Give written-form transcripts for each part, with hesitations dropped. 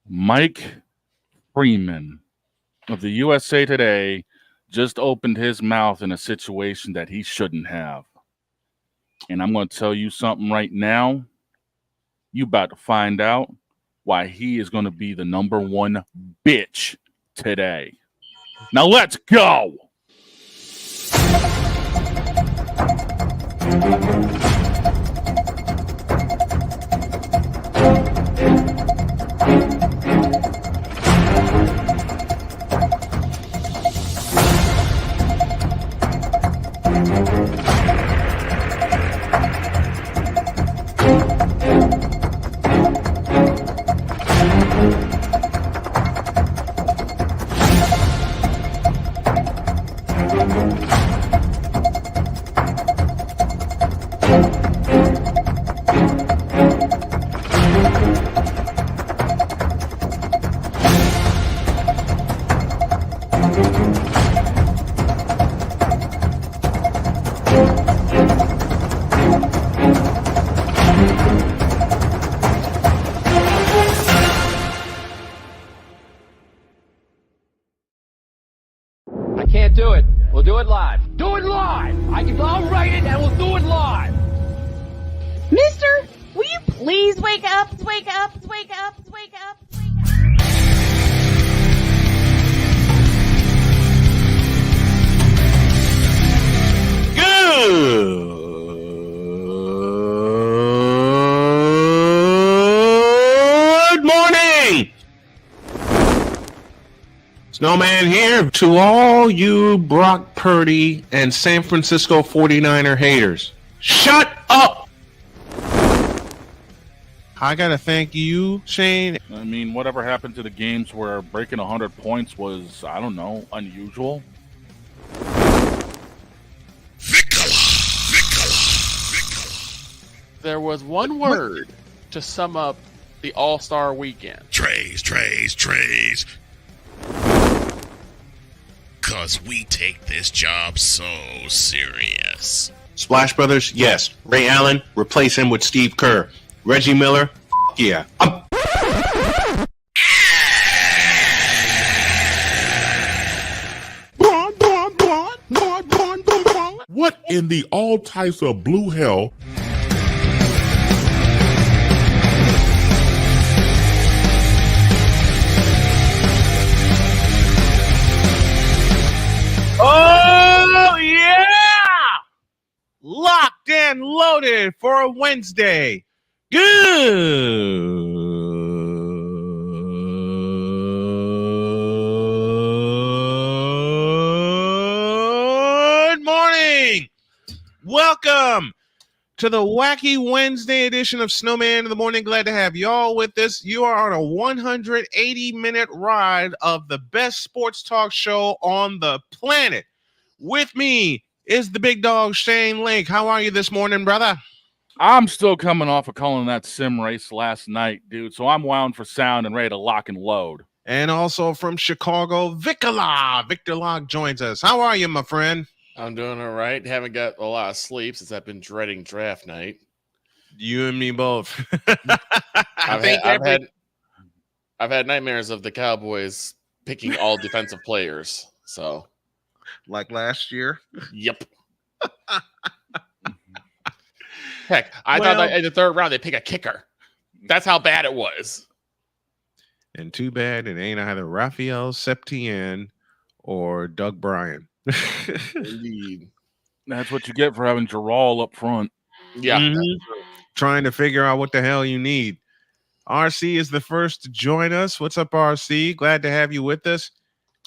Mike Freeman of the USA Today just opened his mouth in a situation that he shouldn't have. And I'm going to tell you something right now. You about to find out why he is going to be the number one bitch today. Now let's go. Can't do it. We'll do it live. Do it live! I'll write it and we'll do it live! Mister, will you please wake up, wake up, wake up, wake up, wake up? Good morning! Snowman here to all you Brock Purdy and San Francisco 49er haters. Shut up! I gotta thank you, Shane. I mean, whatever happened to the games where breaking 100 points was, I don't know, unusual? There was one word to sum up the All-Star weekend. Trays. Cause we take this job so serious. Splash Brothers, yes. Ray Allen, replace him with Steve Kerr. Reggie Miller, yeah. What in the all types of blue hell? Oh, yeah! Locked and loaded for a Wednesday. Good morning. Welcome to the wacky Wednesday edition of Snowman in the Morning. Glad to have y'all with us. You are on a 180-minute ride of the best sports talk show on the planet. With me is the big dog, Shane Lake. How are you this morning, brother? I'm still coming off of calling that sim race last night, dude. So I'm wound for sound and ready to lock and load. And also from Chicago, Victor Locke joins us. How are you, my friend? I'm doing all right. Haven't got a lot of sleep since I've been dreading draft night. You and me both. I've had nightmares of the Cowboys picking all defensive players. So, like last year? Yep. Heck, I thought that in the third round they'd pick a kicker. That's how bad it was. And too bad it ain't either Raphael Septien or Doug Bryan. Indeed. That's what you get for having Gerald up front. Yeah. Mm-hmm. Trying to figure out what the hell you need. RC is the first to join us. What's up, RC? Glad to have you with us.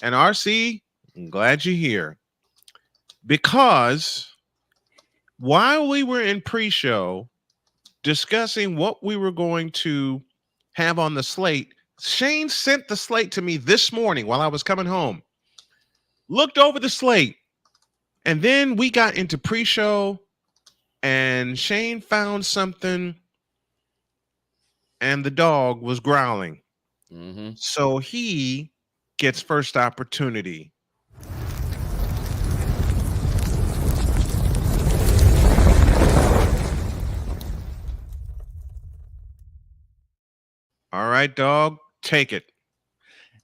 And RC, I'm glad you're here. Because while we were in pre-show discussing what we were going to have on the slate, Shane sent the slate to me this morning while I was coming home. Looked over the slate, and then we got into pre-show, and Shane found something, and the dog was growling. Mm-hmm. So he gets first opportunity. All right, dog. Take it.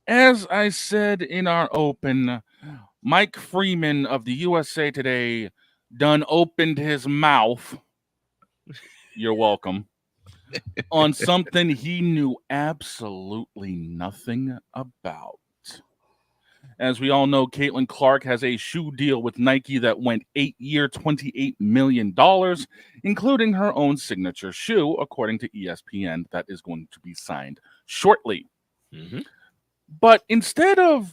As I said in our open, Mike Freeman of the USA Today done opened his mouth. You're welcome. On something he knew absolutely nothing about. As we all know, Caitlin Clark has a shoe deal with Nike that went 8-year, $28 million, including her own signature shoe, according to ESPN, that is going to be signed shortly. Mm-hmm. But instead of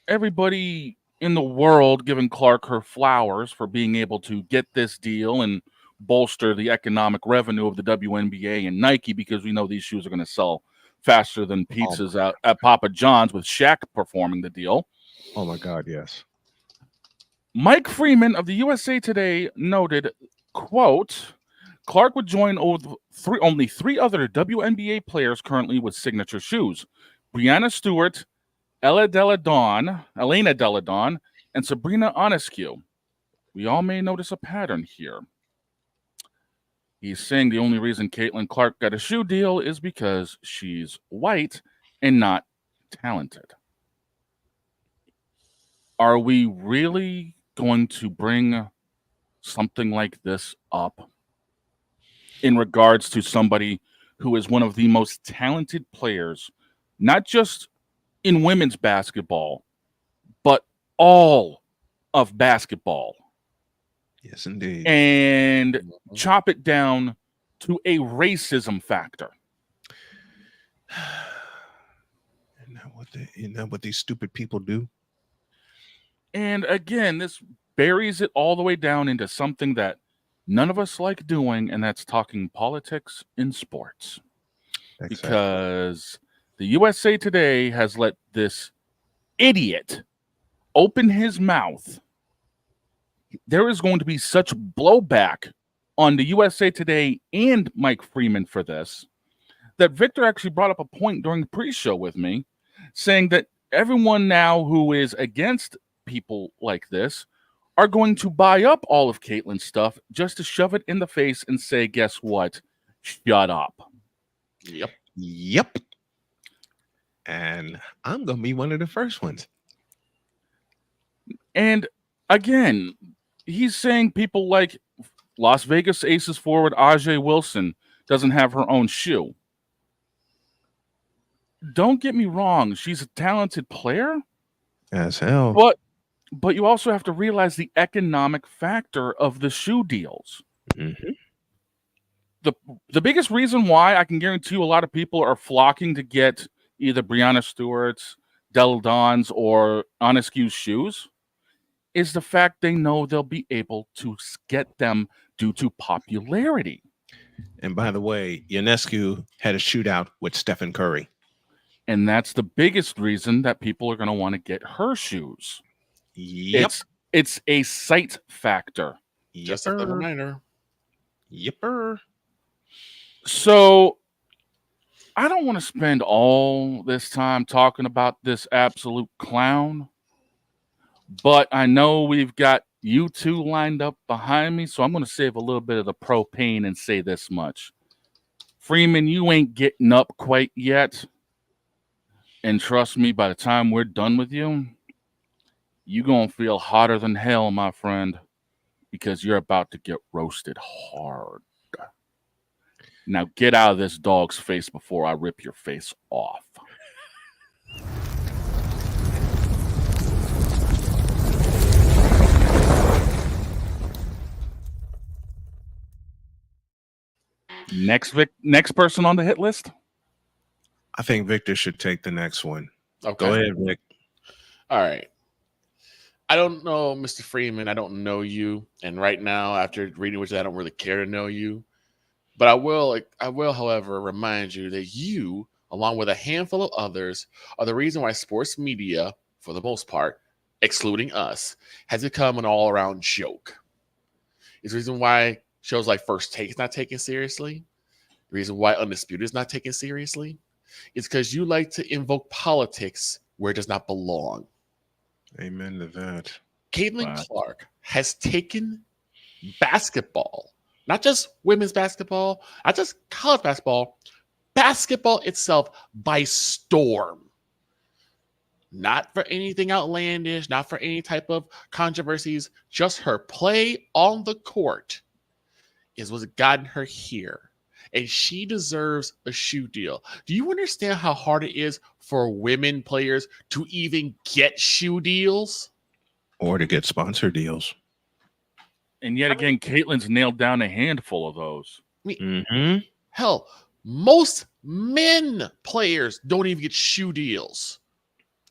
everybody in the world giving Clark her flowers for being able to get this deal and bolster the economic revenue of the WNBA and Nike, because we know these shoes are going to sell faster than pizzas out at Papa John's with Shaq performing the deal. Oh my God, yes. Mike Freeman of the USA Today noted, quote, Clark would join only three other WNBA players currently with signature shoes: Breanna Stewart, Elena Delle Donne, and Sabrina Ionescu. We all may notice a pattern here. He's saying the only reason Caitlin Clark got a shoe deal is because she's white and not talented. Are we really going to bring something like this up in regards to somebody who is one of the most talented players, not just in women's basketball, but all of basketball? Yes, indeed. And chop it down to a racism factor. Isn't that what these stupid people do? And again, this buries it all the way down into something that none of us like doing, and that's talking politics in sports. Exactly. Because the USA Today has let this idiot open his mouth. There is going to be such blowback on the USA Today and Mike Freeman for this that Victor actually brought up a point during the pre-show with me, saying that everyone now who is against people like this are going to buy up all of Caitlin's stuff just to shove it in the face and say, guess what? Shut up. Yep. And I'm going to be one of the first ones. And again, he's saying people like Las Vegas Aces forward Ajay Wilson doesn't have her own shoe. Don't get me wrong. She's a talented player. As hell. But you also have to realize the economic factor of the shoe deals. Mm-hmm. The biggest reason why I can guarantee you a lot of people are flocking to get either Breanna Stewart's, Delle Donne's, or Ionescu's shoes is the fact they know they'll be able to get them due to popularity. And by the way, Ionescu had a shootout with Stephen Curry. And that's the biggest reason that people are going to want to get her shoes. Yep. It's a sight factor. Just a reminder. Yepper. So I don't want to spend all this time talking about this absolute clown, but I know we've got you two lined up behind me, so I'm going to save a little bit of the propane and say this much. Freeman, you ain't getting up quite yet. And trust me, by the time we're done with you, you're going to feel hotter than hell, my friend, because you're about to get roasted hard. Now get out of this dog's face before I rip your face off. Next person on the hit list? I think Victor should take the next one. Okay. Go ahead, Vic. All right. I don't know, Mr. Freeman. I don't know you. And right now, after reading which I don't really care to know you. But I will, however, remind you that you, along with a handful of others, are the reason why sports media, for the most part, excluding us, has become an all-around joke. It's the reason why shows like First Take is not taken seriously. The reason why Undisputed is not taken seriously. It's because you like to invoke politics where it does not belong. Amen to that. Caitlin Clark has taken basketball, not just women's basketball, not just college basketball, basketball itself by storm. Not for anything outlandish, not for any type of controversies, just her play on the court is what's gotten her here. And she deserves a shoe deal. Do you understand how hard it is for women players to even get shoe deals? Or to get sponsor deals. And yet again, Caitlin's nailed down a handful of those. I mean, hell, most men players don't even get shoe deals.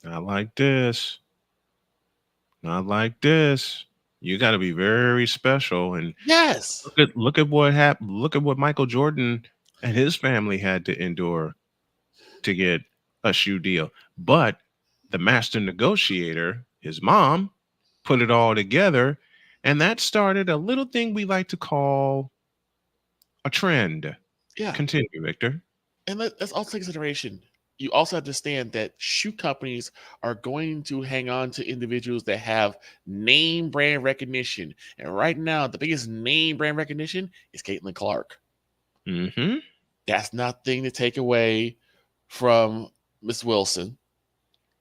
Not like this. Not like this. You got to be very special. And yes, look at what happened. Look at what Michael Jordan and his family had to endure to get a shoe deal. But the master negotiator, his mom, put it all together, and that started a little thing we like to call a trend. Yeah. Continue, Victor. And let's also take consideration. You also understand that shoe companies are going to hang on to individuals that have name brand recognition. And right now, the biggest name brand recognition is Caitlin Clark. Mm-hmm. That's nothing to take away from Miss Wilson.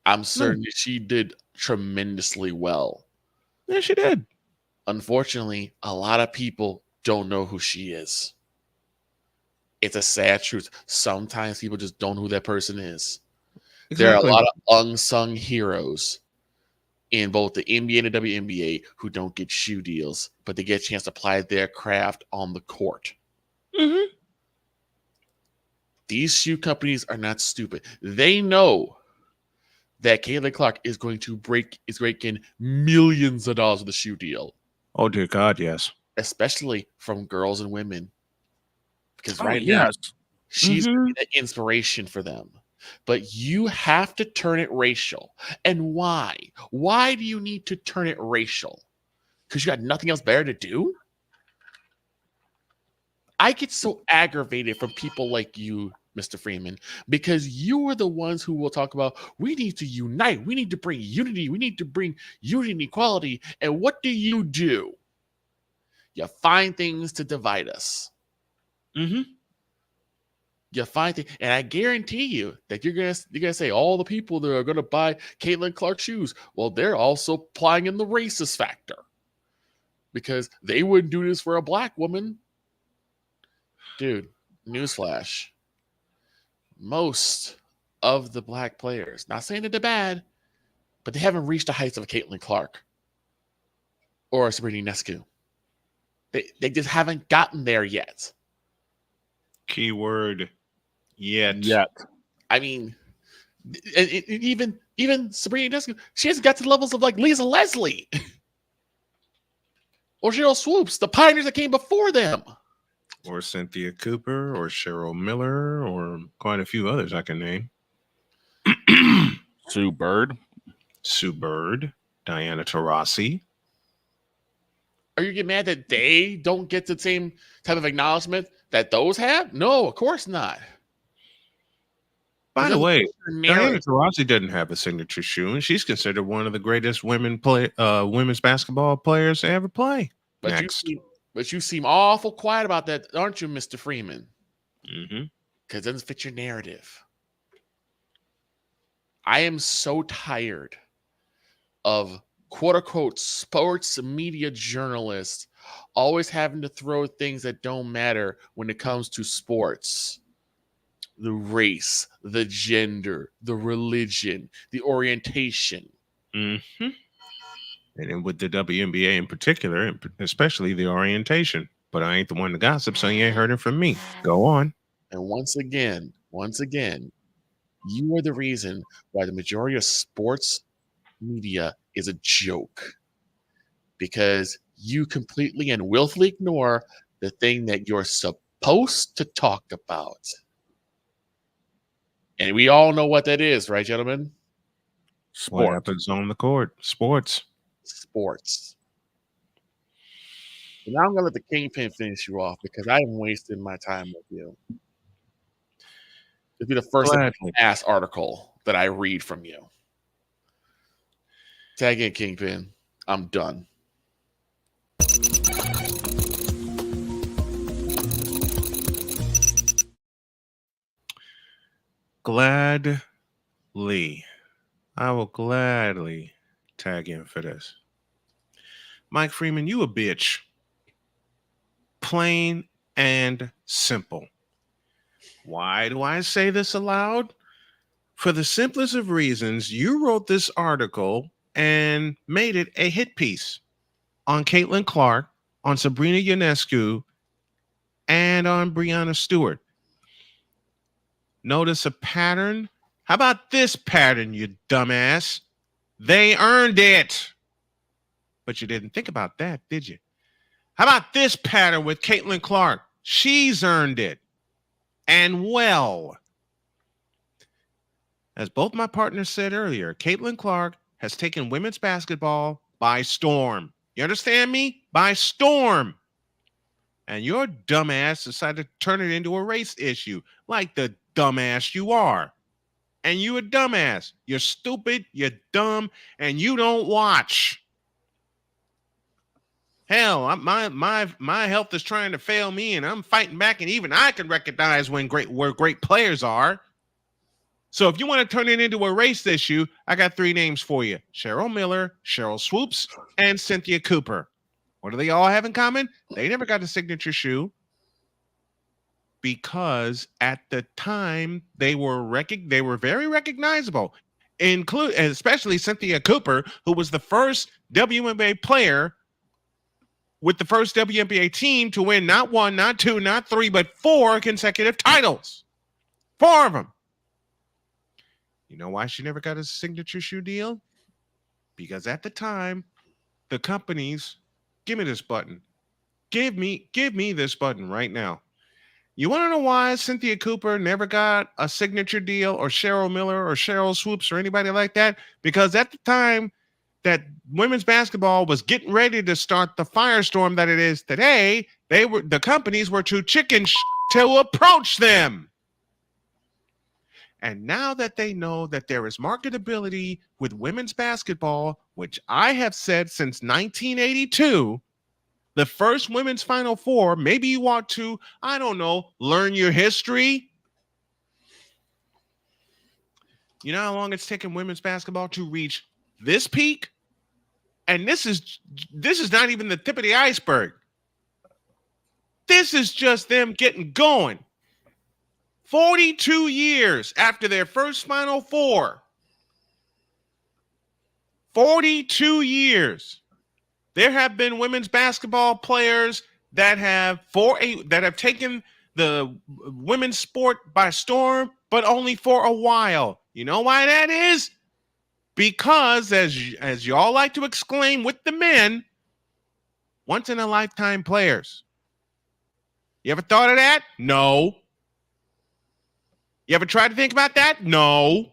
I'm certain that she did tremendously well. Yeah, she did. Unfortunately, a lot of people don't know who she is. It's a sad truth. Sometimes people just don't know who that person is. Exactly. There are a lot of unsung heroes in both the NBA and the WNBA who don't get shoe deals, but they get a chance to apply their craft on the court. Mm-hmm. These shoe companies are not stupid. They know that Caitlin Clark is going to break in millions of dollars with a shoe deal. Oh, dear God, yes. Especially from girls and women. Because now, she's an inspiration for them. But you have to turn it racial. And why? Why do you need to turn it racial? Because you got nothing else better to do? I get so aggravated from people like you, Mr. Freeman, because you are the ones who will talk about, we need to unite. We need to bring unity. We need to bring unity and equality. And what do? You find things to divide us. Mm-hmm. You find things, and I guarantee you that you're gonna say all the people that are gonna buy Caitlin Clark shoes, well, they're also applying in the racist factor because they wouldn't do this for a black woman. Dude, newsflash. Most of the black players, not saying that they're bad, but they haven't reached the heights of a Caitlin Clark or a Sabrina Ionescu. They just haven't gotten there yet. Keyword yet. I mean, even Sabrina Ionescu, she hasn't got to the levels of like Lisa Leslie or Cheryl Swoops, the pioneers that came before them. Or Cynthia Cooper, or Cheryl Miller, or quite a few others I can name. Sue Bird, Diana Taurasi. Are you getting mad that they don't get the same type of acknowledgement that those have? No, of course not. By the way, Diana Taurasi doesn't have a signature shoe, and she's considered one of the greatest women's basketball players to ever play. But you seem awful quiet about that, aren't you, Mr. Freeman? Mm-hmm. Because it doesn't fit your narrative. I am so tired of quote-unquote sports media journalists always having to throw things that don't matter when it comes to sports. The race, the gender, the religion, the orientation. Mm-hmm. And then with the WNBA in particular, especially the orientation. But I ain't the one to gossip, so you ain't heard it from me. Go on. And once again, you are the reason why the majority of sports media is a joke. Because you completely and willfully ignore the thing that you're supposed to talk about. And we all know what that is, right, gentlemen? Sports. What happens on the court? Sports. And now I'm going to let the Kingpin finish you off because I am wasting my time with you. It'll be the first ass article that I read from you. Tag in, Kingpin. I'm done. gladly tag in for this. Mike Freeman, you a bitch. Plain and simple. Why do I say this aloud? For the simplest of reasons, you wrote this article and made it a hit piece on Caitlin Clark, on Sabrina Ionescu, and on Breanna Stewart. Notice a pattern? How about this pattern, you dumbass? They earned it. But you didn't think about that, did you? How about this pattern with Caitlin Clark? She's earned it. And well. As both my partners said earlier, Caitlin Clark has taken women's basketball by storm. You understand me? By storm. And your dumbass decided to turn it into a race issue, like the dumbass you are. And you a dumbass. You're stupid, you're dumb, and you don't watch. Hell, my health is trying to fail me, and I'm fighting back, and even I can recognize where great players are. So if you want to turn it into a race issue, I got 3 names for you: Cheryl Miller, Cheryl Swoops, and Cynthia Cooper. What do they all have in common? They never got a signature shoe because at the time they were very recognizable, especially Cynthia Cooper, who was the first WNBA player with the first WNBA team to win not 1, not 2, not 3, but 4 consecutive titles. 4 of them. You know why she never got a signature shoe deal? Because at the time, the companies, give me this button. Give me this button right now. You want to know why Cynthia Cooper never got a signature deal, or Cheryl Miller or Cheryl Swoops or anybody like that? Because at the time that women's basketball was getting ready to start the firestorm that it is today, the companies were too chicken to approach them. And now that they know that there is marketability with women's basketball, which I have said since 1982, the first women's Final Four, maybe you want to, I don't know, learn your history. You know how long it's taken women's basketball to reach this peak? And this is not even the tip of the iceberg. This is just them getting going. 42 years after their first Final Four. 42 years. There have been women's basketball players that have taken the women's sport by storm, but only for a while. You know why that is? Because, as y'all like to exclaim with the men, once in a lifetime players. You ever thought of that? No. You ever tried to think about that? No.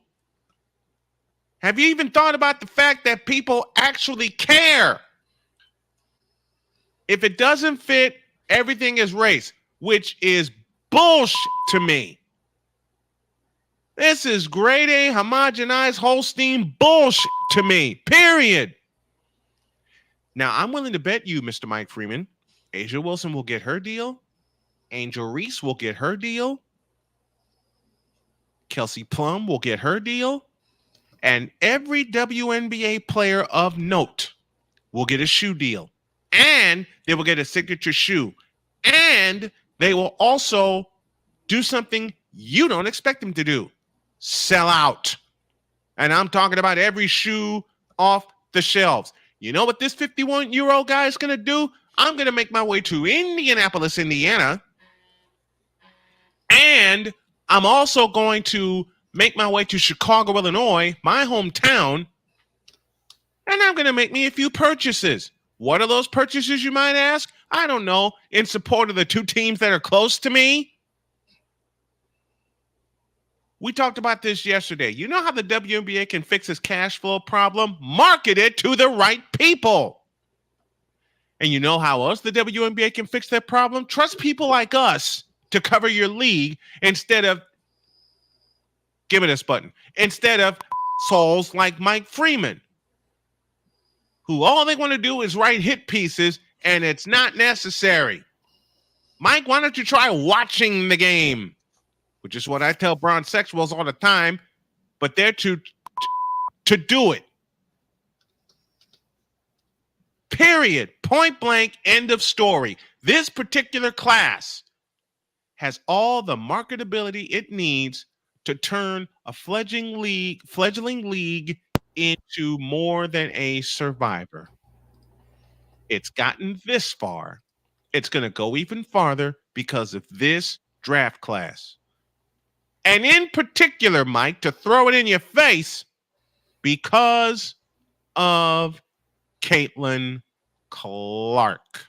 Have you even thought about the fact that people actually care? If it doesn't fit, everything is race, which is bullshit to me. This is grade A homogenized Holstein bullshit to me, period. Now, I'm willing to bet you, Mr. Mike Freeman, Asia Wilson will get her deal. Angel Reese will get her deal. Kelsey Plum will get her deal. And every WNBA player of note will get a shoe deal. And they will get a signature shoe. And they will also do something you don't expect them to do. Sell out. And I'm talking about every shoe off the shelves. You know what this 51-year-old guy is going to do? I'm going to make my way to Indianapolis, Indiana. And I'm also going to make my way to Chicago, Illinois, my hometown. And I'm going to make me a few purchases. What are those purchases, you might ask? I don't know. In support of the 2 teams that are close to me. We talked about this yesterday. You know how the WNBA can fix its cash flow problem? Market it to the right people. And you know how else the WNBA can fix that problem? Trust people like us to cover your league instead of, give me this button, instead of souls like Mike Freeman, who all they want to do is write hit pieces, and it's not necessary. Mike, why don't you try watching the game? which is what I tell bronsexuals all the time, but they're to do it. Period. Point blank, end of story. This particular class has all the marketability it needs to turn a fledgling league into more than a survivor. It's gotten this far. It's going to go even farther because of this draft class. And in particular, Mike, to throw it in your face, because of Caitlin Clark.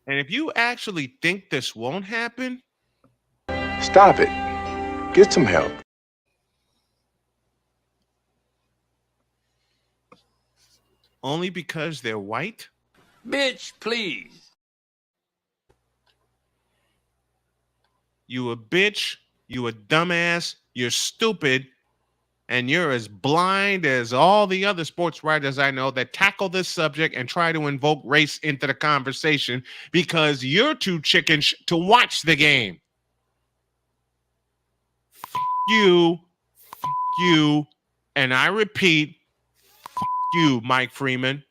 And if you actually think this won't happen, stop it. Get some help. only because they're white? Bitch, please. You a bitch, you a dumbass, you're stupid, and you're as blind as all the other sports writers I know that tackle this subject and try to invoke race into the conversation because you're too chicken to watch the game. You, and I repeat, you, Mike Freeman.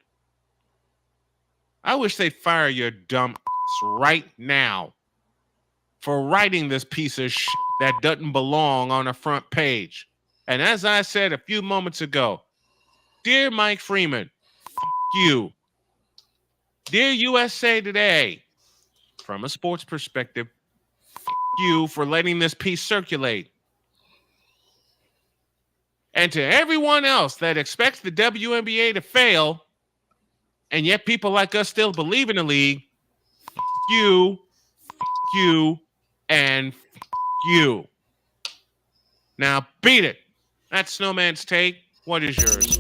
I wish they'd fire your dumb ass right now for writing this piece of shit that doesn't belong on the front page. And as I said a few moments ago, dear Mike Freeman, you. Dear USA Today, from a sports perspective, you for letting this piece circulate. And to everyone else that expects the WNBA to fail, and yet people like us still believe in the league, you, and you. Now beat it. That's Snowman's take. What is yours?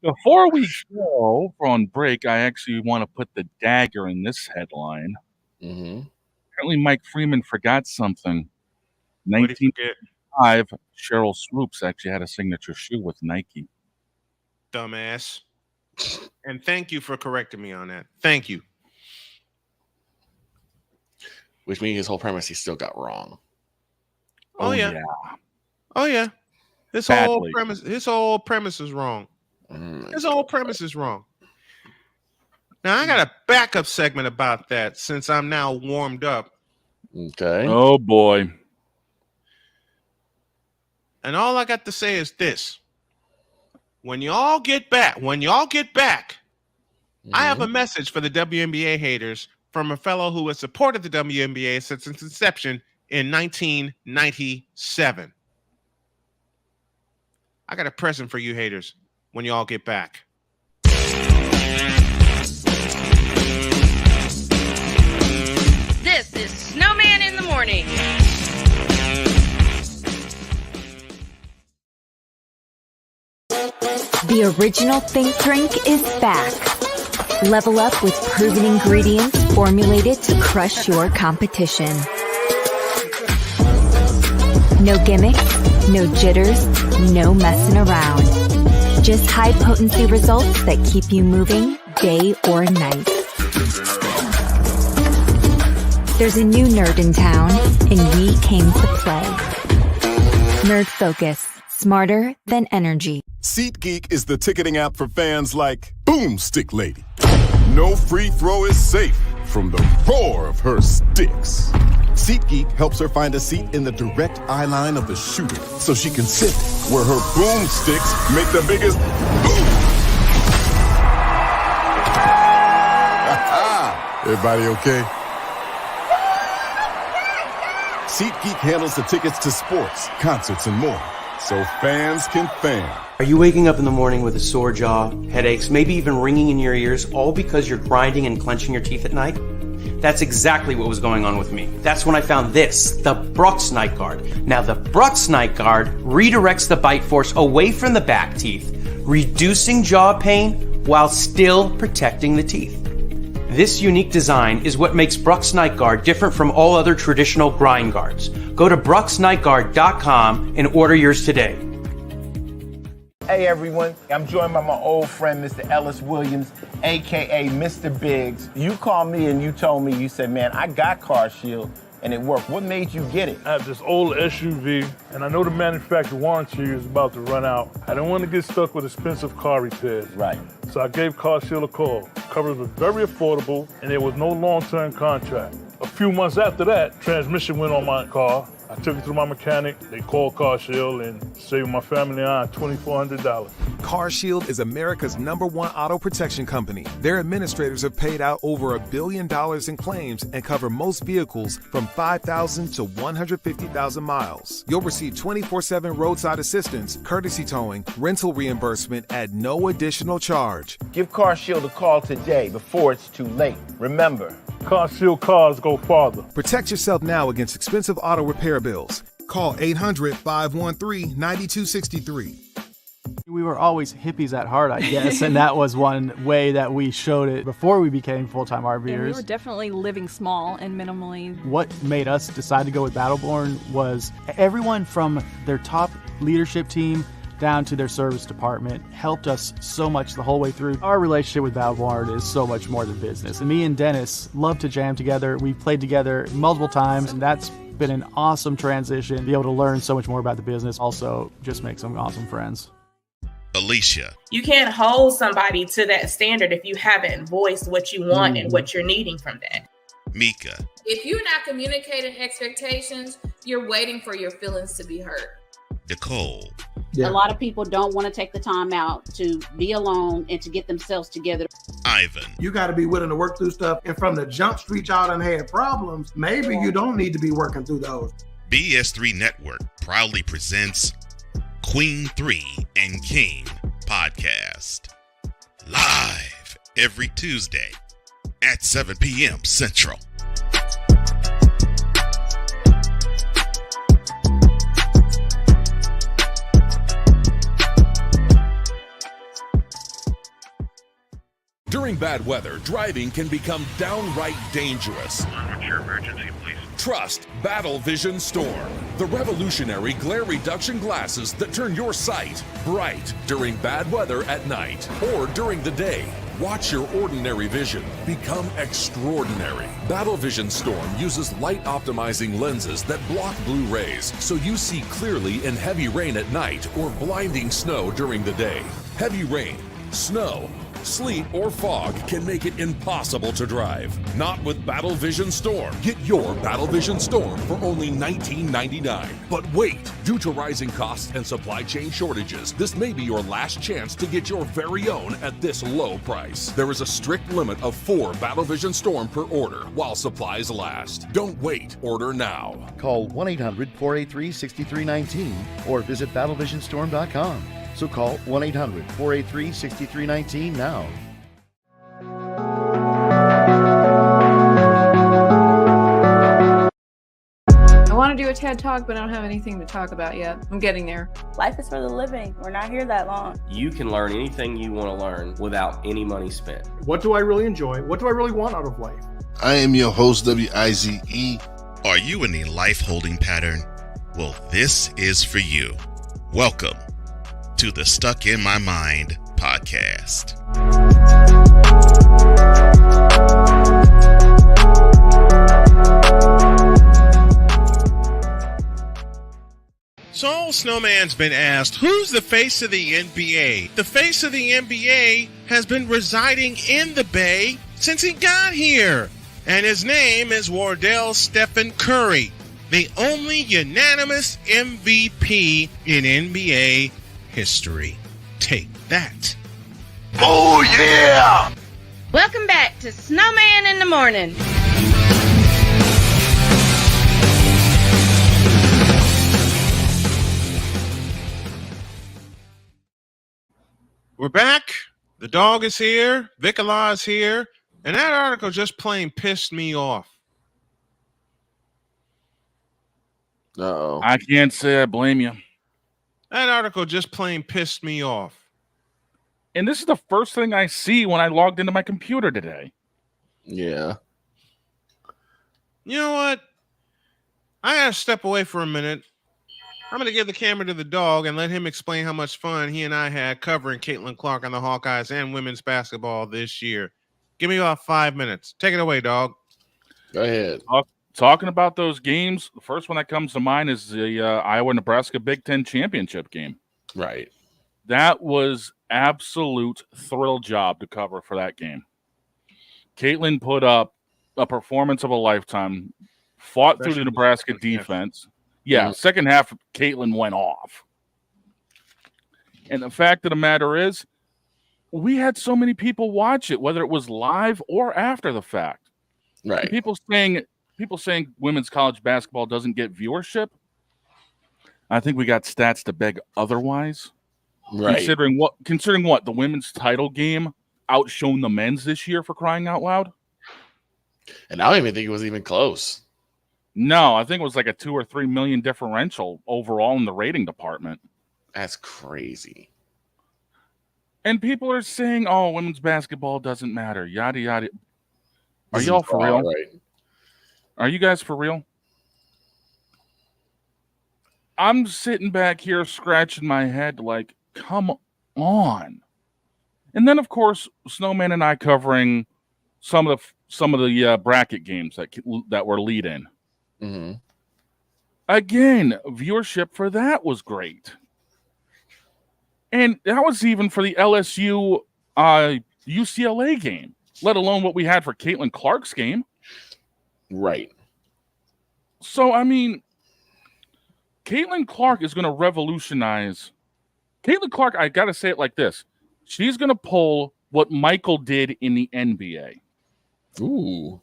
Before we go on break, I actually want to put the dagger in this headline. Mm-hmm. Apparently, Mike Freeman forgot something. What did you get? 1995, Cheryl Swoops actually had a signature shoe with Nike. Dumbass. And thank you for correcting me on that. Thank you. Which means his whole premise he still got wrong. Oh yeah. His Badly. whole premise is wrong. His whole premise is wrong. Now I got a backup segment about that since I'm now warmed up. Okay. Oh boy. And all I got to say is this. When y'all get back, I have a message for the WNBA haters from a fellow who has supported the WNBA since its inception in 1997. I got a present for you haters when y'all get back. This is Snowman in the Morning. The original Think Drink is back. Level up with proven ingredients formulated to crush your competition. No gimmicks, no jitters, no messing around. Just high-potency results that keep you moving day or night. There's a new nerd in town, and we came to play. Nerd Focus. Smarter than energy. SeatGeek is the ticketing app for fans like Boomstick Lady. No free throw is safe from the roar of her sticks. SeatGeek helps her find a seat in the direct eye line of the shooter so she can sit where her boomsticks make the biggest boom. Everybody okay? SeatGeek handles the tickets to sports, concerts, and more, so fans can fan. Are you waking up in the morning with a sore jaw, headaches, maybe even ringing in your ears, all because you're grinding and clenching your teeth at night? That's exactly what was going on with me. That's when I found this, the Brooks Night Guard. Now, the Brooks Night Guard redirects the bite force away from the back teeth, reducing jaw pain while still protecting the teeth. This unique design is what makes Brooks Night Guard different from all other traditional grind guards. Go to BrooksNightGuard.com and order yours today. Hey everyone, I'm joined by my old friend, Mr. Ellis Williams, AKA Mr. Biggs. You called me and you told me, you said, man, I got Car Shield and it worked. What made you get it? I have this old SUV and I know the manufacturer warranty is about to run out. I don't want to get stuck with expensive car repairs. Right. So I gave Car Shield a call. Coverage was very affordable and there was no long-term contract. A few months after that, transmission went on my car. I took it to my mechanic, they called Car Shield and saved my family and I $2,400. Car Shield is America's #1 auto protection company. Their administrators have paid out over $1 billion in claims and cover most vehicles from 5,000 to 150,000 miles. You'll receive 24/7 roadside assistance, courtesy towing, rental reimbursement at no additional charge. Give Car Shield a call today before it's too late. Remember, Car Shield cars go farther. Protect yourself now against expensive auto repair bills. Call 800-513-9263. We were always hippies at heart, I guess, and that was one way that we showed it before we became full-time RVers. And we were definitely living small and minimally. What made us decide to go with Battleborn was everyone from their top leadership team down to their service department helped us so much the whole way through. Our relationship with Battleborn is so much more than business. And me and Dennis love to jam together. We've played together multiple times, and that's been an awesome transition. Be able to learn so much more about the business, also just make some awesome friends. Alicia. You can't hold somebody to that standard if you haven't voiced what you want and what you're needing from that. Mika. If you're not communicating expectations, you're waiting for your feelings to be hurt. Nicole. A lot of people don't want to take the time out to be alone and to get themselves together. Ivan. You got to be willing to work through stuff. And from the jump street, y'all done had problems. Maybe you don't need to be working through those. BS3 Network proudly presents Queen 3 and King podcast. Live every Tuesday at 7 p.m. Central. During bad weather, driving can become downright dangerous. What's your emergency, please? Trust Battle Vision Storm, the revolutionary glare reduction glasses that turn your sight bright during bad weather at night or during the day. Watch your ordinary vision become extraordinary. Battle Vision Storm uses light optimizing lenses that block blue rays so you see clearly in heavy rain at night or blinding snow during the day. Heavy rain, snow, sleet, or fog can make it impossible to drive. Not with Battle Vision Storm. Get your Battle Vision Storm for only $19.99. But wait, due to rising costs and supply chain shortages, this may be your last chance to get your very own at this low price. There is a strict limit of 4 Battle Vision Storm per order while supplies last. Don't wait, order now. Call 1-800-483-6319 or visit battlevisionstorm.com. So call 1-800-483-6319 now. I want to do a TED Talk, but I don't have anything to talk about yet. I'm getting there. Life is for the living. We're not here that long. You can learn anything you want to learn without any money spent. What do I really enjoy? What do I really want out of life? I am your host, WIZE. Are you in a life holding pattern? Well, this is for you. Welcome to the Stuck in My Mind podcast. So Snowman's been asked, who's the face of the NBA? The face of the NBA has been residing in the Bay since he got here. And his name is Wardell Stephen Curry, the only unanimous MVP in NBA history. Take that. Oh, yeah! Welcome back to Snowman in the Morning. We're back. The dog is here. Vicala is here. And that article just plain pissed me off. Uh-oh. I can't say I blame you. That article just plain pissed me off. And this is the first thing I see when I logged into my computer today. Yeah. You know what? I gotta step away for a minute I'm going to give the camera to the dog and let him explain how much fun he and I had covering Caitlin Clark on the Hawkeyes and women's basketball this year. Give me about 5 minutes. Take it away, dog. Go ahead. Talking about those games, the first one that comes to mind is the Iowa-Nebraska Big Ten championship game. Right. That was absolute thrill job to cover for that game. Caitlin put up a performance of a lifetime, fought through the Nebraska defense. Yeah, second half, Caitlin went off. And the fact of the matter is, we had so many people watch it, whether it was live or after the fact. Right. And people saying women's college basketball doesn't get viewership. I think we got stats to beg otherwise. Right. Considering what the women's title game outshone the men's this year, for crying out loud. And I don't even think it was even close. No, I think it was like a 2 or 3 million differential overall in the rating department. That's crazy. And people are saying, "Oh, women's basketball doesn't matter." Yada yada. Are y'all for real? Right. Are you guys for real? I'm sitting back here scratching my head like, come on. And then, of course, Snowman and I covering some of the bracket games that were lead in. Mm-hmm. Again, viewership for that was great. And that was even for the LSU UCLA game, let alone what we had for Caitlin Clark's game. Right. So, I mean, Caitlin Clark is going to revolutionize. Caitlin Clark, I got to say it like this. She's going to pull what Michael did in the NBA. Ooh.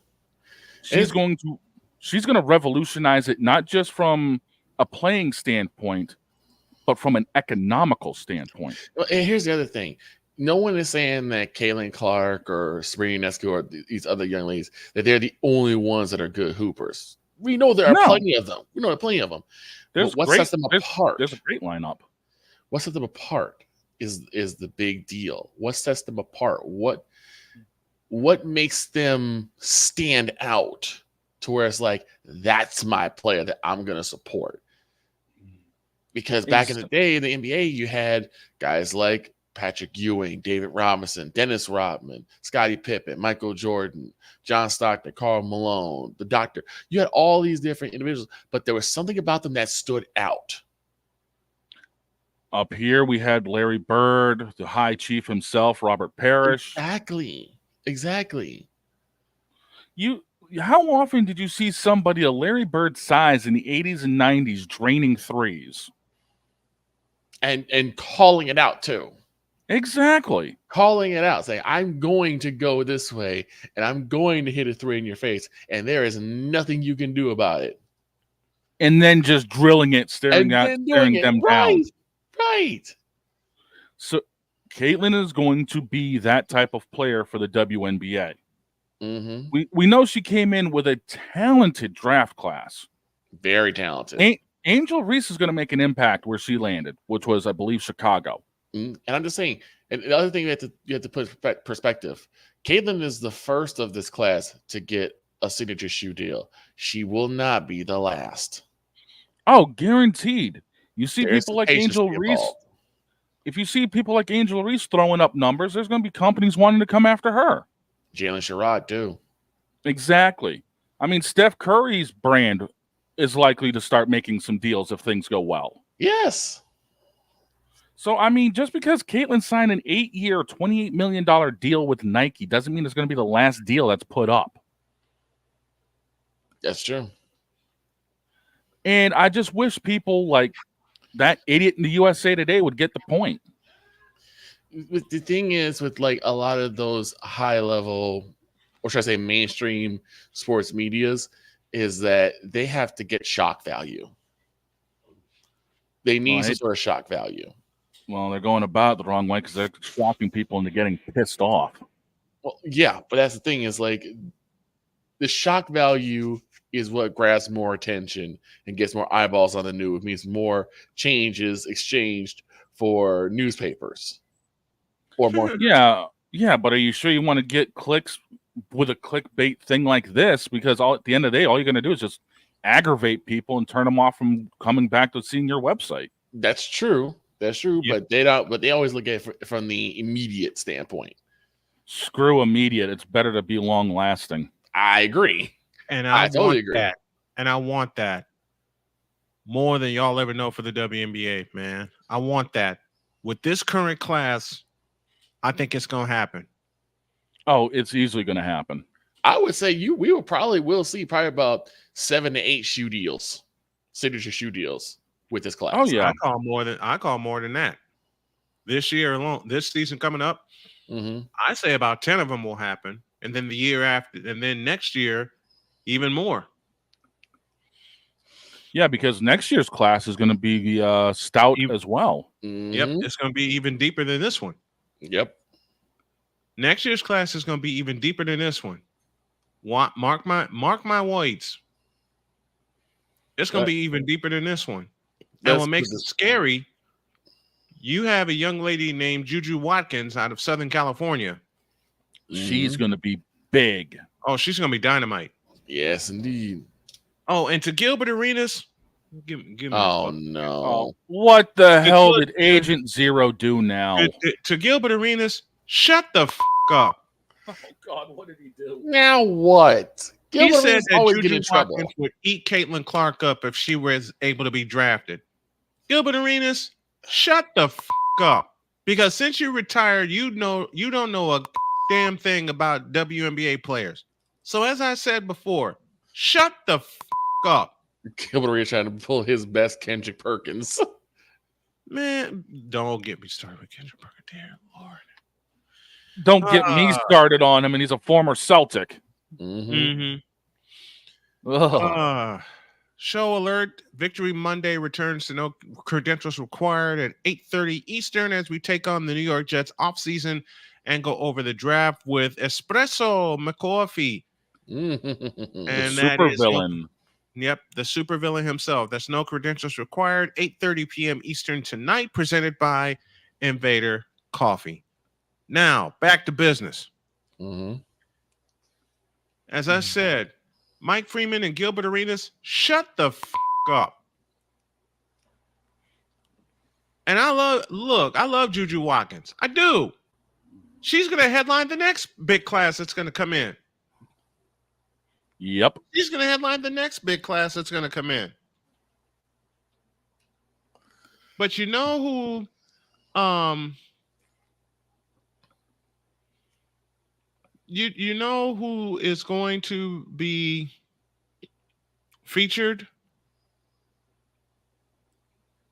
She's going to revolutionize it, not just from a playing standpoint, but from an economical standpoint. Well, and here's the other thing. No one is saying that Caitlin Clark or Sabrina Ionescu or these other young ladies, that they're the only ones that are good hoopers. We know there are plenty of them. We know there are plenty of them. What sets them apart? There's a great lineup. What sets them apart is the big deal. What sets them apart? What makes them stand out to where it's like, that's my player that I'm going to support? Because back in the day in the NBA, you had guys like Patrick Ewing, David Robinson, Dennis Rodman, Scottie Pippen, Michael Jordan, John Stockton, Karl Malone, the Doctor. You had all these different individuals, but there was something about them that stood out. Up here, we had Larry Bird, the High Chief himself, Robert Parrish. Exactly. How often did you see somebody of Larry Bird's size in the 80s and 90s draining threes? And calling it out too. Exactly. Calling it out, saying, I'm going to go this way and I'm going to hit a three in your face, and there is nothing you can do about it. And then just drilling it, staring them down. Right. So Caitlin is going to be that type of player for the WNBA. Mm-hmm. We know she came in with a talented draft class. Very talented. Angel Reese is going to make an impact where she landed, which was, I believe, Chicago. And I'm just saying, and the other thing you have to put perspective, Caitlin is the first of this class to get a signature shoe deal. She will not be the last. Oh, guaranteed. You see There's people like Angel Reese. If you see people like Angel Reese throwing up numbers, there's going to be companies wanting to come after her. Jalen Sherrod, too. Exactly. I mean, Steph Curry's brand is likely to start making some deals if things go well. Yes. So, I mean, just because Caitlin signed an 8-year, $28 million deal with Nike doesn't mean it's going to be the last deal that's put up. That's true. And I just wish people like that idiot in the USA Today would get the point. The thing is, with like a lot of those high level, or should I say mainstream sports medias, is that they have to get shock value. They need some sort of shock value. Well, they're going about it the wrong way because they're shocking people into getting pissed off. Well, yeah, but that's the thing is like the shock value is what grabs more attention and gets more eyeballs on the news. It means more changes exchanged for newspapers or more. Yeah, but are you sure you want to get clicks with a clickbait thing like this? Because at the end of the day, all you're going to do is just aggravate people and turn them off from coming back to seeing your website. That's true. That's true. Yep. But they don't. But they always look at it from the immediate standpoint. Screw immediate. It's better to be long lasting. I agree. And I totally want agree. that. And I want that more than y'all ever know for the WNBA, man. I want that. With this current class, I think it's going to happen. Oh, it's easily going to happen. I would say we will see probably about 7 to 8 shoe deals, signature shoe deals with this class. Oh yeah, I call more than that. This year alone, this season coming up, I say about 10 of them will happen, and then the year after, and then next year, even more. Yeah, because next year's class is going to be stout as well. Yep, it's going to be even deeper than this one. Yep. Next year's class is going to be even deeper than this one. Mark my words. It's going to be even deeper than this one. And what makes it scary, you have a young lady named Juju Watkins out of Southern California. She's going to be big. Oh, she's going to be dynamite. Yes, indeed. Oh, and to Gilbert Arenas, give me oh no! Oh, what the hell did Agent Zero do now? To Gilbert Arenas, shut the up. Oh God, what did he do? Now what? He said that Juju Watkins would eat Caitlin Clark up if she was able to be drafted. Gilbert Arenas, shut the up. Because since you retired, you don't know a damn thing about WNBA players. So as I said before, shut the up. Gilbert Arenas trying to pull his best Kendrick Perkins. Man, don't get me started with Kendrick Perkins, dear Lord. Don't get me started on him, and he's a former Celtic. Show alert. Victory Monday returns to no credentials required at 8:30 Eastern as we take on the New York Jets offseason and go over the draft with Espresso McCoffee. And the super villain. Yep, the super villain himself. That's no credentials required. 8:30 p.m. Eastern tonight, presented by Invader Coffee. Now, back to business. As I said, Mike Freeman and Gilbert Arenas, shut the up. And I love Juju Watkins. I do. She's going to headline the next big class that's going to come in. Yep. She's going to headline the next big class that's going to come in. But you know who you know who is going to be featured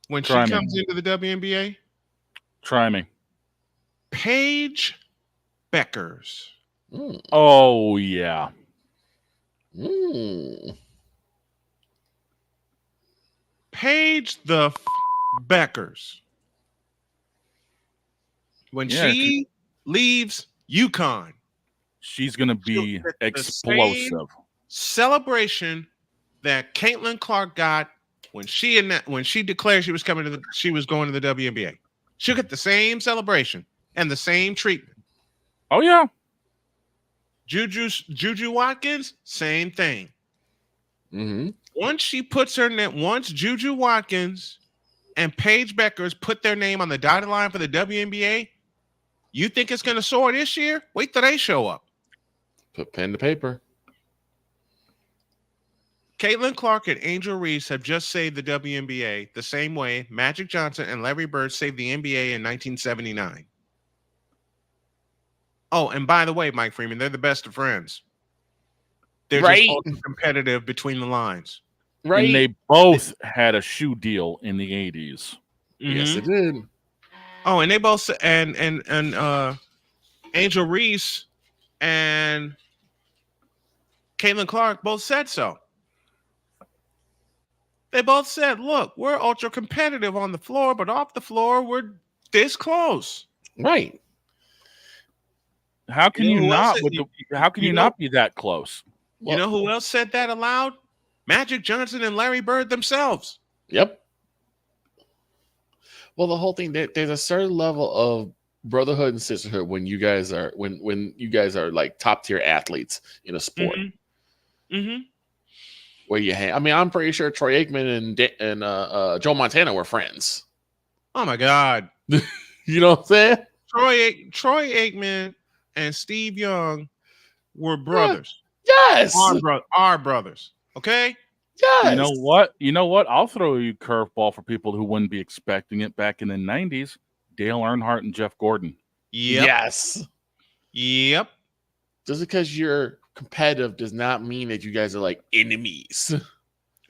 when she comes into the WNBA? Try me. Paige Beckers. Oh, yeah. Paige the Beckers. When she leaves UConn, she's going to be explosive. Celebration that Caitlin Clark got when she declared she was going to the WNBA. She'll get the same celebration and the same treatment. Oh yeah. Juju Watkins, same thing. Once Juju Watkins and Paige Beckers put their name on the dotted line for the WNBA, you think it's going to soar this year? Wait till they show up. Put pen to paper. Caitlin Clark and Angel Reese have just saved the WNBA the same way Magic Johnson and Larry Bird saved the NBA in 1979. Oh, and by the way, Mike Freeman, they're the best of friends. They're just ultra competitive between the lines. Right. And they both had a shoe deal in the 80s. Yes, they did. Oh, and they both and Angel Reese and Caitlin Clark both said so. They both said, look, we're ultra competitive on the floor, but off the floor, we're this close. Right. How can you not be that close? You know who else said that aloud? Magic Johnson and Larry Bird themselves. Yep. Well, the whole thing, there's a certain level of brotherhood and sisterhood when you guys are when you guys are like top tier athletes in a sport. where you hang. I mean, I'm pretty sure Troy Aikman and Joe Montana were friends. Oh my God. You know what I'm saying? Troy Aikman and Steve Young were brothers. Yes. Our brothers. Okay? Yes. You know what? I'll throw you a curveball for people who wouldn't be expecting it back in the 90s. Dale Earnhardt and Jeff Gordon. Yep. Yes. Yep. Just because you're competitive does not mean that you guys are like enemies.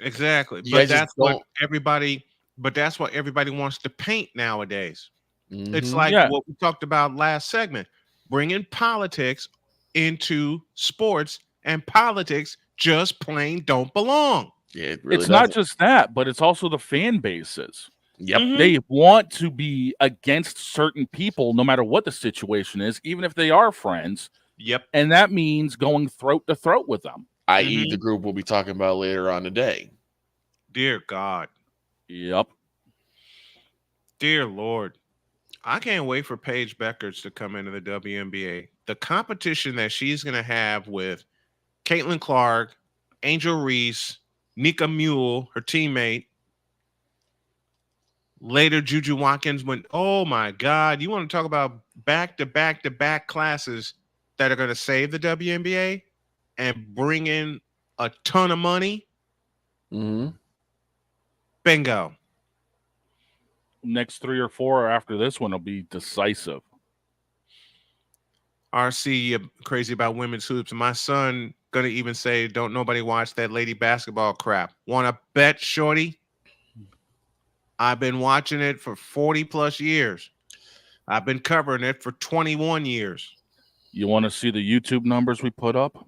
Exactly. You But guys just that's what everybody wants to paint nowadays. It's Mhm. like what we talked about last segment, bringing politics into sports, and politics just plain don't belong. Yeah, it really It's not doesn't. just that, but it's also the fan bases. Yep. They want to be against certain people no matter what the situation is, even if they are friends. Yep. And that means going throat to throat with them. I.e. the group we'll be talking about later on today. Dear God. Yep. Dear Lord. I can't wait for Paige Beckers to come into the WNBA. The competition that she's going to have with Caitlin Clark, Angel Reese, Nika Mule, her teammate, later Juju Watkins. Oh my God, you want to talk about back-to-back classes that are going to save the WNBA and bring in a ton of money? Bingo. Next 3 or 4 after this one will be decisive. RC, you're crazy about women's hoops. My son gonna even say, don't nobody watch that lady basketball crap. Want to bet, shorty? I've been watching it for 40 plus years. I've been covering it for 21 years. You want to see the YouTube numbers we put up?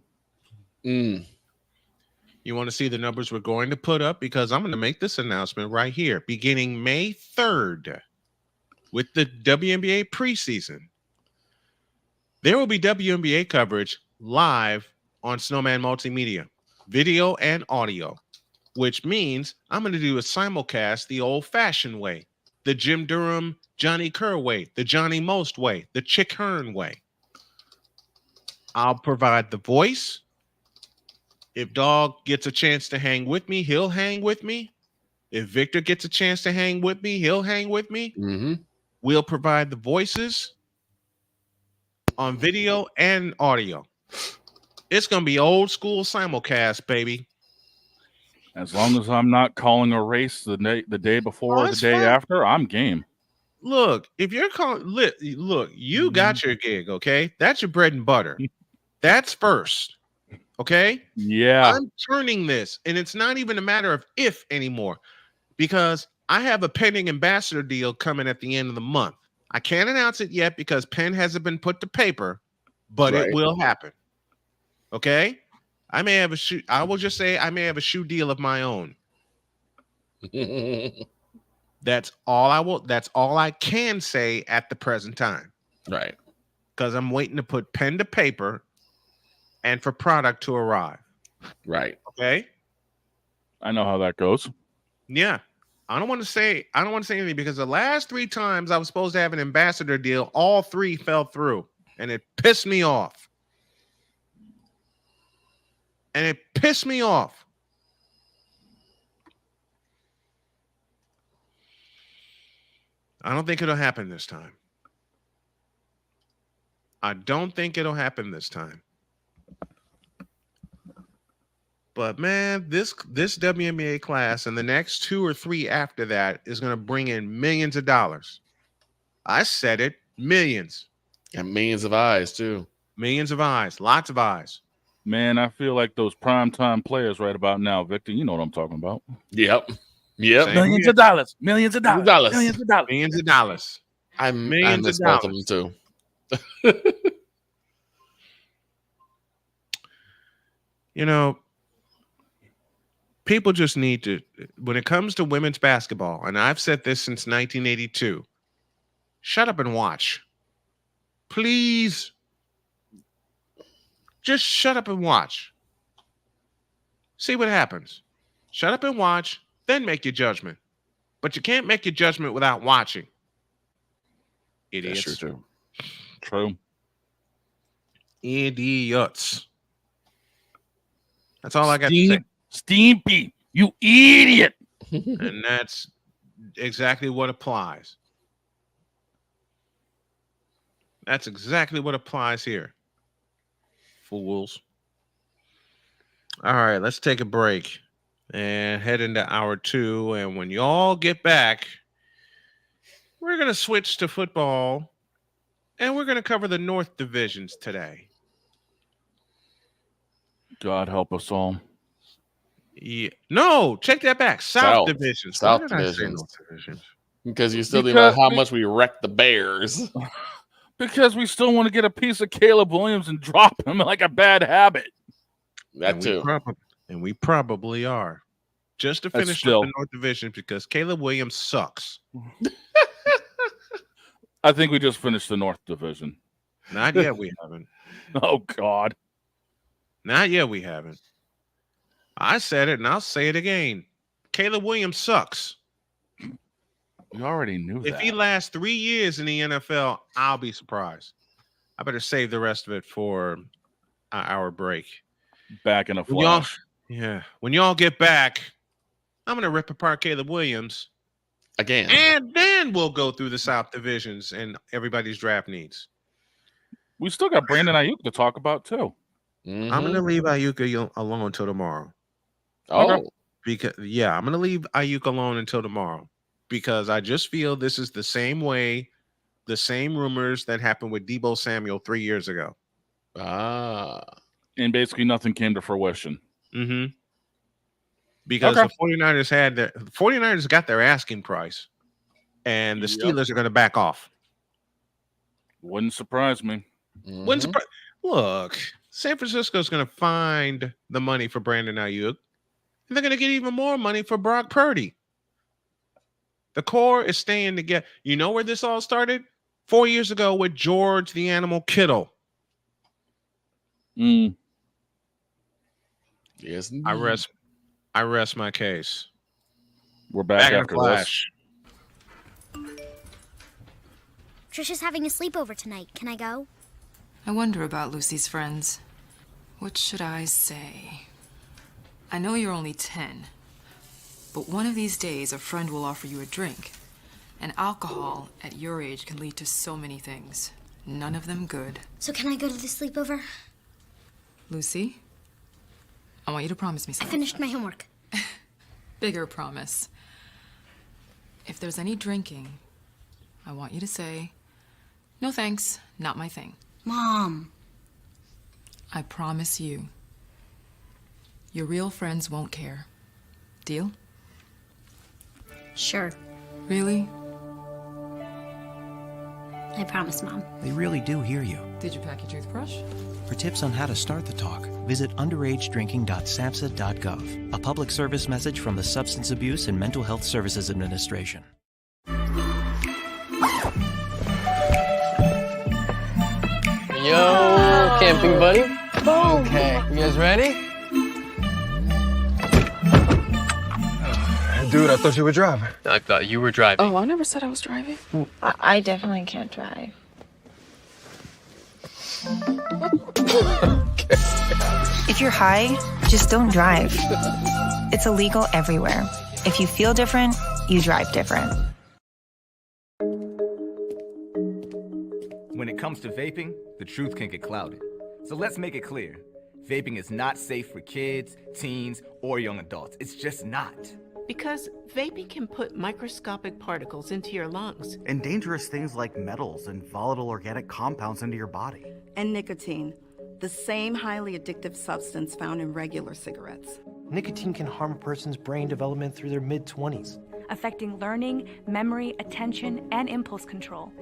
You want to see the numbers we're going to put up? Because I'm going to make this announcement right here. Beginning May 3rd, with the WNBA preseason, there will be WNBA coverage live on Snowman Multimedia, video and audio, which means I'm going to do a simulcast the old-fashioned way, the Jim Durham, Johnny Kerr way, the Johnny Most way, the Chick Hearn way. I'll provide the voice. If Dog gets a chance to hang with me, he'll hang with me. If Victor gets a chance to hang with me, he'll hang with me. We'll provide the voices on video and audio. It's going to be old school simulcast, baby. As long as I'm not calling a race the day before or the day after, I'm game. Look, if you're calling, look, you got your gig, okay? That's your bread and butter. That's first, okay? Yeah. I'm turning this, and it's not even a matter of if anymore, because I have a pending ambassador deal coming at the end of the month. I can't announce it yet because pen hasn't been put to paper, but it will happen. Okay? I may have a shoe. I will just say I may have a shoe deal of my own. That's all I can say at the present time. Right. Because I'm waiting to put pen to paper and for product to arrive. Right. Okay. I know how that goes. Yeah. I don't want to say anything because the last 3 times I was supposed to have an ambassador deal, all 3 fell through, and it pissed me off. I don't think it'll happen this time. But man, this WNBA class and the next 2 or 3 after that is going to bring in millions of dollars. I said it, millions. And millions of eyes too. Millions of eyes, lots of eyes. Man, I feel like those primetime players right about now, Victor. You know what I'm talking about. Yep. Millions of dollars. Millions of dollars. Millions of dollars. I miss both of them too. You know, people just need to, when it comes to women's basketball, and I've said this since 1982, shut up and watch. Please. Just shut up and watch. See what happens. Shut up and watch, then make your judgment. But you can't make your judgment without watching. Idiots. That's true. True. Idiots. That's all I got to say. Stimpy, you idiot. And that's exactly what applies. That's exactly what applies here. Fools. All right, let's take a break and head into hour 2. And when y'all get back, we're going to switch to football and we're going to cover the North Divisions today. God help us all. Yeah. No, take that back. South Divisions. South Why did I say Divisions. North Divisions? Because you're still thinking about how much we wrecked the Bears. Because we still want to get a piece of Caleb Williams and drop him like a bad habit. That too. We probably are. Just to finish up the North Division because Caleb Williams sucks. I think we just finished the North Division. Not yet, we haven't. Oh, God. Not yet, we haven't. I said it, and I'll say it again. Caleb Williams sucks. We already knew that. If he lasts 3 years in the NFL, I'll be surprised. I better save the rest of it for our break. Back in a flash. When y'all get back, I'm going to rip apart Caleb Williams. Again. And then we'll go through the South Divisions and everybody's draft needs. We still got Brandon Aiyuk to talk about, too. I'm going to leave Aiyuk alone until tomorrow. Oh. I'm going to leave Aiyuk alone until tomorrow because I just feel this is the same way, the same rumors that happened with Deebo Samuel 3 years ago. And basically nothing came to fruition. Mm-hmm. Because the 49ers got their asking price, and the Steelers are going to back off. Wouldn't surprise me. Look, San Francisco's going to find the money for Brandon Aiyuk, and they're going to get even more money for Brock Purdy. The core is staying together. You know where this all started? 4 years ago with George the Animal Kittle. Yes, I rest my case. We're back after this. Trisha's having a sleepover tonight. Can I go? I wonder about Lucy's friends. What should I say? I know you're only 10, but one of these days a friend will offer you a drink. And alcohol at your age can lead to so many things. None of them good. So can I go to the sleepover? Lucy, I want you to promise me I something. finished my homework. Bigger promise. If there's any drinking, I want you to say, "No thanks, not my thing." Mom. I promise you, your real friends won't care. Deal? Sure. Really? I promise, Mom. They really do hear you. Did you pack your toothbrush? For tips on how to start the talk, visit underagedrinking.samhsa.gov. A public service message from the Substance Abuse and Mental Health Services Administration. Yo, camping buddy. Okay, you guys ready? Dude, I thought you were driving. I thought you were driving. Oh, I never said I was driving. I definitely can't drive. If you're high, just don't drive. It's illegal everywhere. If you feel different, you drive different. When it comes to vaping, the truth can get clouded. So let's make it clear. Vaping is not safe for kids, teens, or young adults. It's just not. Because vaping can put microscopic particles into your lungs. And dangerous things like metals and volatile organic compounds into your body. And nicotine, the same highly addictive substance found in regular cigarettes. Nicotine can harm a person's brain development through their mid-20s. Affecting learning, memory, attention, and impulse control,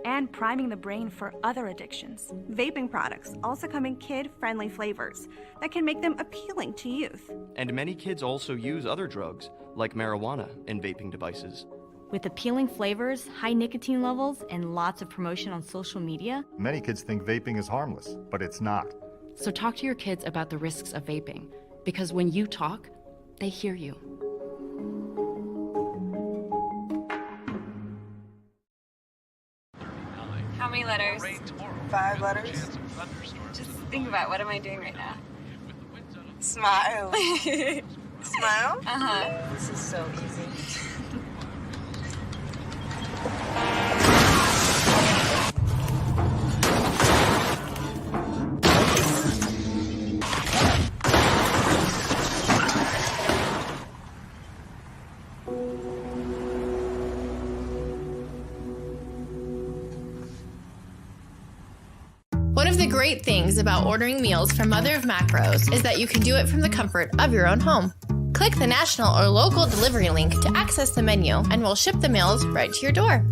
and priming the brain for other addictions. Vaping products also come in kid-friendly flavors that can make them appealing to youth. And many kids also use other drugs, like marijuana, in vaping devices. With appealing flavors, high nicotine levels, and lots of promotion on social media, many kids think vaping is harmless, but it's not. So talk to your kids about the risks of vaping, because when you talk, they hear you. How many letters? 5 letters. Just think about, what am I doing right now? Smile. Smile? Uh-huh. This is so easy. One of the great things about ordering meals from Mother of Macros is that you can do it from the comfort of your own home. Click the national or local delivery link to access the menu, and we'll ship the meals right to your door.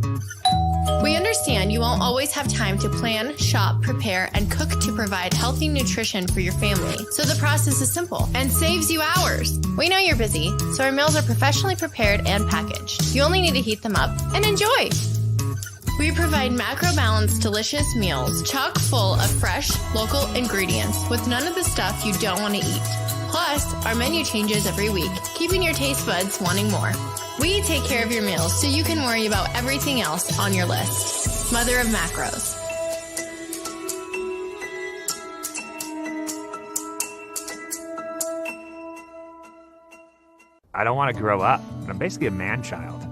We understand you won't always have time to plan, shop, prepare, and cook to provide healthy nutrition for your family, so the process is simple and saves you hours. We know you're busy, so our meals are professionally prepared and packaged. You only need to heat them up and enjoy. We provide macro-balanced, delicious meals chock full of fresh, local ingredients with none of the stuff you don't want to eat. Plus, our menu changes every week, keeping your taste buds wanting more. We take care of your meals so you can worry about everything else on your list. Mother of Macros. I don't want to grow up. I'm basically a man-child.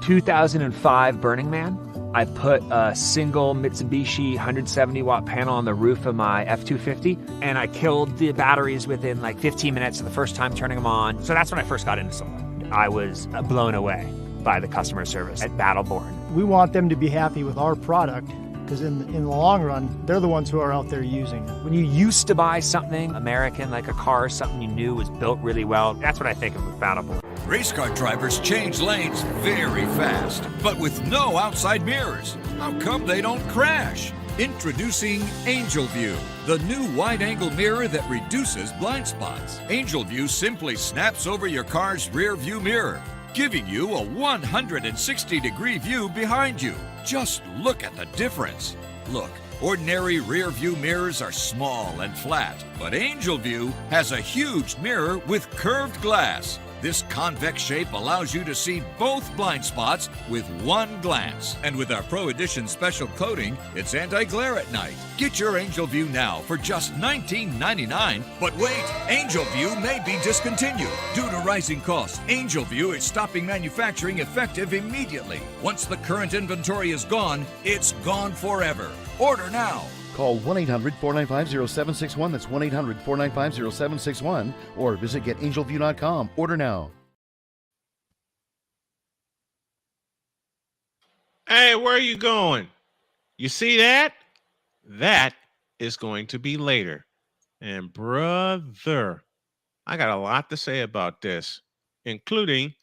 2005 Burning Man. I put a single Mitsubishi 170-watt panel on the roof of my F-250, and I killed the batteries within like 15 minutes of the first time turning them on. So that's when I first got into solar. I was blown away by the customer service at Battleborn. We want them to be happy with our product because in the long run, they're the ones who are out there using it. When you used to buy something American, like a car, something you knew was built really well, that's what I think of with Battleborn. Race car drivers change lanes very fast, but with no outside mirrors. How come they don't crash? Introducing Angel View, the new wide-angle mirror that reduces blind spots. Angel View simply snaps over your car's rear view mirror, giving you a 160-degree view behind you. Just look at the difference. Look, ordinary rear view mirrors are small and flat, but Angel View has a huge mirror with curved glass. This convex shape allows you to see both blind spots with one glance. And with our Pro Edition special coating, it's anti-glare at night. Get your Angel View now for just $19.99. But wait, Angel View may be discontinued. Due to rising costs, Angel View is stopping manufacturing effective immediately. Once the current inventory is gone, it's gone forever. Order now. Call 1-800-495-0761. That's 1-800-495-0761. Or visit getangelview.com. Order now. Hey, where are you going? You see that? That is going to be later. And brother, I got a lot to say about this, including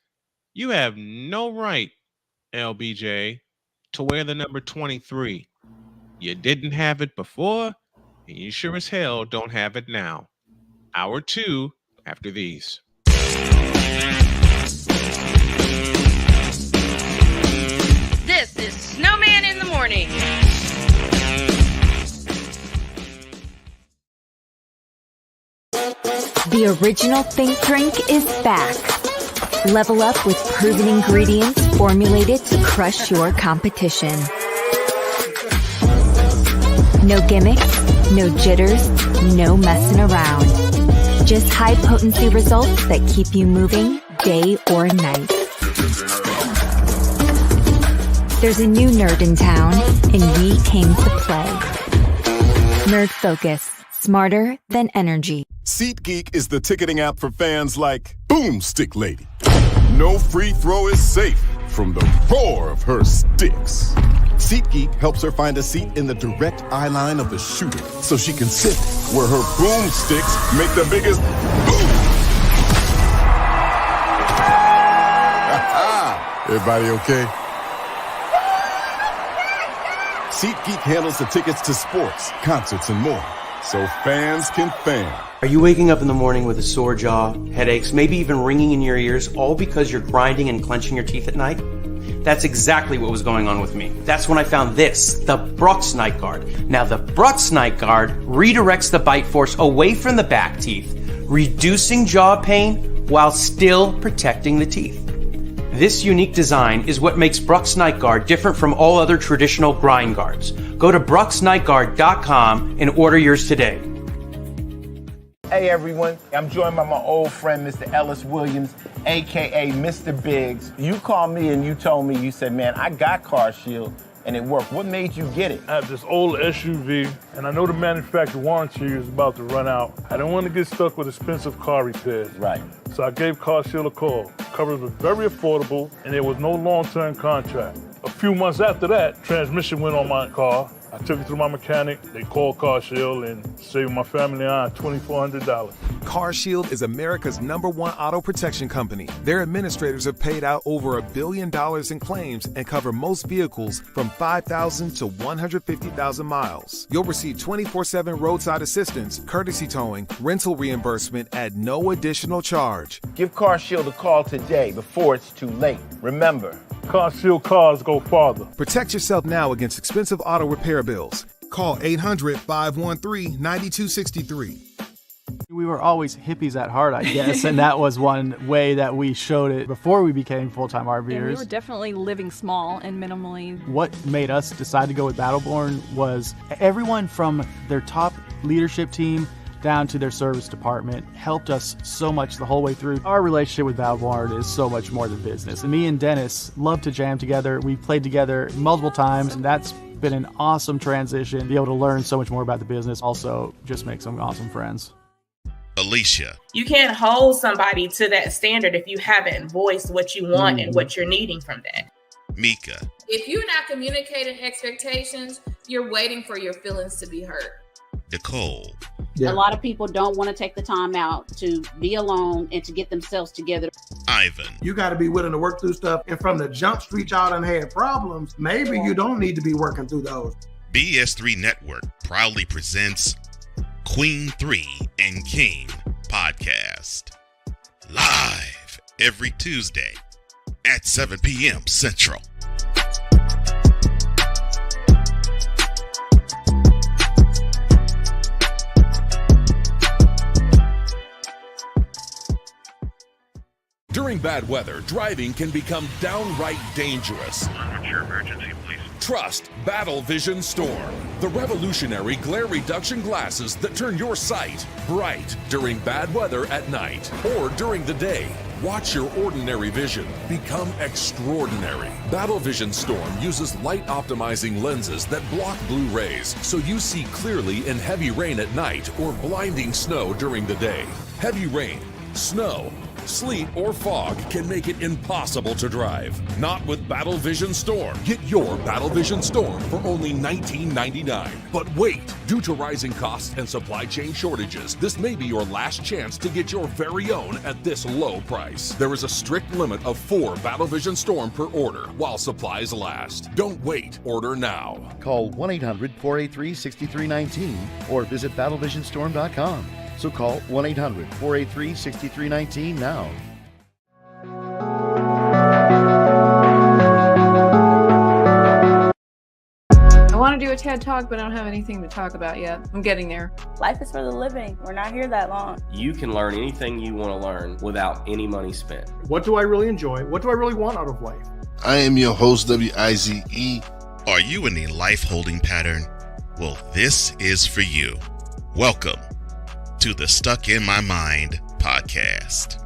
you have no right, LBJ, to wear the number 23. You didn't have it before, and you sure as hell don't have it now. Hour 2 after these. This is Snowman in the Morning. The original Think Drink is back. Level up with proven ingredients formulated to crush your competition. No gimmicks, no jitters, no messing around. Just high-potency results that keep you moving day or night. There's a new nerd in town, and we came to play. Nerd Focus. Smarter than energy. SeatGeek is the ticketing app for fans like Boomstick Lady. No free throw is safe from the roar of her sticks. SeatGeek helps her find a seat in the direct eye line of the shooter so she can sit where her boomsticks make the biggest boom. Everybody okay? SeatGeek handles the tickets to sports, concerts, and more, so fans can fan. Are you waking up in the morning with a sore jaw, headaches, maybe even ringing in your ears, all because you're grinding and clenching your teeth at night? That's exactly what was going on with me. That's when I found this, the Brux Night Guard. Now, the Brux Night Guard redirects the bite force away from the back teeth, reducing jaw pain while still protecting the teeth. This unique design is what makes Brux Night Guard different from all other traditional grind guards. Go to BruxNightGuard.com and order yours today. Hey everyone, I'm joined by my old friend, Mr. Ellis Williams, aka Mr. Biggs. You called me and you told me, you said, man, I got Car Shield and it worked. What made you get it? I have this old SUV and I know the manufacturer warranty is about to run out. I didn't want to get stuck with expensive car repairs. Right. So I gave Car Shield a call. Coverage was very affordable and there was no long-term contract. A few months after that, transmission went on my car. I took it to my mechanic, they called Car Shield and saved my family on $2,400. Car Shield is America's #1 auto protection company. Their administrators have paid out over $1 billion in claims and cover most vehicles from 5,000 to 150,000 miles. You'll receive 24/7 roadside assistance, courtesy towing, rental reimbursement at no additional charge. Give Car Shield a call today before it's too late. Remember, Car Shield cars go farther. Protect yourself now against expensive auto repair bills. Call 800-513-9263. We were always hippies at heart, I guess, and that was one way that we showed it before we became full-time RVers. Yeah, we were definitely living small and minimally. What made us decide to go with Battleborn was everyone from their top leadership team down to their service department helped us so much the whole way through. Our relationship with Battleborn is so much more than business. And me and Dennis love to jam together. We've played together multiple times, and that's been an awesome transition. Be able to learn so much more about the business. Also, just make some awesome friends. Alicia. You can't hold somebody to that standard if you haven't voiced what you want and what you're needing from that. Mika. If you're not communicating expectations, you're waiting for your feelings to be hurt. Nicole. Yeah. A lot of people don't want to take the time out to be alone and to get themselves together. Ivan. You got to be willing to work through stuff. And from the jump street y'all done had problems, maybe you don't need to be working through those. BS3 Network proudly presents Queen 3 and King podcast. Live every Tuesday at 7 p.m. Central. During bad weather, driving can become downright dangerous. What's your emergency, please? Trust Battle Vision Storm, the revolutionary glare reduction glasses that turn your sight bright during bad weather at night or during the day. Watch your ordinary vision become extraordinary. Battle Vision Storm uses light optimizing lenses that block blue rays so you see clearly in heavy rain at night or blinding snow during the day. Heavy rain, snow, sleet, or fog can make it impossible to drive. Not with Battle Vision Storm. Get your Battle Vision Storm for only $19.99. But wait, due to rising costs and supply chain shortages, this may be your last chance to get your very own at this low price. There is a strict limit of 4 Battle Vision Storm per order while supplies last. Don't wait, order now. Call 1-800-483-6319 or visit battlevisionstorm.com. So call 1-800-483-6319 now. I want to do a TED Talk, but I don't have anything to talk about yet. I'm getting there. Life is for the living. We're not here that long. You can learn anything you want to learn without any money spent. What do I really enjoy? What do I really want out of life? I am your host, WIZE. Are you in a life holding pattern? Well, this is for you. Welcome to the Stuck in My Mind podcast.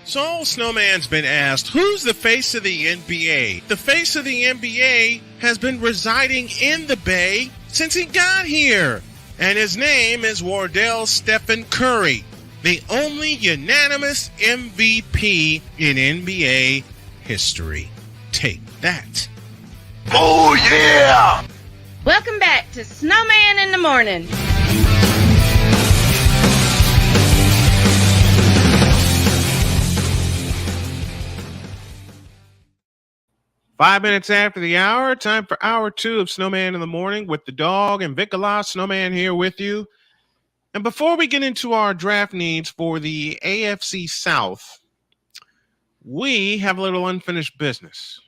So Snowman's been asked, who's the face of the NBA? The face of the NBA has been residing in the Bay since he got here. And his name is Wardell Stephen Curry, the only unanimous MVP in NBA history. Take that. Oh, yeah! Welcome back to Snowman in the Morning. Five minutes after the hour, time for hour 2 of Snowman in the Morning with the dog and Vicola. Snowman here with you. And before we get into our draft needs for the AFC South, we have a little unfinished business.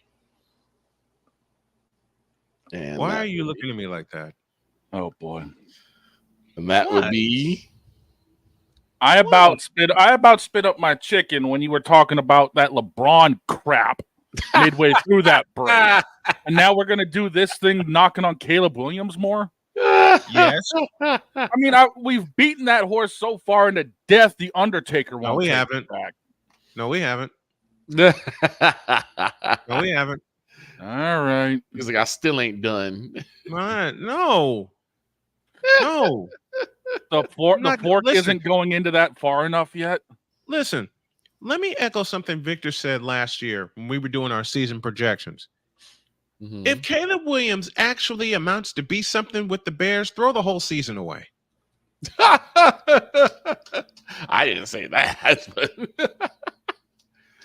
And why are you looking at me like that? Oh boy. And that What? would be I about spit up my chicken when you were talking about that LeBron crap. midway through that break. And now we're going to do this thing knocking on Caleb Williams more? Yes. I mean, we've beaten that horse so far into death, the Undertaker won't take it back. No, we haven't. No, we haven't. All right. He's like, I still ain't done. No. No. The fork isn't going into that far enough yet. Listen, let me echo something Victor said last year when we were doing our season projections. Mm-hmm. If Caleb Williams actually amounts to be something with the Bears, throw the whole season away. I didn't say that, but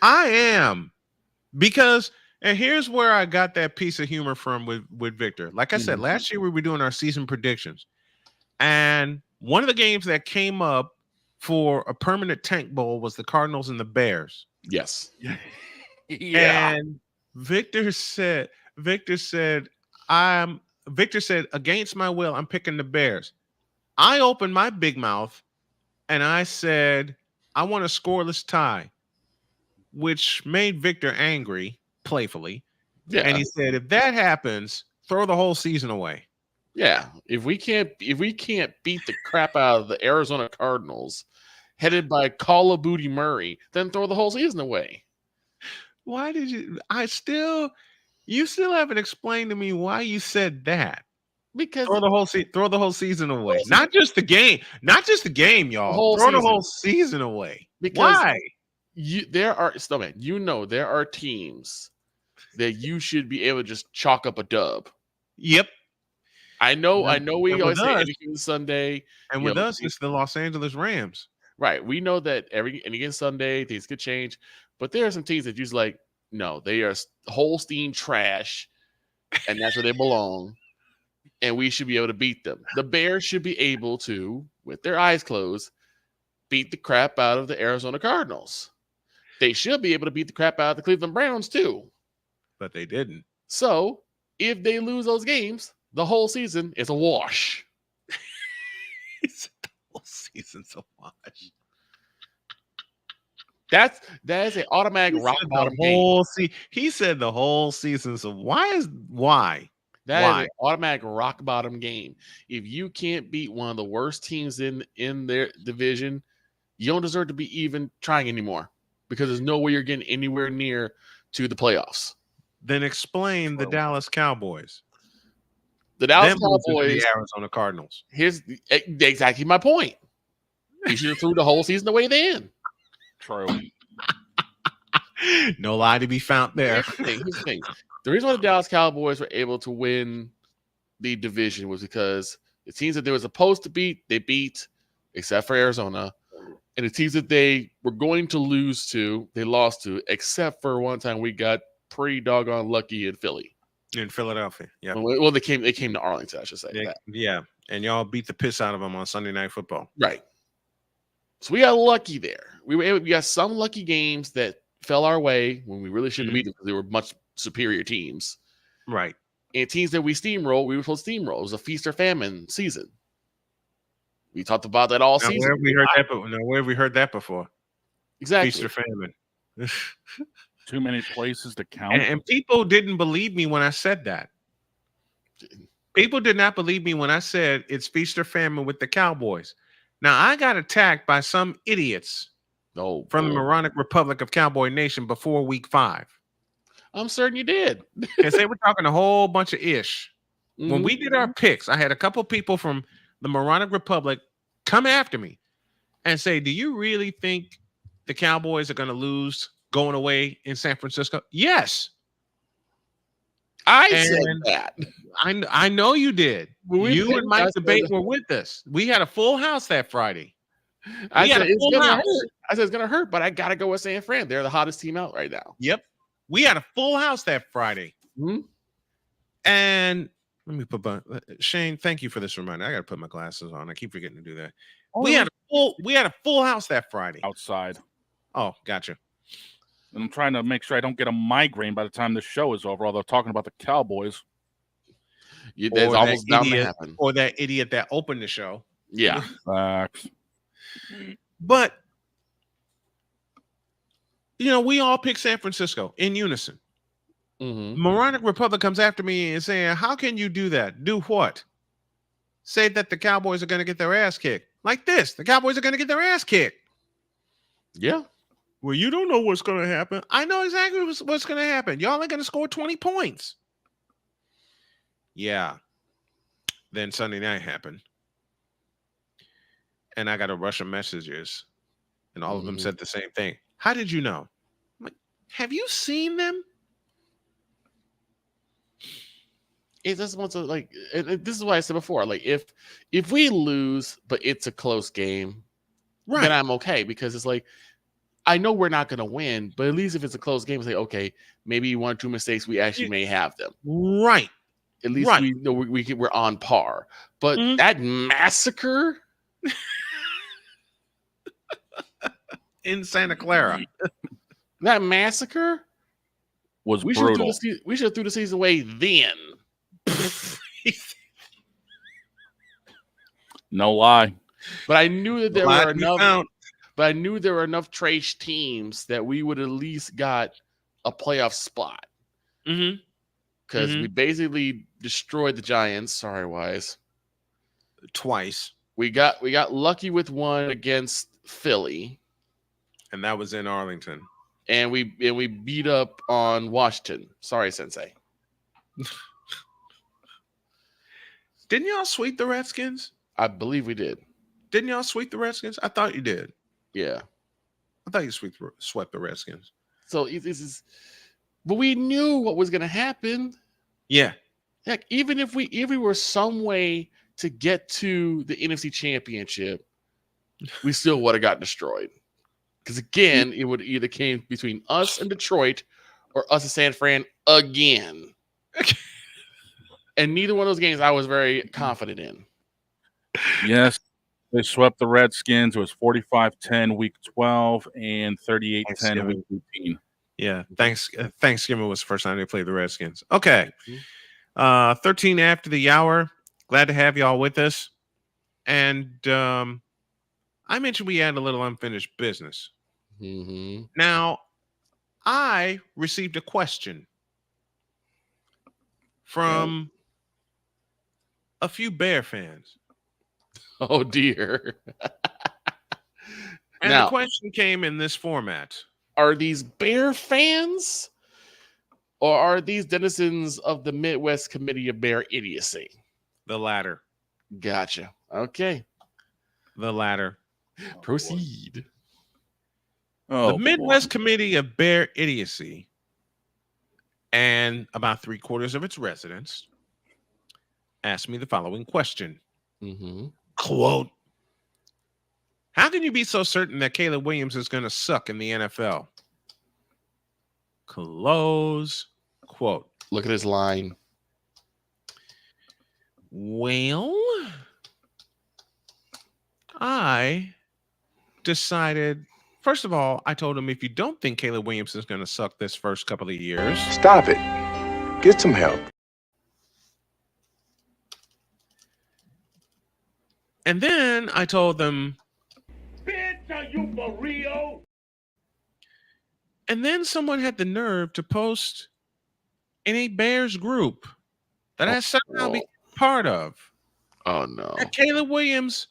I am, because, and here's where I got that piece of humor from with Victor. Like I said, last year we were doing our season predictions, and one of the games that came up for a permanent tank bowl was the Cardinals and the Bears. Yes. Yeah. And Victor said, against my will, I'm picking the Bears. I opened my big mouth and I said, I want a scoreless tie, which made Victor angry playfully. Yeah. And he said, if that happens, throw the whole season away. Yeah. If we can't beat the crap out of the Arizona Cardinals, headed by Call of Booty Murray, then throw the whole season away. Why did you? You still haven't explained to me why you said that. Because throw the whole season away. Not just the game, y'all. Throw the whole season away. Because why? There are teams that you should be able to just chalk up a dub. Yep. I know we always say any given Sunday. And with us, it's the Los Angeles Rams. Right. We know that any given Sunday things could change, but there are some teams that just like, no, they are Holstein trash, and that's where they belong. And we should be able to beat them. The Bears should be able to, with their eyes closed, beat the crap out of the Arizona Cardinals. They should be able to beat the crap out of the Cleveland Browns too. But they didn't. So if they lose those games, the whole season is a wash. The whole season's a wash. That is an automatic rock bottom game. He said the whole season's a why? That is an automatic rock bottom game. If you can't beat one of the worst teams in their division, you don't deserve to be even trying anymore, because there's no way you're getting anywhere near to the playoffs. Then explain the Dallas Cowboys. The Dallas Cowboys, the Arizona Cardinals. Here's exactly my point. You should have threw the whole season away then. True. No lie to be found there. Here's the thing. The reason why the Dallas Cowboys were able to win the division was because the teams that they were supposed to beat, they beat, except for Arizona. And the teams that they were going to lose to, they lost to, except for one time we got pretty doggone lucky in Philly. In Philadelphia, yeah. Well, they came to Arlington, I should say. Yeah, and y'all beat the piss out of them on Sunday Night Football. Right. So we got lucky there. We got some lucky games that fell our way when we really shouldn't have beat them because they were much superior teams. Right. And teams that we steamroll, we were supposed to steamroll. It was a feast or famine season. We talked about that all season. Where have we heard that before? Exactly. Feast or famine. Too many places to count. And people didn't believe me when I said that. People did not believe me when I said it's feast or famine with the Cowboys. Now, I got attacked by some idiots from the moronic Republic of Cowboy Nation before week 5. I'm certain you did. Because they were talking a whole bunch of ish. Mm-hmm. When we did our picks, I had a couple people from the moronic Republic come after me and say, do you really think the Cowboys are going to lose going away in San Francisco? Yes. I said that. I know you did. You and Mike Debate were with us. We had a full house that Friday. I said it's gonna hurt, but I gotta go with San Fran. They're the hottest team out right now. Yep. We had a full house that Friday. Mm-hmm. And let me put Shane, thank you for this reminder. I gotta put my glasses on. I keep forgetting to do that. We had a full house that Friday. Outside. Oh, gotcha. And I'm trying to make sure I don't get a migraine by the time the show is over, although talking about the Cowboys. That's almost bound to happen. Or that idiot that opened the show. Yeah. Facts. But, we all picked San Francisco in unison. Moronic Republic comes after me and saying, how can you do that? Do what? Say that the Cowboys are going to get their ass kicked. Like this. The Cowboys are going to get their ass kicked. Yeah. Well, you don't know what's going to happen. I know exactly what's going to happen. Y'all are going to score 20 points. Yeah. Then Sunday night happened. And I got a rush of messages. And all of them said the same thing. How did you know? I'm like, have you seen them? It just wants to like. This is what I said before. Like if we lose, but it's a close game, right? Then I'm okay because it's like I know we're not going to win, but at least if it's a close game, it's like okay, maybe 1 or 2 mistakes we actually may have them. Right. At least we know we're on par. But that massacre in Santa Clara, that massacre was we brutal. We should have threw the season away then. No lie. But I knew that there were enough. But I knew there were enough trash teams that we would at least got a playoff spot. Because we basically destroyed the Giants. Sorry, Wise. Twice. We got lucky with one against Philly, and that was in Arlington. And we beat up on Washington. Sorry, Sensei. Didn't y'all sweep the Redskins? I believe we did. Didn't y'all sweep the Redskins? I thought you did. Yeah. I thought you swept the Redskins. So this is, but we knew what was going to happen. Yeah. Heck, even if we were some way to get to the NFC Championship, we still would have got destroyed. Because again, it would either came between us and Detroit or us and San Fran again. And neither one of those games I was very confident in. Yes, they swept the Redskins. It was 45-10 week 12 and 38-10 week 18. Yeah, Thanksgiving was the first time they played the Redskins. Okay. 13 after the hour. Glad to have y'all with us. And I mentioned we had a little unfinished business. Now, I received a question from a few Bear fans. Oh, dear. And now, the question came in this format. Are these Bear fans or are these denizens of the Midwest Committee of Bear Idiocy? The latter. Gotcha. Okay. The latter. Proceed. The Midwest Committee of Bear Idiocy and about 3/4 of its residents asked me the following question. Quote, how can you be so certain that Caleb Williams is going to suck in the NFL? Close quote. Look at his line. Well, I decided, first of all, I told him, if you don't think Caleb Williams is going to suck this first couple of years, Stop it. Get some help. And then I told them, Bitch, are you for real? and then someone had the nerve to post in a Bears group that I somehow became part of. Oh, no. That Caleb Williams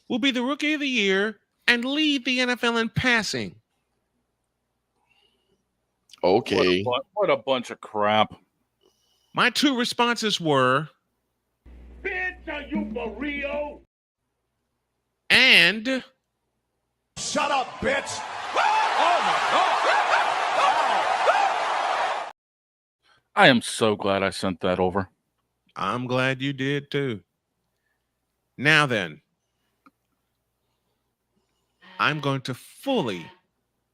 will be the rookie of the year and lead the NFL in passing. Okay. What a bunch of crap. My 2 responses were, Bitch, are you for real? and Shut up, bitch. I am so glad I sent that over. I'm glad you did too. Now then, I'm going to fully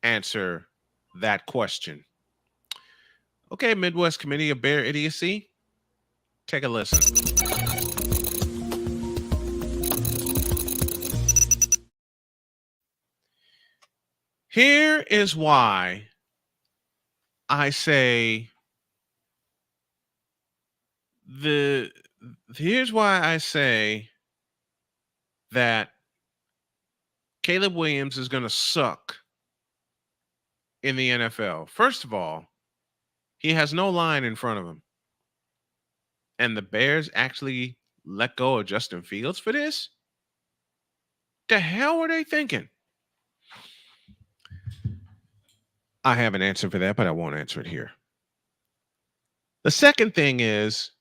answer that question. Okay, Midwest Committee of Bear Idiocy, take a listen. Here is why I say here's why I say that Caleb Williams is going to suck in the NFL. First of all, He has no line in front of him. And the Bears actually let go of Justin Fields for this? The hell were they thinking? I have an answer for that, but I won't answer it here. The second thing is,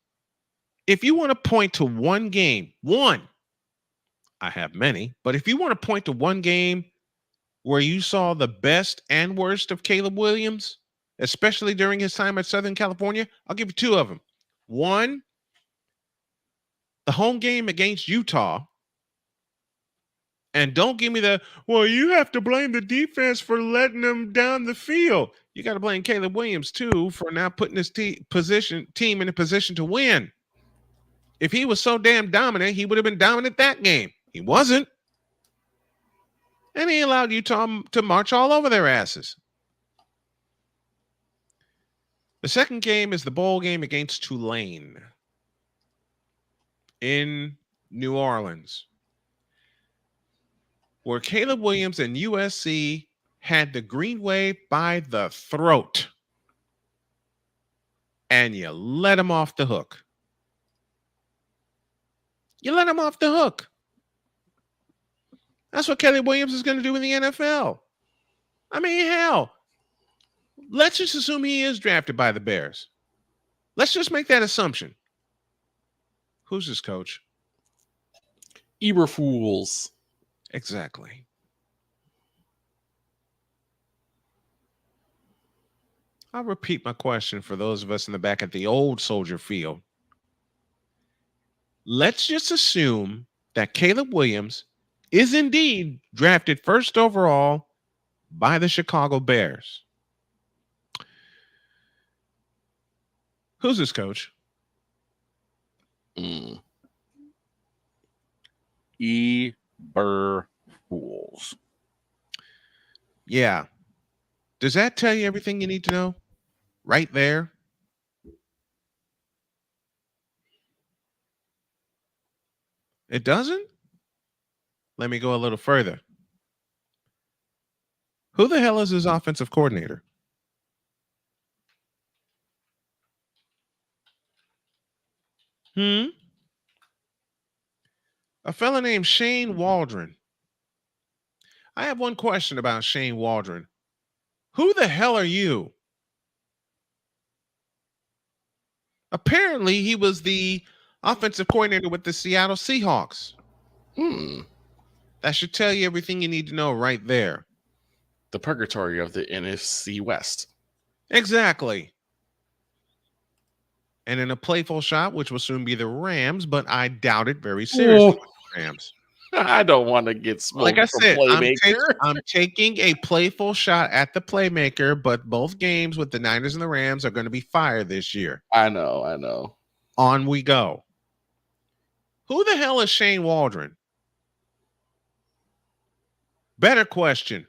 if you want to point to one game, I have many, but if you want to point to one game where you saw the best and worst of Caleb Williams, especially during his time at Southern California, I'll give you two of them. One, the home game against Utah. And don't give me you have to blame the defense for letting them down the field. You got to blame Caleb Williams, too, for not putting his team in a position to win. If he was so damn dominant, he would have been dominant that game. He wasn't. And he allowed Utah to march all over their asses. The second game is the bowl game against Tulane in New Orleans, where Caleb Williams and USC had the Green Wave by the throat. And you let him off the hook. You let him off the hook. That's what Caleb Williams is going to do in the NFL. I mean, hell, let's just assume he is drafted by the Bears. Let's just make that assumption. Who's his coach? Eberfools. Exactly. I'll repeat my question for those of us in the back at the old Soldier Field. Let's just assume that Caleb Williams is indeed drafted first overall by the Chicago Bears. Who's his coach? Eberfools. Yeah. Does that tell you everything you need to know? Right there. It doesn't? Let me go a little further. Who the hell is his offensive coordinator? A fella named Shane Waldron. I have one question about Shane Waldron. Who the hell are you? Apparently, he was the offensive coordinator with the Seattle Seahawks. That should tell you everything you need to know right there. The purgatory of the NFC West. Exactly. And in a playful shot, which will soon be the Rams, but I doubt it very seriously. Rams. I don't want to get smoked. Like I said, Playmaker. I'm taking a playful shot at the playmaker, but both games with the Niners and the Rams are going to be fire this year. I know. On we go. Who the hell is Shane Waldron? Better question.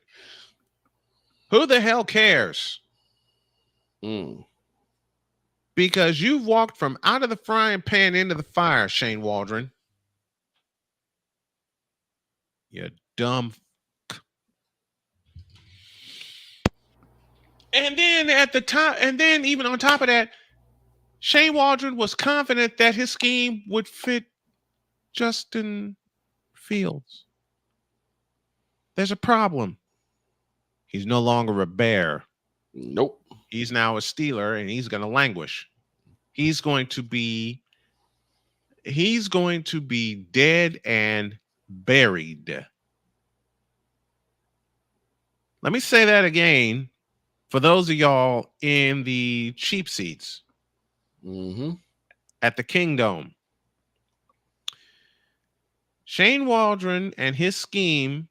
Who the hell cares? Because you've walked from out of the frying pan into the fire, Shane Waldron. You dumb. And then at the top, and then even on top of that, Shane Waldron was confident that his scheme would fit Justin Fields. There's a problem. He's no longer a Bear. Nope. He's now a Steeler, and he's going to languish. He's going to be dead and buried. Let me say that again for those of y'all in the cheap seats at the Kingdom. Shane Waldron and his scheme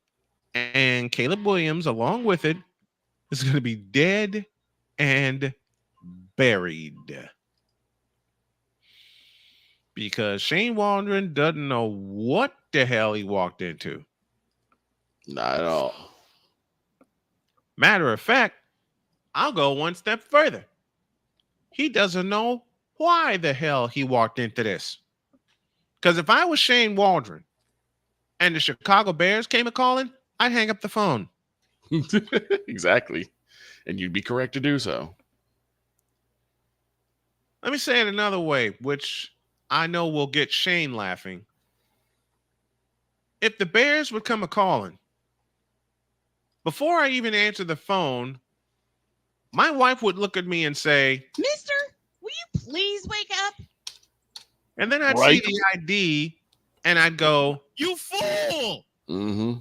and Caleb Williams along with it is going to be dead and buried. Because Shane Waldron doesn't know what the hell he walked into. Not at all. Matter of fact, I'll go one step further. He doesn't know why the hell he walked into this. Because if I was Shane Waldron and the Chicago Bears came a calling, I'd hang up the phone. Exactly. And you'd be correct to do so. Let me say it another way, which I know will get Shane laughing. If the Bears would come a-calling, before I even answer the phone, my wife would look at me and say, Mister, will you please wake up? and then I'd Right. see the ID and I'd go, You fool! Mm-hmm.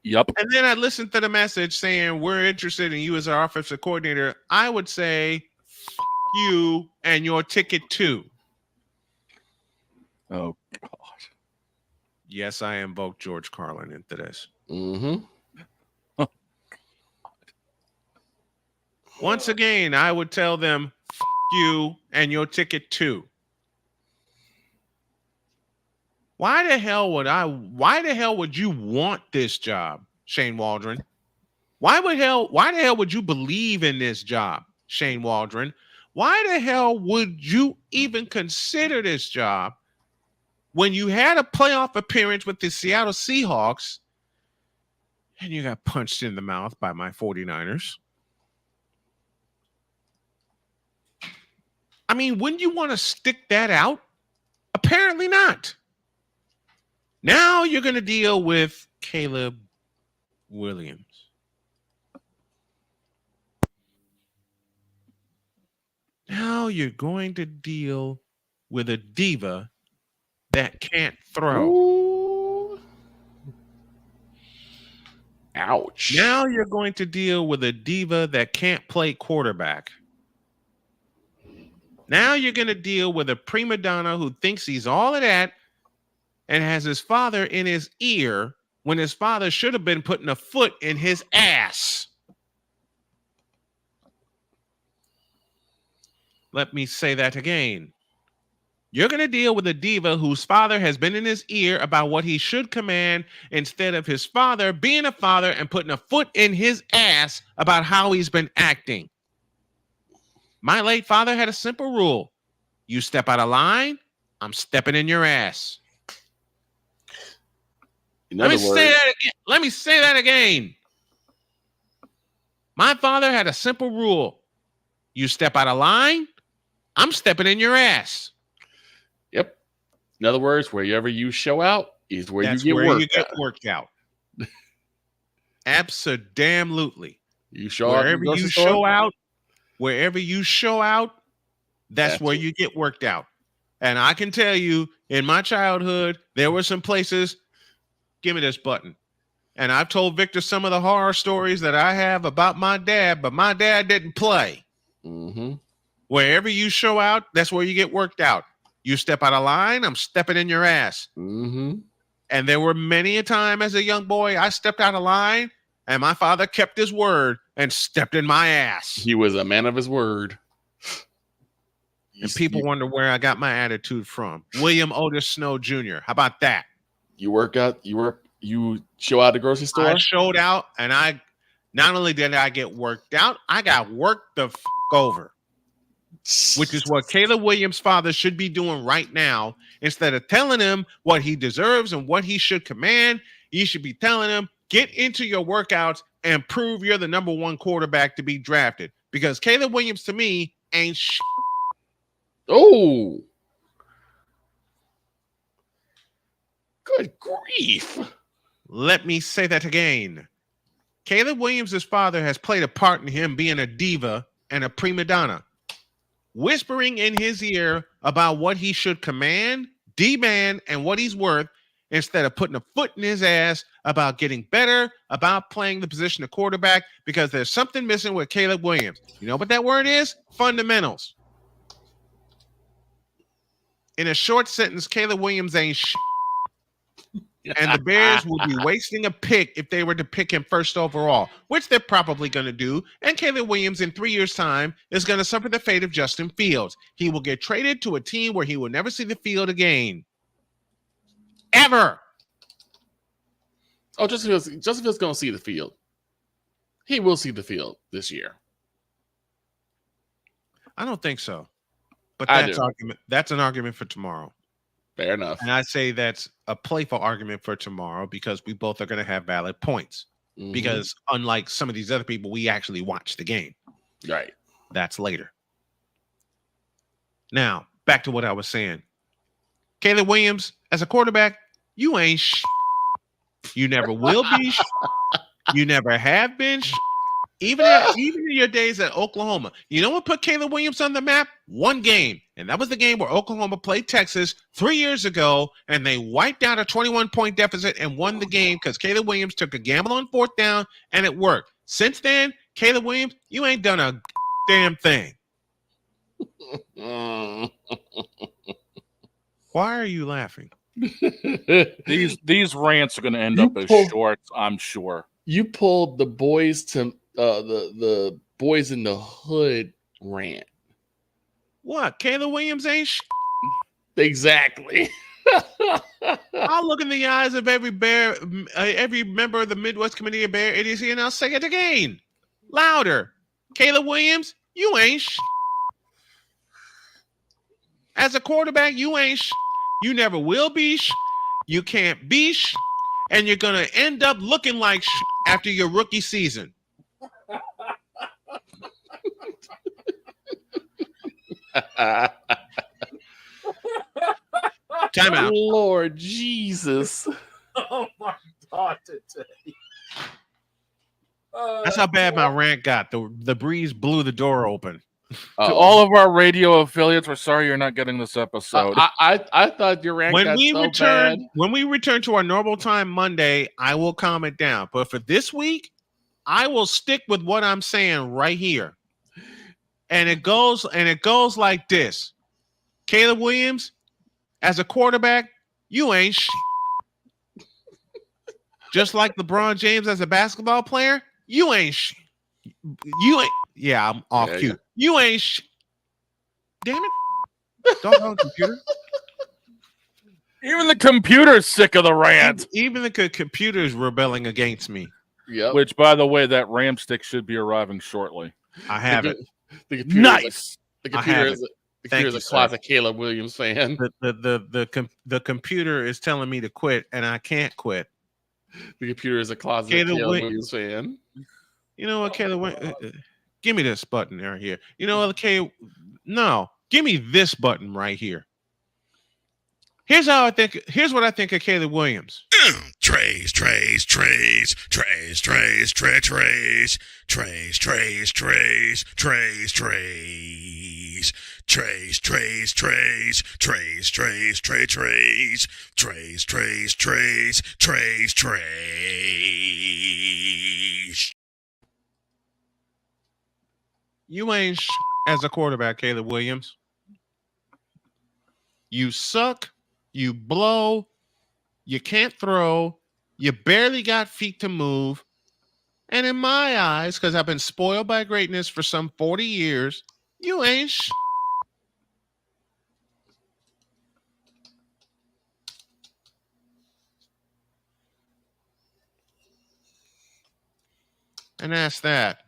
Yep. and then I'd listen to the message saying, we're interested in you as our offensive coordinator. I would say, F you and your ticket too. Oh, God. Yes, I invoked George Carlin into this. Mm-hmm. Once again, I would tell them, F you and your ticket too. Why the hell would you want this job, Shane Waldron? Why the hell would you believe in this job, Shane Waldron? Why the hell would you even consider this job when you had a playoff appearance with the Seattle Seahawks and you got punched in the mouth by my 49ers? I mean, wouldn't you want to stick that out? Apparently not. Now you're going to deal with Caleb Williams. Now you're going to deal with a diva that can't throw. Ooh. Ouch. Now you're going to deal with a diva that can't play quarterback. Now you're going to deal with a prima donna who thinks he's all of that and has his father in his ear when his father should have been putting a foot in his ass. Let me say that again. You're going to deal with a diva whose father has been in his ear about what he should command instead of his father being a father and putting a foot in his ass about how he's been acting. My late father had a simple rule. You step out of line, I'm stepping in your ass. Let me say that again. My father had a simple rule. You step out of line, I'm stepping in your ass. Yep. In other words, wherever you show out is where That's you get where worked you get out. worked out. Absolutely. You show Wherever you show out, wherever you show out, that's where you get worked out. And I can tell you, in my childhood, there were some places. Give me this button. And I've told Victor some of the horror stories that I have about my dad, but my dad didn't play. Mm-hmm. Wherever you show out, that's where you get worked out. You step out of line, I'm stepping in your ass. Mm-hmm. And there were many a time as a young boy, I stepped out of line, and my father kept his word and stepped in my ass. He was a man of his word. And people wonder where I got my attitude from. William Otis Snow Jr. How about that? You show out at the grocery store? I showed out, and I not only did I get worked out, I got worked the over. Which is what Caleb Williams' father should be doing right now. Instead of telling him what he deserves and what he should command, you should be telling him, get into your workouts and prove you're the number one quarterback to be drafted. Because Caleb Williams, to me, ain't shit. Oh. Good grief. Let me say that again. Caleb Williams' father has played a part in him being a diva and a prima donna, whispering in his ear about what he should command, demand, and what he's worth, instead of putting a foot in his ass about getting better, about playing the position of quarterback, because there's something missing with Caleb Williams. You know what that word is? Fundamentals. In a short sentence, Caleb Williams ain't shit. And the Bears would be wasting a pick if they were to pick him first overall, which they're probably going to do. And Caleb Williams in 3 years' time is going to suffer the fate of Justin Fields. He will get traded to a team where he will never see the field again. Ever. Oh, Justin Fields going to see the field. He will see the field this year. I don't think so. But that's an argument for tomorrow. Fair enough. And I say that's a playful argument for tomorrow because we both are going to have valid points. Mm-hmm. Because unlike some of these other people, we actually watch the game. Right. That's later. Now, back to what I was saying. Caleb Williams, as a quarterback, you ain't You never will be You never have been Even in your days at Oklahoma. You know what put Caleb Williams on the map? One game. And that was the game where Oklahoma played Texas 3 years ago, and they wiped out a 21-point deficit and won the game because Caleb Williams took a gamble on fourth down, and it worked. Since then, Caleb Williams, you ain't done a damn thing. Why are you laughing? These rants are going to end up as shorts, I'm sure. You pulled the boys to the boys in the hood rant. What? Caleb Williams ain't Exactly. I'll look in the eyes of every member of the Midwest Committee of Bear Idiocy, and I'll say it again, louder. Caleb Williams, you ain't As a quarterback, you ain't You never will be You can't be and you're gonna end up looking like after your rookie season. Time out. Lord Jesus. Oh my God, today. That's how bad my rant got. The breeze blew the door open. To all of our radio affiliates, we're sorry you're not getting this episode. I thought your rant got so bad. When we return to our normal time Monday, I will calm it down. But for this week, I will stick with what I'm saying right here. And it goes like this. Caleb Williams, as a quarterback, you ain't Just like LeBron James as a basketball player, you ain't Yeah, I'm off cue. You ain't Damn it. Doggone computer. Even the computer's sick of the rant. Even the computer is rebelling against me. Yep. Which, by the way, that RAM stick should be arriving shortly. I have it. Nice. The computer is a closet Caleb Williams fan. The computer is telling me to quit, and I can't quit. The computer is a closet Caleb Williams fan. You know what, Caleb? Give me this button right here. You know what, Caleb? No, give me this button right here. Here's what I think of Caleb Williams. Trays. You ain't as a quarterback, Caleb Williams. You suck. You blow. You can't throw. You barely got feet to move. And in my eyes, because I've been spoiled by greatness for some 40 years, you ain't And that's that.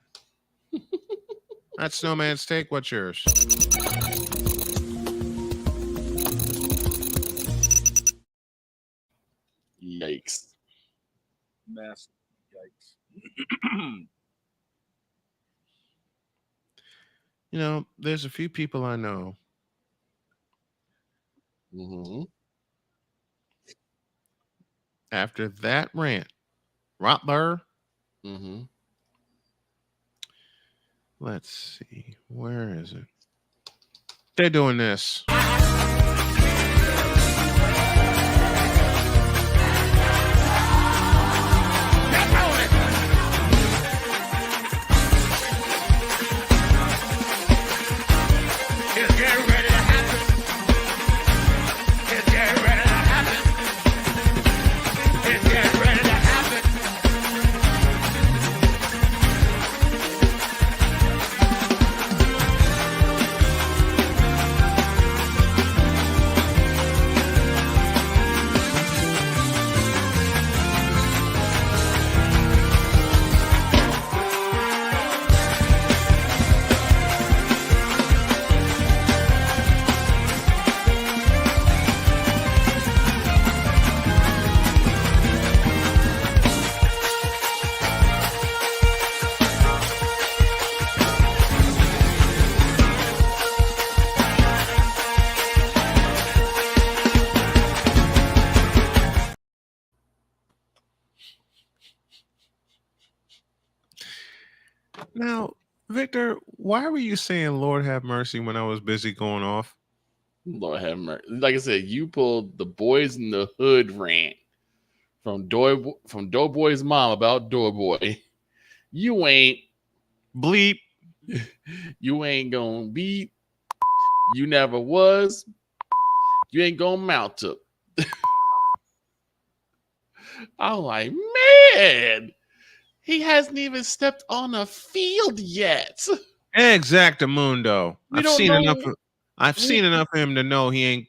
That's Snowman's take. What's yours? Yikes. Massive yikes. You know, there's a few people I know. After that rant, Rotler. Let's see. Where is it? They're doing this. Victor, why were you saying "Lord have mercy" when I was busy going off? Lord have mercy. Like I said, you pulled the Boys in the Hood rant from Doughboy's mom about Doughboy. You ain't bleep. You ain't gonna beat. You never was. You ain't gonna mount up. I'm like, man, he hasn't even stepped on a field yet. Exactamundo. I've seen know- enough. I've seen enough of him to know he ain't.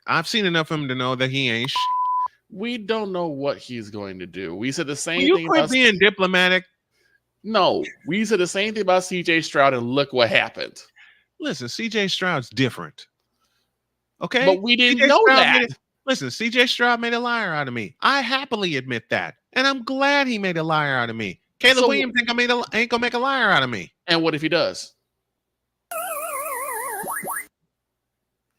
I've seen enough of him to know that he ain't. We don't know what he's going to do. We said the same Will you thing quit about being diplomatic. No, we said the same thing about CJ Stroud, and look what happened. Listen, CJ Stroud's different. Okay, but we didn't CJ know Stroud that. Listen, CJ Stroud made a liar out of me. I happily admit that, and I'm glad he made a liar out of me. Caleb Williams ain't gonna make a liar out of me. And what if he does?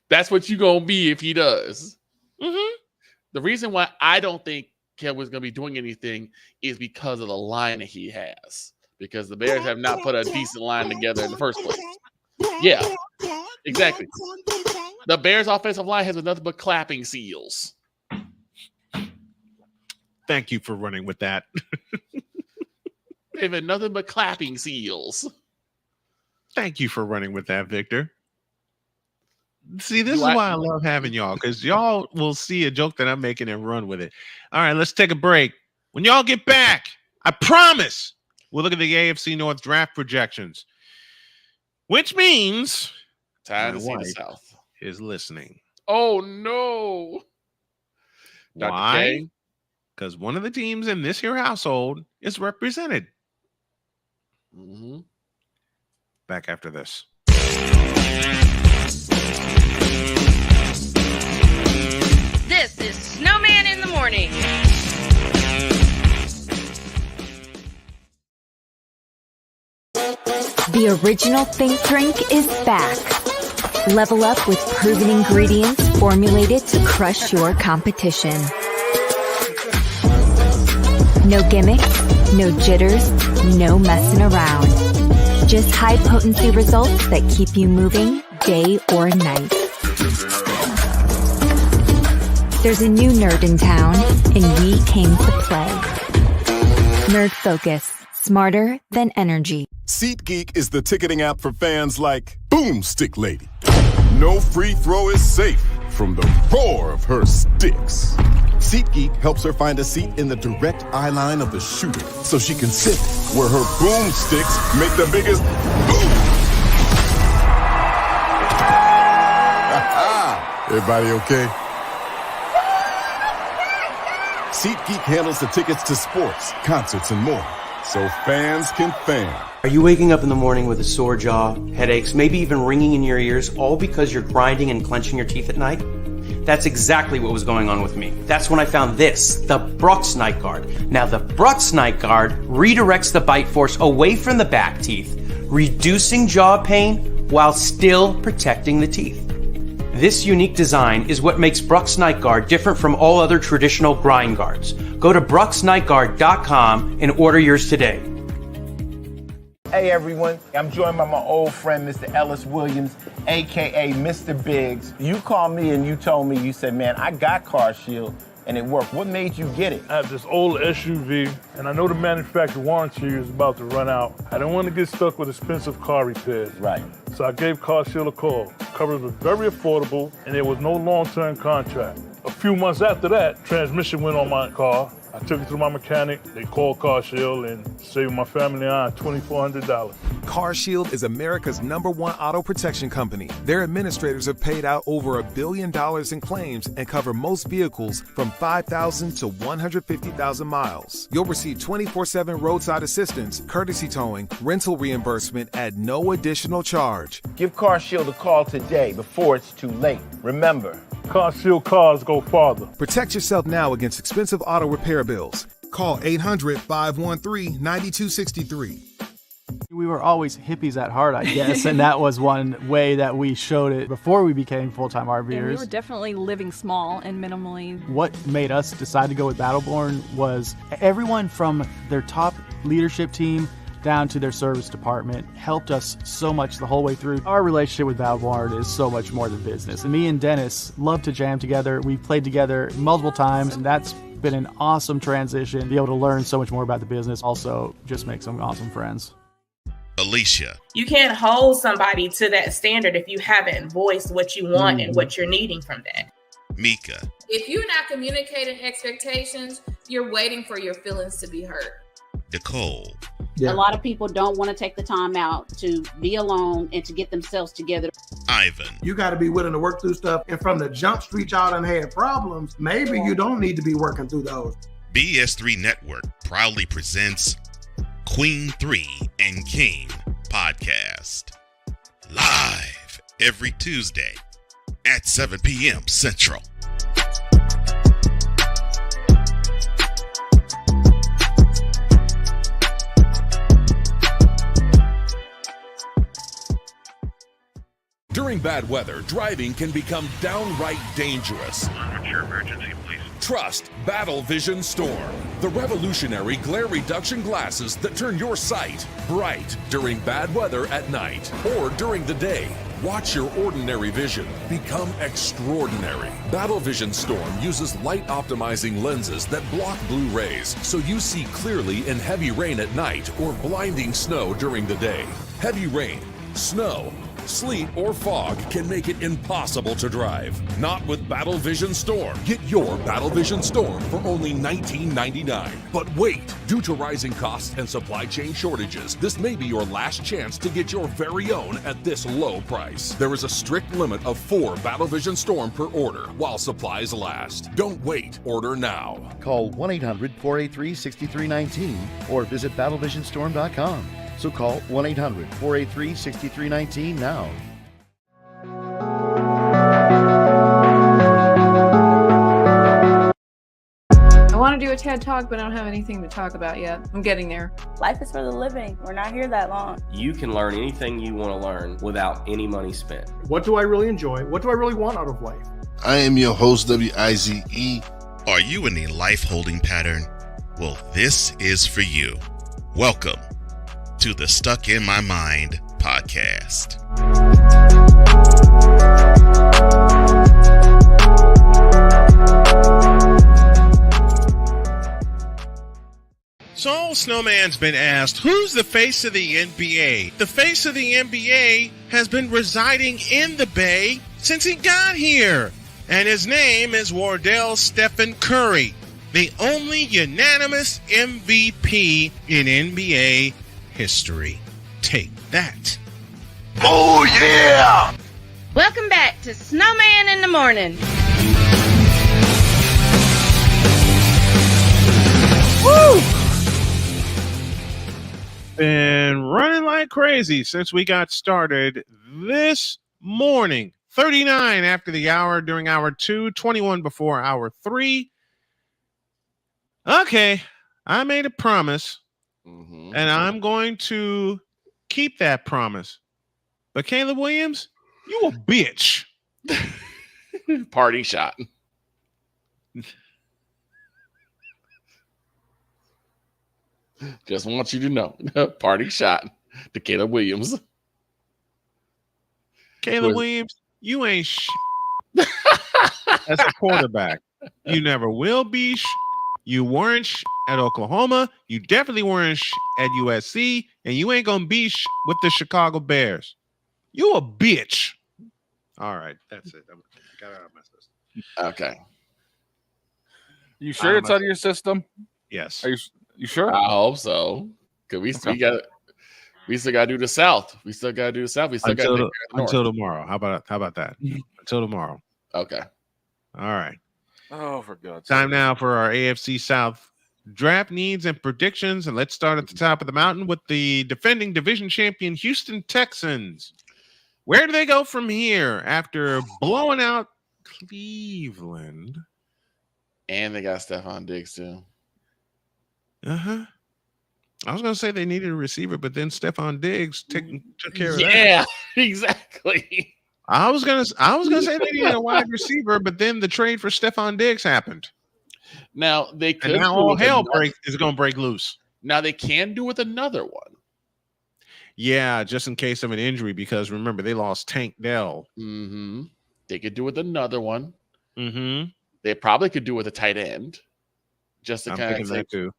That's what you gonna be if he does. Mm-hmm. The reason why I don't think Caleb's gonna be doing anything is because of the line that he has. Because the Bears have not put a decent line together in the first place. Yeah, exactly. The Bears' offensive line has been nothing but clapping seals. Thank you for running with that. They've been nothing but clapping seals. Thank you for running with that, Victor. See, this is why I love having y'all, because y'all will see a joke that I'm making and run with it. All right, let's take a break. When y'all get back, I promise we'll look at the AFC North draft projections, which means time to my see the wife South is listening. Oh no! Dr. Why? K? Because one of the teams in this here household is represented. Mm-hmm. Back after this. This is Snowman in the Morning. The original Think Drink is back. Level up with proven ingredients formulated to crush your competition. No gimmicks, no jitters, no messing around. Just high potency results that keep you moving day or night. There's a new nerd in town, and we came to play. Nerd Focus, smarter than energy. SeatGeek is the ticketing app for fans like Boomstick Lady. No free throw is safe from the roar of her sticks. SeatGeek helps her find a seat in the direct eye line of the shooter so she can sit where her boomsticks make the biggest boom. Everybody okay? SeatGeek handles the tickets to sports, concerts, and more, so fans can fan. Are you waking up in the morning with a sore jaw, headaches, maybe even ringing in your ears, all because you're grinding and clenching your teeth at night? That's exactly what was going on with me. That's when I found this, the Brooks Night Guard. Now, the Brooks Night Guard redirects the bite force away from the back teeth, reducing jaw pain while still protecting the teeth. This unique design is what makes Brooks Night Guard different from all other traditional grind guards. Go to brooksnightguard.com and order yours today. Hey everyone, I'm joined by my old friend, Mr. Ellis Williams, AKA Mr. Biggs. You called me and you told me, you said, man, I got CarShield and it worked. What made you get it? I have this old SUV and I know the manufacturer warranty is about to run out. I don't want to get stuck with expensive car repairs. Right. So I gave CarShield a call. Coverage was very affordable and there was no long-term contract. A few months after that, transmission went on my car. I took it to my mechanic, they called CarShield and saved my family on $2,400. CarShield is America's #1 auto protection company. Their administrators have paid out over $1 billion in claims and cover most vehicles from 5,000 to 150,000 miles. You'll receive 24/7 roadside assistance, courtesy towing, rental reimbursement at no additional charge. Give CarShield a call today before it's too late. Remember, CarShield cars go farther. Protect yourself now against expensive auto repair bills. Call 800-513-9263. We were always hippies at heart, I guess, and that was one way that we showed it before we became full-time RVers. And we were definitely living small and minimally. What made us decide to go with Battleborn was everyone from their top leadership team down to their service department helped us so much the whole way through. Our relationship with Battleborn is so much more than business. And me and Dennis love to jam together. We've played together multiple times, and that's been an awesome transition. Be able to learn so much more about the business. Also, just make some awesome friends. Alicia. You can't hold somebody to that standard if you haven't voiced what you want and what you're needing from that. Mika. If you're not communicating expectations, you're waiting for your feelings to be hurt. Nicole. A lot of people don't want to take the time out to be alone and to get themselves together. Ivan. You got to be willing to work through stuff. And from the jump street y'all done had problems, maybe you don't need to be working through those. BS3 Network proudly presents Queen 3 and King podcast. Live every Tuesday at 7 p.m. Central. During bad weather, driving can become downright dangerous. What's your emergency, please? Trust Battle Vision Storm, the revolutionary glare reduction glasses that turn your sight bright during bad weather at night or during the day. Watch your ordinary vision become extraordinary. Battle Vision Storm uses light optimizing lenses that block blue rays so you see clearly in heavy rain at night or blinding snow during the day. Heavy rain, snow, sleet, or fog can make it impossible to drive. Not with Battle Vision Storm. Get your Battle Vision Storm for only $19.99. But wait, due to rising costs and supply chain shortages, this may be your last chance to get your very own at this low price. There is a strict limit of 4 Battle Vision Storm per order while supplies last. Don't wait, order now. Call 1-800-483-6319 or visit battlevisionstorm.com. So call 1-800-483-6319 now. I want to do a TED Talk, but I don't have anything to talk about yet. I'm getting there. Life is for the living. We're not here that long. You can learn anything you want to learn without any money spent. What do I really enjoy? What do I really want out of life? I am your host, WIZE. Are you in a life holding pattern? Well, this is for you. Welcome to the Stuck in My Mind podcast. So Snowman's been asked, who's the face of the NBA? The face of the NBA has been residing in the Bay since he got here. And his name is Wardell Stephen Curry, the only unanimous MVP in NBA history. Take that. Oh, yeah! Welcome back to Snowman in the Morning. Woo! Been running like crazy since we got started this morning. 39 after the hour during hour 2, 21 before hour 3. Okay, I made a promise. And I'm going to keep that promise. But Caleb Williams, you a bitch. Party shot. Just want you to know. Party shot to Caleb Williams. Caleb Williams, you ain't as a quarterback. You never will be You weren't at Oklahoma. You definitely weren't at USC. And you ain't going to be with the Chicago Bears. You a bitch. All right. That's it. I got it out of my system. Okay. You sure it's out of your system? Yes. Are you sure? I hope so. Because we still got to do the South. We still got to do the South. We still got to do until tomorrow. How about that? Until tomorrow. Okay. All right. Oh, for God's Time now for our AFC South draft needs and predictions. And let's start at the top of the mountain with the defending division champion Houston Texans. Where do they go from here after blowing out Cleveland? And they got Stephon Diggs too. I was going to say they needed a receiver, but then Stephon Diggs took care of that. Yeah, exactly. I was gonna say they needed a wide receiver, but then the trade for Stephon Diggs happened. Now they could. And now all hell is going to break loose. Now they can do with another one. Yeah, just in case of an injury, because remember they lost Tank Dell. Mm-hmm. They could do with another one. Mm-hmm. They probably could do with a tight end, just to I'm kind thinking of that too.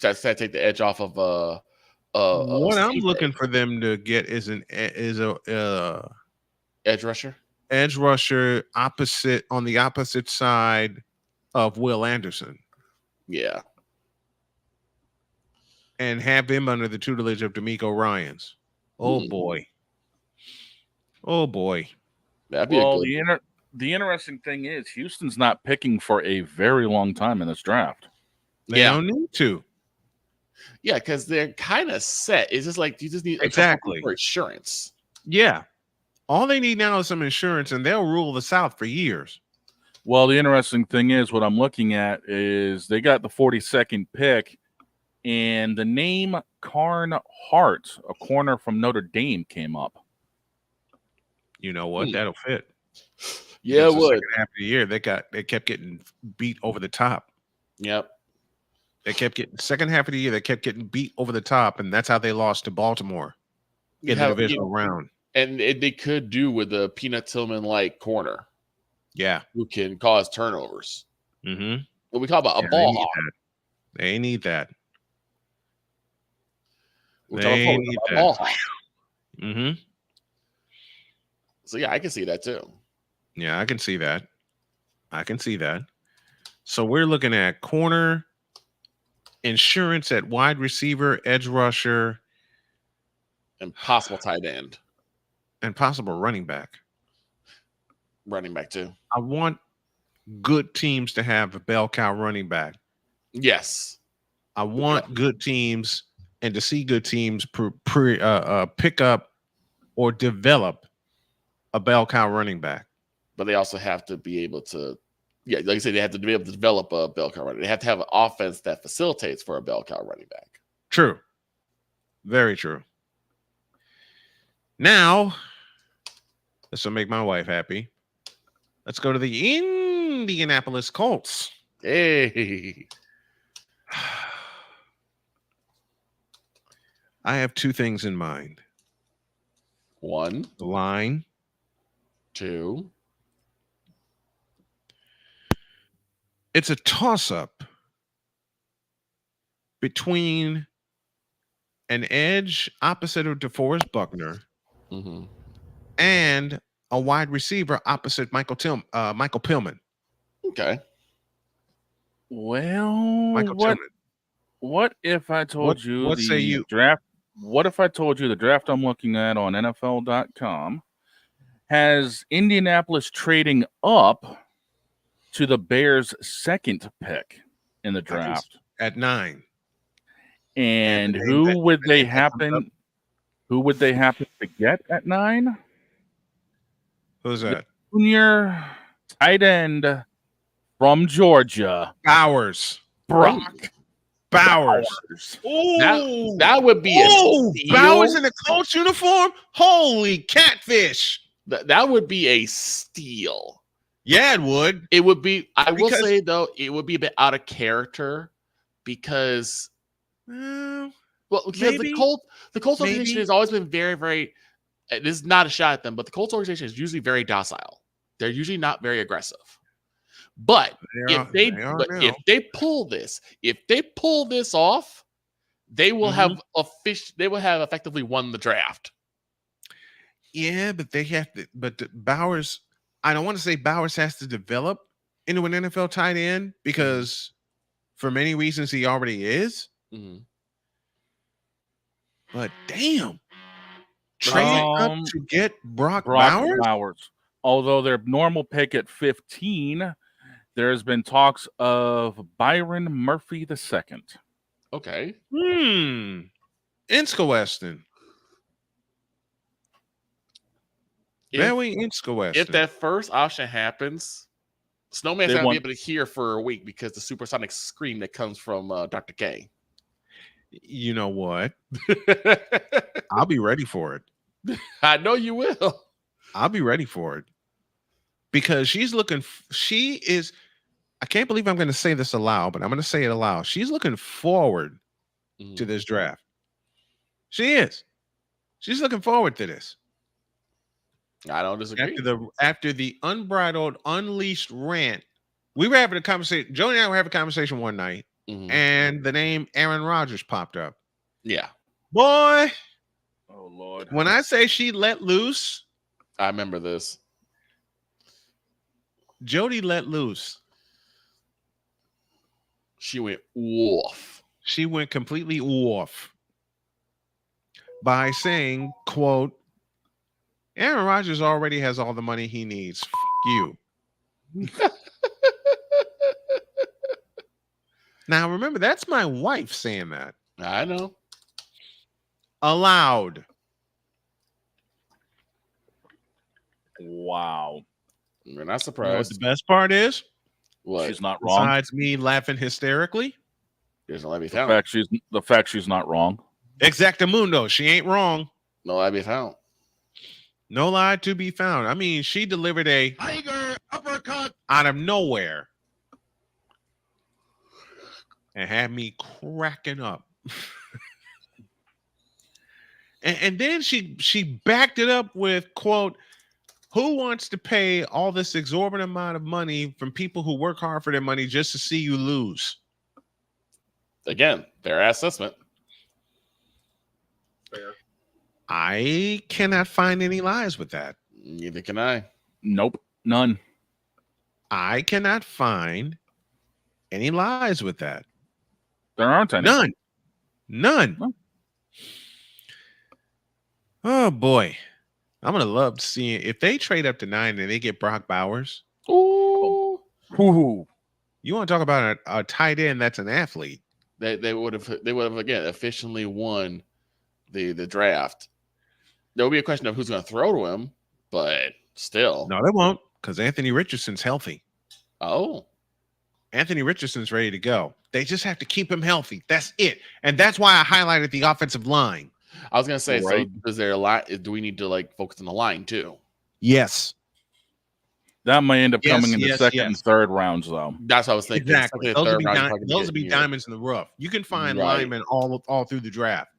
Just to take the edge off of What I'm Steve looking Day. for them to get is a edge rusher. Edge rusher on the opposite side of Will Anderson. Yeah. And have him under the tutelage of D'Amico Ryans. Oh boy. Oh boy. That'd be well, the interesting thing is Houston's not picking for a very long time in this draft. They don't need to. Yeah, because they're kind of set. It's just like you just need exactly for insurance. Yeah. All they need now is some insurance, and they'll rule the South for years. Well, the interesting thing is what I'm looking at is they got the 42nd pick, and the name Karn Hart, a corner from Notre Dame, came up. You know what? That'll fit. Yeah, it would. Second half of the year, they kept getting beat over the top. Yep. They kept getting second half of the year. They kept getting beat over the top, and that's how they lost to Baltimore in the divisional round. And they could do with a Peanut Tillman like corner. Yeah, who can cause turnovers. Mm-hmm. What we call about a ball hawk. They need that. They need that. Ball hawk. Mm-hmm. So yeah, I can see that too. Yeah, I can see that. I can see that. So we're looking at corner, insurance at wide receiver, edge rusher, and possible tight end, and possible running back. Running back too. I want good teams to have a bell cow running back. Yes. I want good teams and to see good teams pick up or develop a bell cow running back. But they also have to be able to, like I said, they have to be able to develop a bell cow running. They have to have an offense that facilitates for a bell cow running back. True. Very true. Now, this will make my wife happy. Let's go to the Indianapolis Colts. Hey. I have two things in mind. One. The line. Two. It's a toss-up between an edge opposite of DeForest Buckner and a wide receiver opposite Michael Pillman. Okay. Well, what if I told you what say you? Draft? What if I told you the draft I'm looking at on NFL.com has Indianapolis trading up to the Bears' second pick in the draft at 9? And who would they happen to get at 9? Who's that? Junior tight end from Georgia, Bowers. Brock Bowers. Ooh, that would be a steal. Bowers in a Colts uniform? Holy catfish. That would be a steal. Yeah, it would. It would be. I will say though, it would be a bit out of character because, because the Colts organization has always been very, very. This is not a shot at them, but the Colts organization is usually very docile. They're usually not very aggressive. But if they pull this off, they will have effectively won the draft. Yeah, but they have to. But Bowers, I don't want to say Bowers has to develop into an NFL tight end because, for many reasons, he already is. But damn, trading up to get Brock Bowers. Although their normal pick at 15, there's been talks of Byron Murphy II. Okay. Inskoeston. If that first option happens, Snowman's not going to be able to hear for a week because the supersonic scream that comes from Dr. K. You know what? I'll be ready for it. I know you will. I'll be ready for it. Because she is, I can't believe I'm going to say this aloud, but I'm going to say it aloud. She's looking forward to this draft. She is. She's looking forward to this. I don't disagree. After the unbridled, unleashed rant, we were having a conversation. Joni and I were having a conversation one night, and the name Aaron Rodgers popped up. Yeah. Boy. Oh, Lord. When I say she let loose. I remember this. Jody let loose. She went off. She went completely off by saying, quote, Aaron Rodgers already has all the money he needs. F you. Now, remember, that's my wife saying that. I know. Aloud. Wow. We're not surprised. You know what the best part is? What? She's not wrong. Besides me laughing hysterically. There's no lie be The found. fact she's not wrong. Exactamundo. She ain't wrong. No lie be found. No lie to be found. I mean, she delivered a Tiger uppercut out of nowhere and had me cracking up. and then she backed it up with, quote, who wants to pay all this exorbitant amount of money from people who work hard for their money just to see you lose? Again, fair assessment. Fair. I cannot find any lies with that. Neither can I. Nope. None. I cannot find any lies with that. There aren't any. None. No. Oh, boy. I'm going to love seeing if they trade up to 9 and they get Brock Bowers. Ooh. Ooh. You want to talk about a tight end that's an athlete. They would have again efficiently won the draft. There will be a question of who's going to throw to him, but still. No, they won't, because Anthony Richardson's healthy. Oh. Anthony Richardson's ready to go. They just have to keep him healthy. That's it. And that's why I highlighted the offensive line. I was going to say, right. So is there a lot? Do we need to focus on the line too? Yes. That may end up coming in the second and third rounds, though. That's what I was thinking. Exactly. Those will be diamonds in the rough. You can find linemen all through the draft.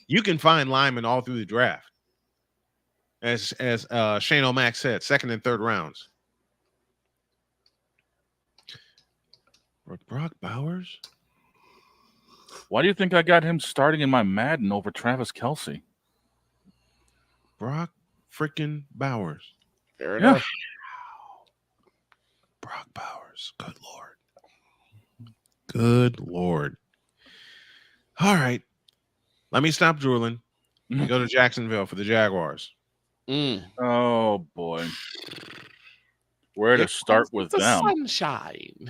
You can find linemen all through the draft. As Shane O'Mac said, second and third rounds. Brock Bowers? Why do you think I got him starting in my Madden over Travis Kelce? Brock freaking Bowers. Fair enough. Brock Bowers. Good Lord. Good Lord. All right. Let me stop drooling. We go to Jacksonville for the Jaguars. Oh, boy. Where to start with them? Sunshine.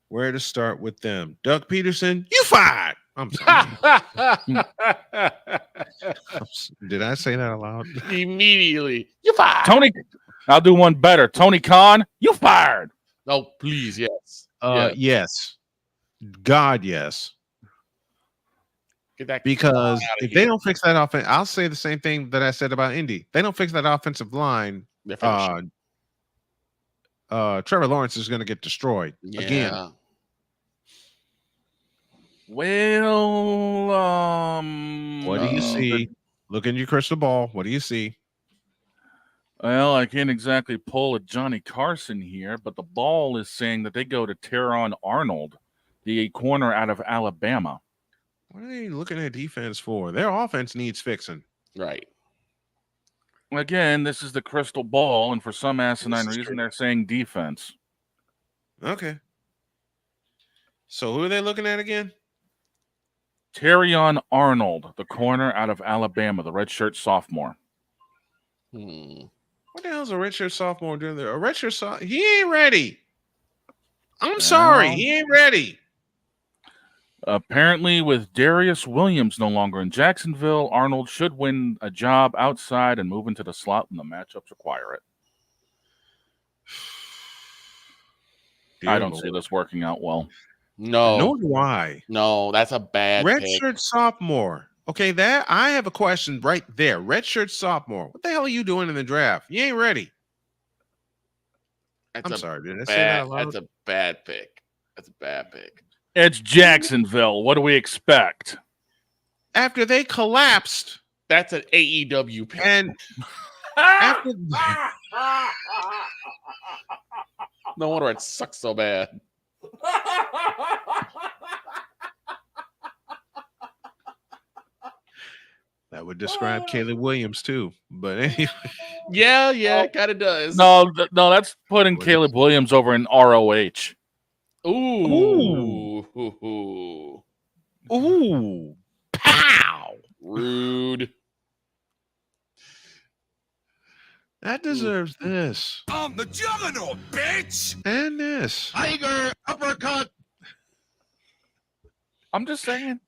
Where to start with them? Doug Peterson, you fired. I'm sorry. Did I say that aloud? Immediately. You fired. Tony, I'll do one better. Tony Khan, you fired. Oh, please, yes. Yes. God, yes. Get that because if they don't fix that offense, I'll say the same thing that I said about Indy. They don't fix that offensive line. Trevor Lawrence is going to get destroyed again. Well, what do you see? Look in your crystal ball. What do you see? Well, I can't exactly pull a Johnny Carson here, but the ball is saying that they go to Teron Arnold, the corner out of Alabama. What are they looking at defense for? Their offense needs fixing. Right. Again, this is the crystal ball, and for some asinine reason, they're saying defense. Okay. So who are they looking at again? Terrion Arnold, the corner out of Alabama, the redshirt sophomore. What the hell's a redshirt sophomore doing there? A redshirt sophomore? He ain't ready. I'm sorry. He ain't ready. Apparently, with Darius Williams no longer in Jacksonville, Arnold should win a job outside and move into the slot when the matchups require it. I don't see this working out well. No. Nor do I. No, that's a bad redshirt sophomore. Okay, that I have a question right there. Redshirt sophomore. What the hell are you doing in the draft? You ain't ready. I'm sorry. Did I say that aloud? That's a bad pick. That's a bad pick. It's Jacksonville. What do we expect? after they collapsed. That's an AEW pick. And after no wonder it sucks so bad. That would describe Caleb Williams too. But anyway. Yeah, it kind of does. No, that's putting Caleb Williams over in ROH. Ooh. Ooh. Pow. Rude. That deserves this. I'm the juggernaut, bitch! And this. Tiger uppercut! I'm just saying.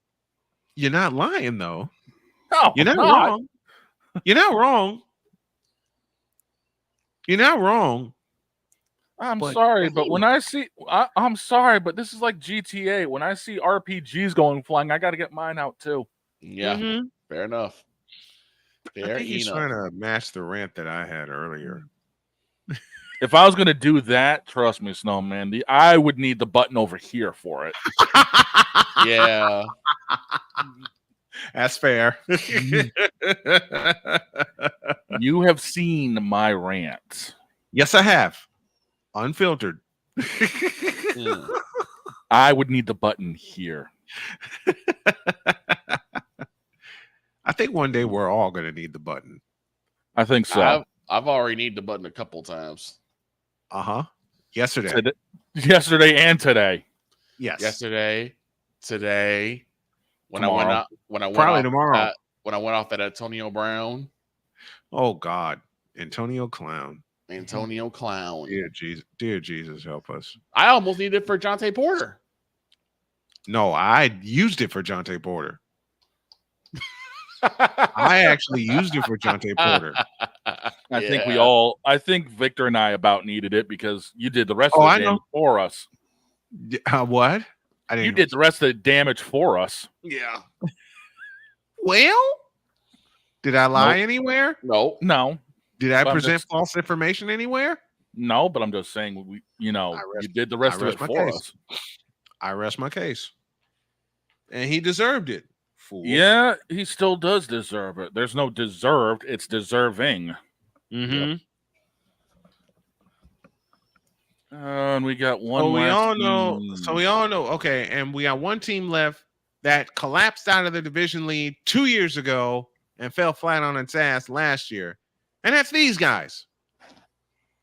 You're not lying, though. No, you're not wrong. You're not wrong. You're not wrong. I'm sorry, but when I see, I'm sorry, but this is like GTA. When I see RPGs going flying, I got to get mine out too. Yeah, fair enough. I think he's trying to match the rant that I had earlier. If I was going to do that, trust me, Snowman, I would need the button over here for it. Yeah. That's fair. You have seen my rant. Yes, I have. Unfiltered. I would need the button here. I think one day we're all going to need the button. I think so. I've already needed the button a couple times. Yesterday. Yesterday and today. Yes. Yesterday, today, when tomorrow. I went off tomorrow. When I went off that Antonio Brown. Oh God, Antonio Clown. Dear Jesus, help us. I almost needed it for Jonte Porter. No, I used it for Jonte Porter. I actually used it for Jonte Porter. I think Victor and I about needed it because you did the rest of the damage for us. What? You did the rest of the damage for us. Yeah. Well, did I lie anywhere? No. Did I present false information anywhere? No, but I'm just saying, you did the rest of it for us. I rest my case. And he deserved it. Fool. Yeah, he still does deserve it. There's no deserved, it's deserving. Mm-hmm. Yep. And we got one. So we all know. Okay, and we got one team left that collapsed out of the division lead 2 years ago and fell flat on its ass last year, and that's these guys,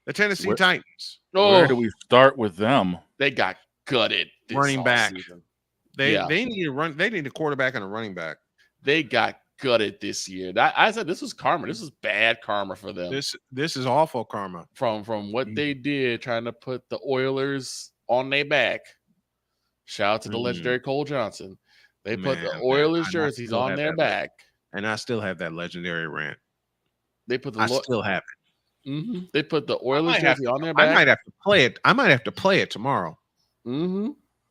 the Tennessee Titans. Where do we start with them? They got gutted. Running back. Season. They need to run. They need a quarterback and a running back. They got gutted this year. I said this was karma. This was bad karma for them. This is awful karma from what they did, trying to put the Oilers on their back. Shout out to the legendary Cole Johnson. They put the Oilers jerseys on their back, and I still have that legendary rant. They put I still have it. Mm-hmm. They put the Oilers jersey on their back. I might have to play it. I might have to play it tomorrow. Mm-hmm.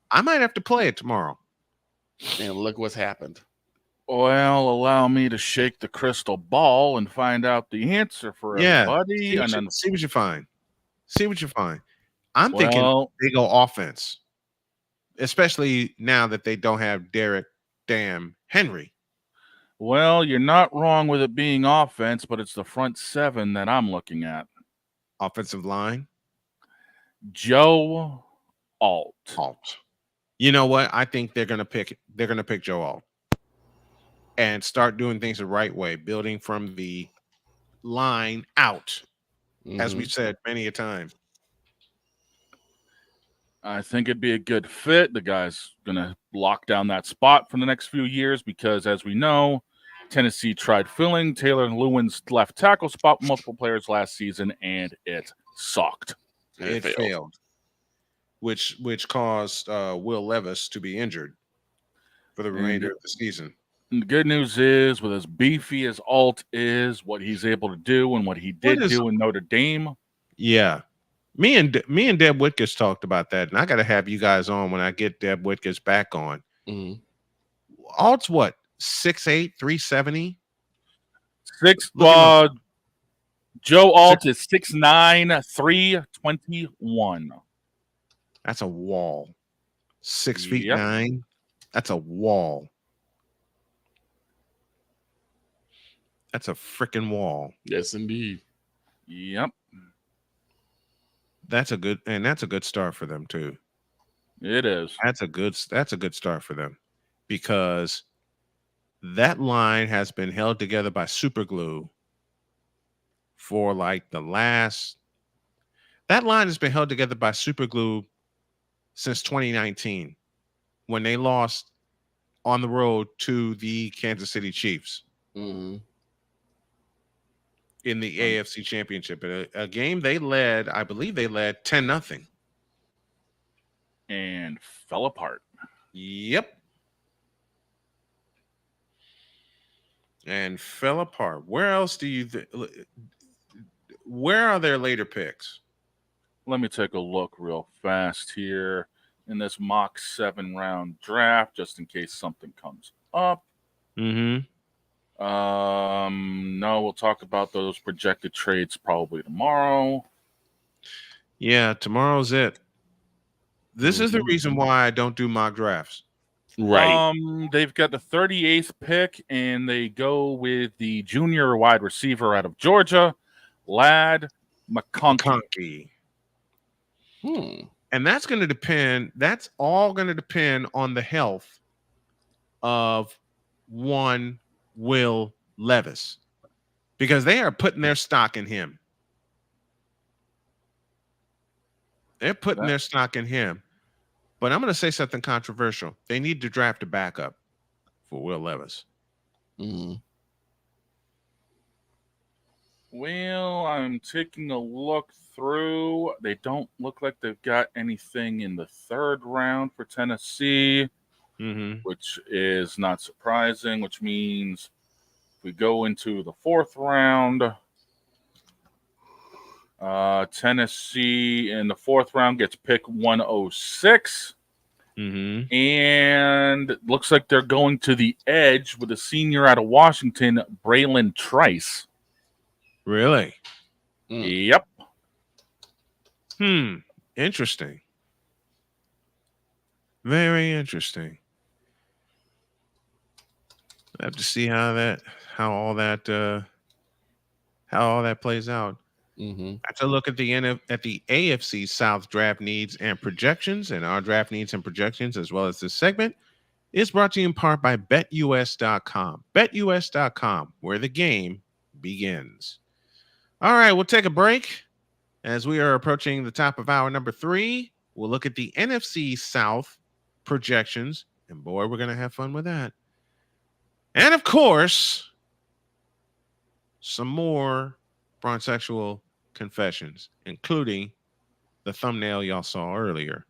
I might have to play it tomorrow. And look what's happened. Well, allow me to shake the crystal ball and find out the answer for everybody. See what you find. See what you find. I'm thinking they go offense, especially now that they don't have Derek Henry. Well, you're not wrong with it being offense, but it's the front seven that I'm looking at. Offensive line. Joe Alt. You know what? I think they're gonna pick Joe Alt and start doing things the right way, building from the line out, as we said many a time. I think it'd be a good fit. The guy's gonna lock down that spot for the next few years because, as we know, Tennessee tried filling Taylor Lewin's left tackle spot multiple players last season, and it sucked. It failed. Which caused Will Levis to be injured for the remainder of the season. And the good news is, with as beefy as Alt is, what he's able to do and what he did do in Notre Dame. Yeah. Me and Deb Whitkus talked about that, and I got to have you guys on when I get Deb Whitkus back on. Mm-hmm. Alt's what? 6'8", 370? Joe Alt is 6'9", 321. That's a wall. 6'9". That's a wall. That's a freaking wall. Yes, indeed. Yep. That's a good start for them too. It is. That's a good start for them, because that line has been held together by super glue for like that line has been held together by super glue since 2019, when they lost on the road to the Kansas City Chiefs in the AFC Championship. A game they led, I believe they led 10-0. And fell apart. Yep. And fell apart. Where else do you where are their later picks? Let me take a look real fast here in this mock 7-round draft, just in case something comes up. Mm-hmm. No, we'll talk about those projected trades probably tomorrow. Yeah, tomorrow's it. This is the reason why I don't do mock drafts. Right. They've got the 38th pick, and they go with the junior wide receiver out of Georgia, Lad McConkey. And that's going to depend. That's all going to depend on the health of one Will Levis, because they are putting their stock in him. They're putting their stock in him. But I'm going to say something controversial. They need to draft a backup for Will Levis. Well, I'm taking a look through. They don't look like they've got anything in the 3rd round for Tennessee, which is not surprising, which means if we go into the 4th round, Tennessee in the 4th round gets pick 106. And it looks like they're going to the edge with a senior out of Washington, Braylon Trice. Really? Yep. Interesting. Very interesting. I have to see how all that plays out. I have to look at the AFC South draft needs and projections, and our draft needs and projections, as well as this segment, is brought to you in part by BetUS.com. BetUS.com, where the game begins. All right, we'll take a break. As we are approaching the top of hour number 3, we'll look at the NFC South projections, and boy, we're going to have fun with that. And of course, some more Bronxexual confessions, including the thumbnail y'all saw earlier.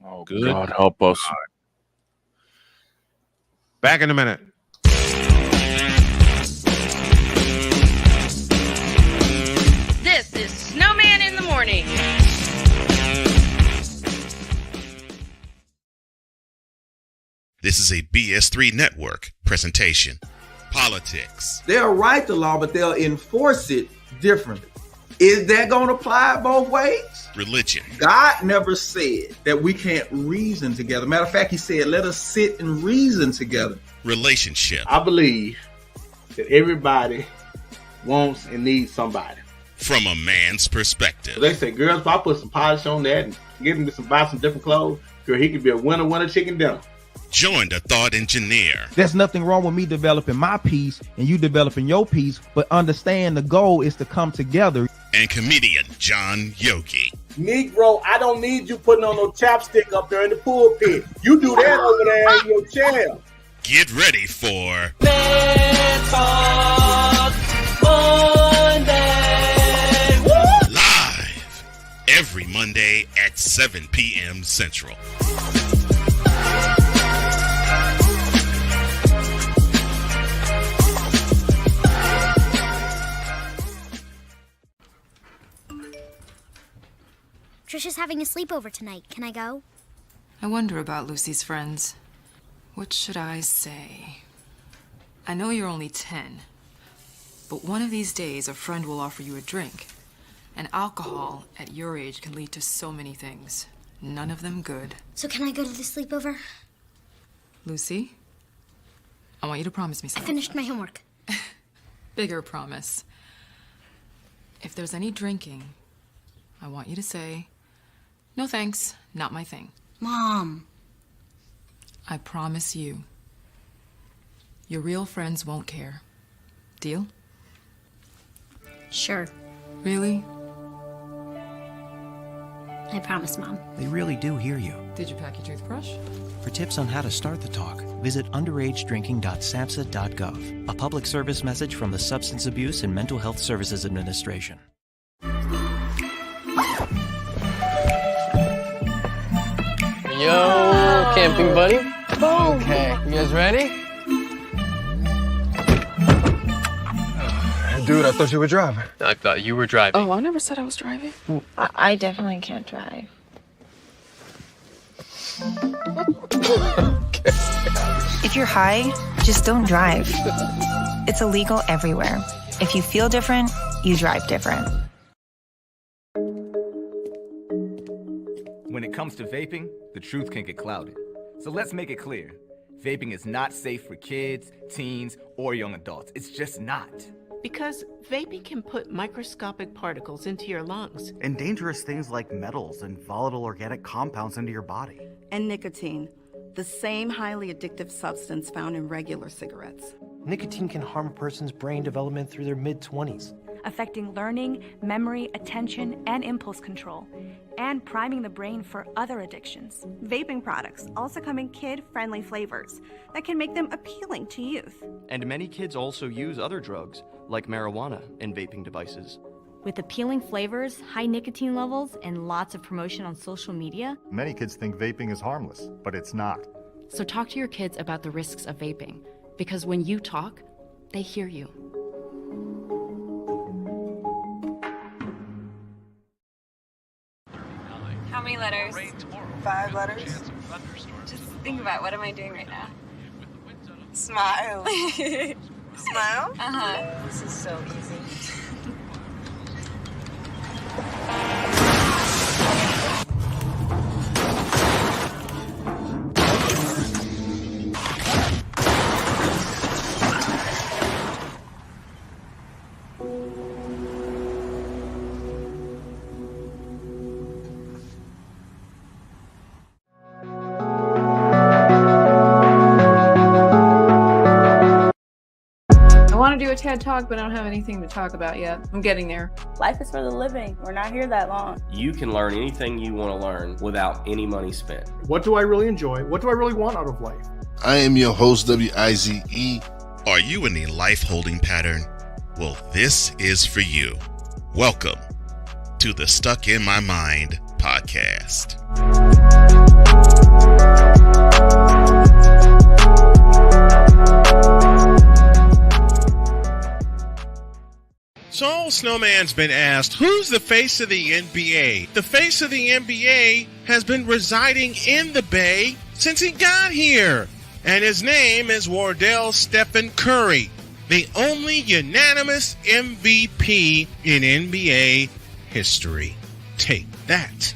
Oh, good God help us. Back in a minute. This is Snowman in the Morning. This is a BS3 Network presentation. Politics. They'll write the law, but they'll enforce it differently. Is that going to apply both ways? Religion. God never said that we can't reason together. Matter of fact, he said, let us sit and reason together. Relationship. I believe that everybody wants and needs somebody. From a man's perspective. They say, girls, if I put some polish on that and get him to buy some different clothes, girl, he could be a winner chicken dinner. Join the thought engineer. There's nothing wrong with me developing my piece and you developing your piece, but understand the goal is to come together. And comedian John Yogi. Negro, I don't need you putting on no chapstick up there in the pulpit. You do that over there in your chair. Get ready for Let's Talk Monday. Woo! Live every Monday at 7 p.m. Central. Trisha's having a sleepover tonight. Can I go? I wonder about Lucy's friends. What should I say? I know you're only 10, but one of these days a friend will offer you a drink. And alcohol at your age can lead to so many things. None of them good. So can I go to the sleepover? Lucy, I want you to promise me I something. finished my homework. Bigger promise. If there's any drinking, I want you to say, no thanks, not my thing. Mom. I promise you, your real friends won't care. Deal? Sure. Really? I promise, Mom. They really do hear you. Did you pack your toothbrush? For tips on how to start the talk, visit underagedrinking.samhsa.gov. A public service message from the Substance Abuse and Mental Health Services Administration. Yo, camping buddy. Okay, you guys ready? Dude, I thought you were driving. I thought you were driving. Oh, I never said I was driving. I definitely can't drive. If you're high, just don't drive. It's illegal everywhere. If you feel different, you drive different. When it comes to vaping, the truth can get clouded. So let's make it clear. Vaping is not safe for kids, teens, or young adults. It's just not. Because vaping can put microscopic particles into your lungs. And dangerous things like metals and volatile organic compounds into your body. And nicotine, the same highly addictive substance found in regular cigarettes. Nicotine can harm a person's brain development through their mid-20s, affecting learning, memory, attention, and impulse control, and priming the brain for other addictions. Vaping products also come in kid-friendly flavors that can make them appealing to youth. And many kids also use other drugs, like marijuana, in vaping devices. With appealing flavors, high nicotine levels, and lots of promotion on social media, many kids think vaping is harmless, but it's not. So talk to your kids about the risks of vaping, because when you talk, they hear you. How many letters? 5 letters. Just think about, what am I doing right now? Smile. Smile? Uh-huh. This is so easy. I want to do a TED Talk, but I don't have anything to talk about yet. I'm getting there. Life is for the living. We're not here that long. You can learn anything you want to learn without any money spent. What do I really enjoy? What do I really want out of life? I am your host, WIZE. Are you in a life holding pattern? Well, this is for you. Welcome to the Stuck in My Mind podcast. So, Snowman's been asked, who's the face of the NBA? The face of the NBA has been residing in the Bay since he got here. And his name is Wardell Stephen Curry, the only unanimous MVP in NBA history. Take that.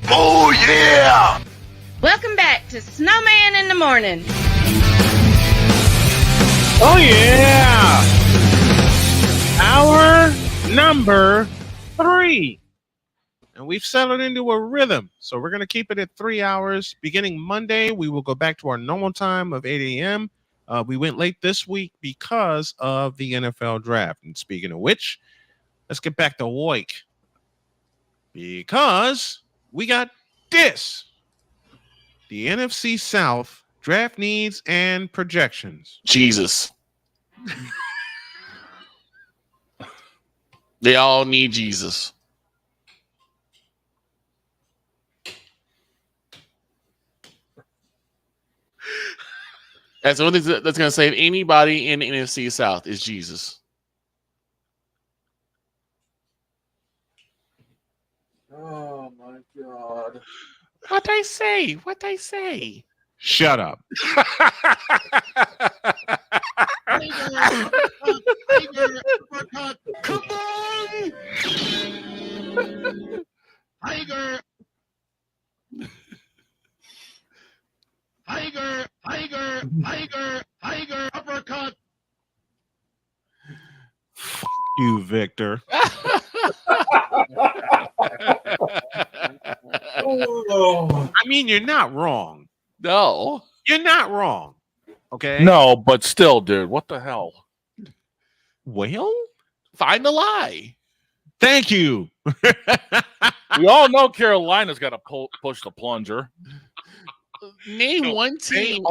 Oh, yeah! Welcome back to Snowman in the Morning. Oh, yeah! Hour number 3. And we've settled into a rhythm. So we're going to keep it at 3 hours. Beginning Monday, we will go back to our normal time of 8 a.m. We went late this week because of the NFL draft. And speaking of which, let's get back to work. Because we got this. The NFC South draft needs and projections. Jesus. They all need Jesus. That's the only thing that's going to save anybody in the NFC South is Jesus. Oh my God. What I say? What I say? Shut up. Come on! Tiger! Tiger! Tiger! Tiger! Tiger! Uppercut! you, Victor. I mean, you're not wrong. No. You're not wrong. Okay? No, but still, dude, what the hell? Well, find the lie. Thank you. We all know Carolina's got to push the plunger. Name one team.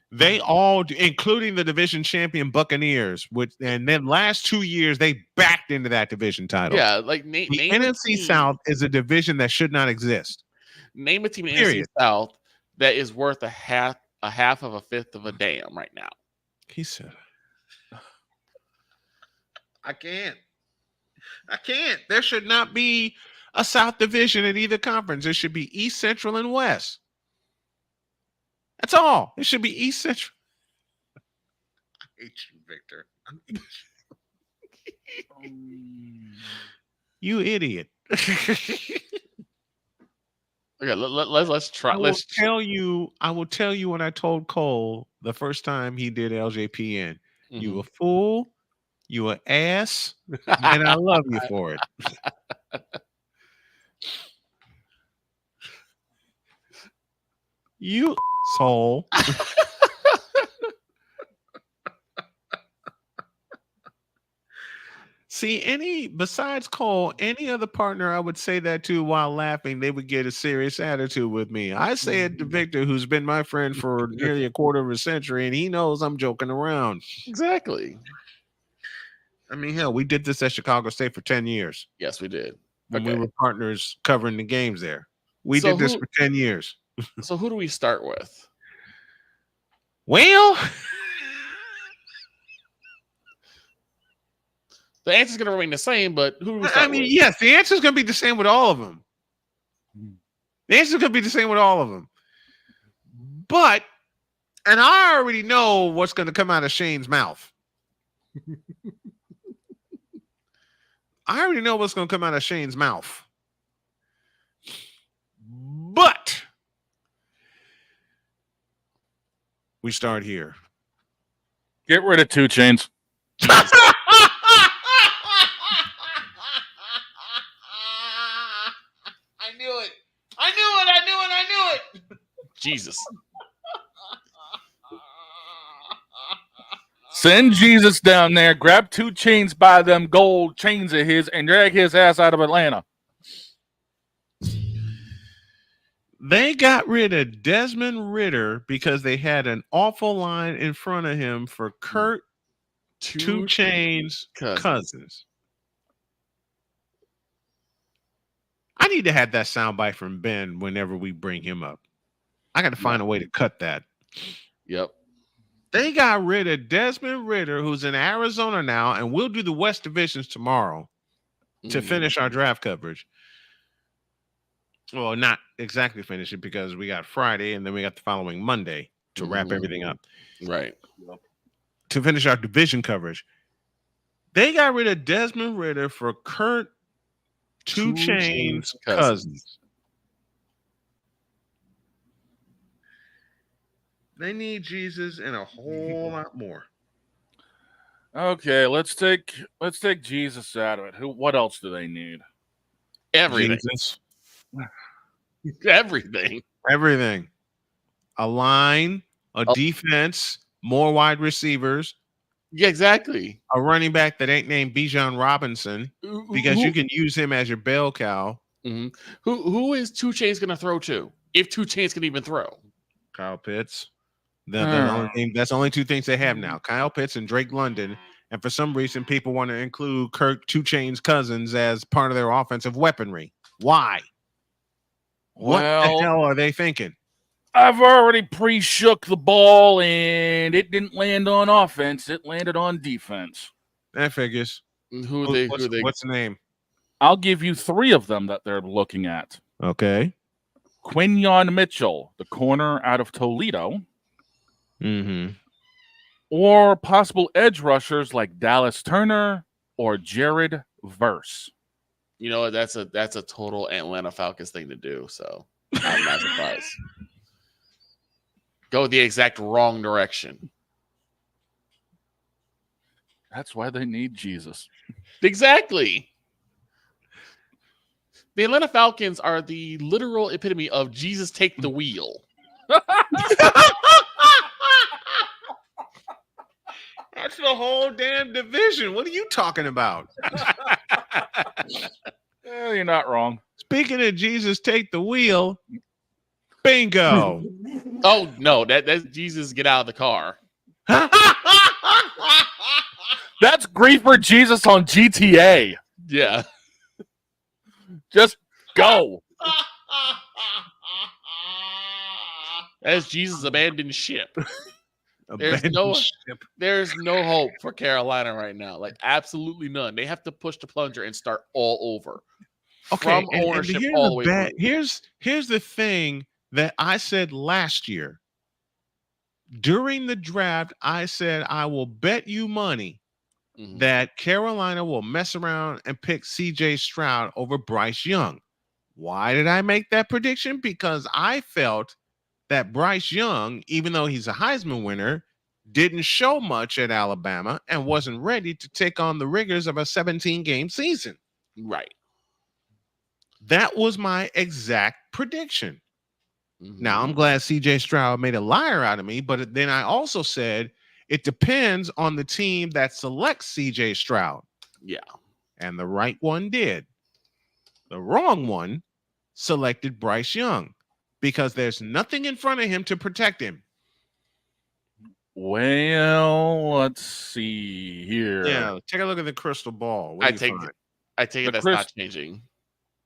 They all, including the division champion Buccaneers, and then last 2 years they backed into that division title. Yeah, like the name NFC South is a division that should not exist. Name a team in the NFC Period. South that is worth a half of a fifth of a damn right now. He said, I can't. There should not be a South division in either conference. There should be East, Central, and West. That's all. It should be East, Central. I hate you, Victor. You idiot. Okay, let's try. I will tell you when I told Cole the first time he did LJPN. You a fool, you an ass, and I love you for it. You soul. See, besides Cole, any other partner I would say that to while laughing, they would get a serious attitude with me. I say it to Victor, who's been my friend for nearly a quarter of a century, and he knows I'm joking around. Exactly. I mean, hell, we did this at Chicago State for 10 years. Yes, we did. When we were partners covering the games there. We did this for 10 years. So who do we start with? Well, the answer is going to remain the same, but who do we start with? Yes, the answer is going to be the same with all of them. The answer is going to be the same with all of them. But, and I already know what's going to come out of Shane's mouth. I already know what's going to come out of Shane's mouth. But we start here. Get rid of 2 Chainz. I knew it. Jesus. Send Jesus down there, grab 2 Chainz by them gold chains of his, and drag his ass out of Atlanta. They got rid of Desmond Ridder because they had an awful line in front of him for Kurt 2 Chainz cousins. I need to have that soundbite from Ben whenever we bring him up. I got to find a way to cut that. Yep. They got rid of Desmond Ridder, who's in Arizona now, and we'll do the West Divisions tomorrow to finish our draft coverage. Well, not exactly finish it because we got Friday and then we got the following Monday to wrap everything up. Right. To finish our division coverage. They got rid of Desmond Ridder for Kurt 2 Chainz cousins. They need Jesus and a whole lot more. Okay, let's take Jesus out of it. What else do they need? Everything. Jesus. Everything. A line, a defense, more wide receivers. Yeah, exactly. A running back that ain't named Bijan Robinson because you can use him as your bell cow. Mm-hmm. Who is 2 Chainz going to throw to? If 2 Chainz can even throw. Kyle Pitts. That's the only 2 things they have now. Kyle Pitts and Drake London. And for some reason, people want to include Kirk 2 Chainz cousins as part of their offensive weaponry. Why? What the hell are they thinking? I've already pre-shook the ball, and it didn't land on offense. It landed on defense. That figures. What's the name? I'll give you 3 of them that they're looking at. Okay. Quinyon Mitchell, the corner out of Toledo. Mm-hmm. Or possible edge rushers like Dallas Turner or Jared Verse. You know, that's a total Atlanta Falcons thing to do, so I'm not surprised. Go the exact wrong direction. That's why they need Jesus. Exactly. The Atlanta Falcons are the literal epitome of Jesus take the wheel. That's the whole damn division. What are you talking about? You're not wrong. Speaking of Jesus take the wheel, bingo. Oh no, that's Jesus get out of the car. That's Grief for Jesus on GTA. Yeah. Just go. That's Jesus abandoned ship. Abandoned ship. There's no hope for Carolina right now. Like absolutely none. They have to push the plunger and start all over. Okay, From ownership here's all the way through. Here's the thing that I said last year. During the draft, I said I will bet you money that Carolina will mess around and pick CJ Stroud over Bryce Young. Why did I make that prediction? Because I felt that Bryce Young, even though he's a Heisman winner, didn't show much at Alabama and wasn't ready to take on the rigors of a 17-game season. Right. That was my exact prediction. Now, I'm glad CJ Stroud made a liar out of me, but then I also said it depends on the team that selects CJ Stroud. Yeah. And the right one did. The wrong one selected Bryce Young because there's nothing in front of him to protect him. Well, let's see here. Yeah, take a look at the crystal ball. I take it that's not changing.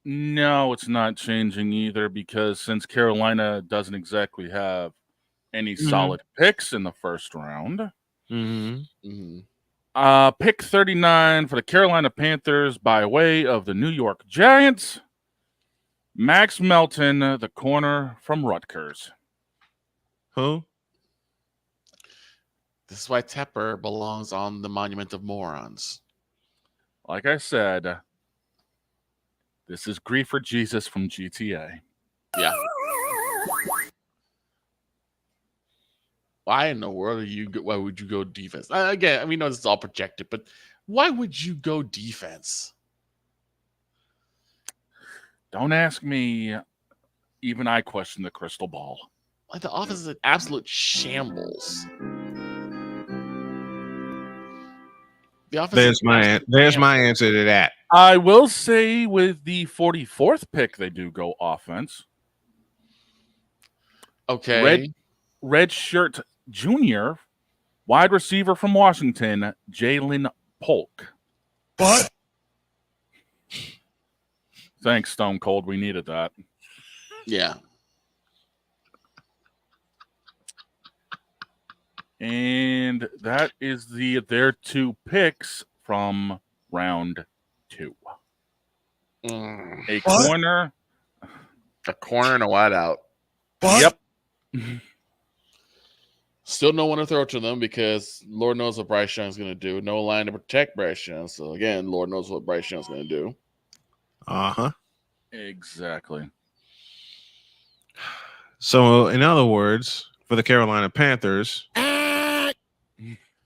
No, it's not changing either because since Carolina doesn't exactly have any solid picks in the first round, pick 39 for the Carolina Panthers by way of the New York Giants, Max Melton, the corner from Rutgers. Who? This is why Tepper belongs on the Monument of Morons. Like I said, this is Grief for Jesus from GTA. Yeah. Why in the world why would you go defense? Again, I mean, this is all projected, but why would you go defense? Don't ask me. Even I question the crystal ball. Like the offense is an absolute shambles. There's my answer to that. I will say with the 44th pick, they do go offense. Okay. Red shirt junior, wide receiver from Washington, Jalen Polk. What? Thanks, Stone Cold. We needed that. Yeah. And that is their two picks from round 2. A corner. A corner and a wideout. Yep. Still no one to throw to them because Lord knows what Bryce Young's going to do. No line to protect Bryce Young. So, again, Lord knows what Bryce Young's going to do. Uh-huh. Exactly. So, in other words, for the Carolina Panthers,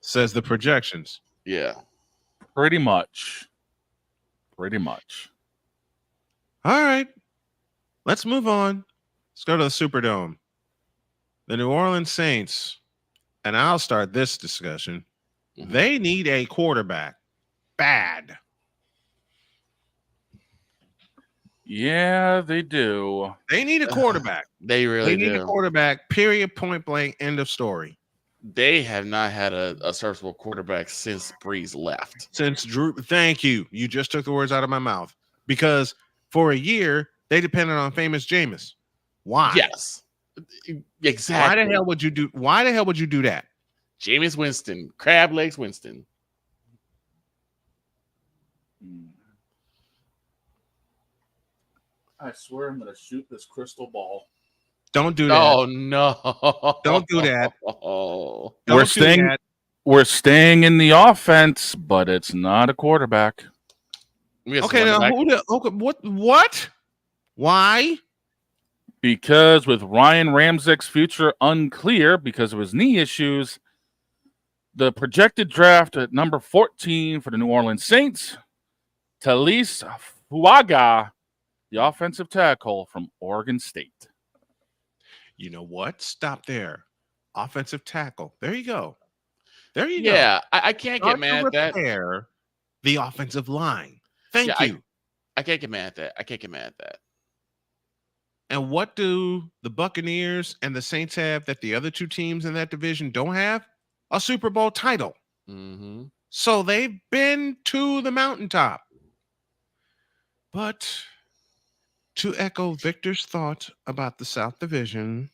says the projections. Yeah. Pretty much. Pretty much. All right. Let's move on. Let's go to the Superdome. The New Orleans Saints, and I'll start this discussion. They need a quarterback. Bad. Yeah, they do. They need a quarterback. They really need a quarterback, period, point blank, end of story. They have not had a serviceable quarterback since Breeze left. Since Drew, thank you. You just took the words out of my mouth. Because for a year, they depended on famous Jameis. Why? Yes. Exactly. Why the hell would you do that? Jameis Winston, crab legs Winston. I swear I'm going to shoot this crystal ball. Don't do that. Oh no! Don't do that. We're staying in the offense, but it's not a quarterback. Okay, now what? Why? Because with Ryan Ramczyk's future unclear because of his knee issues, The projected draft at number 14 for the New Orleans Saints, Talise Fuaga, the offensive tackle from Oregon State. You know what? Stop there. Offensive tackle. There you go. There you go. Yeah, I can't get mad at that. Repair the offensive line. Thank you. I can't get mad at that. And what do the Buccaneers and the Saints have that the other two teams in that division don't have? A Super Bowl title. Mm-hmm. So they've been to the mountaintop. But to echo Victor's thought about the South Division,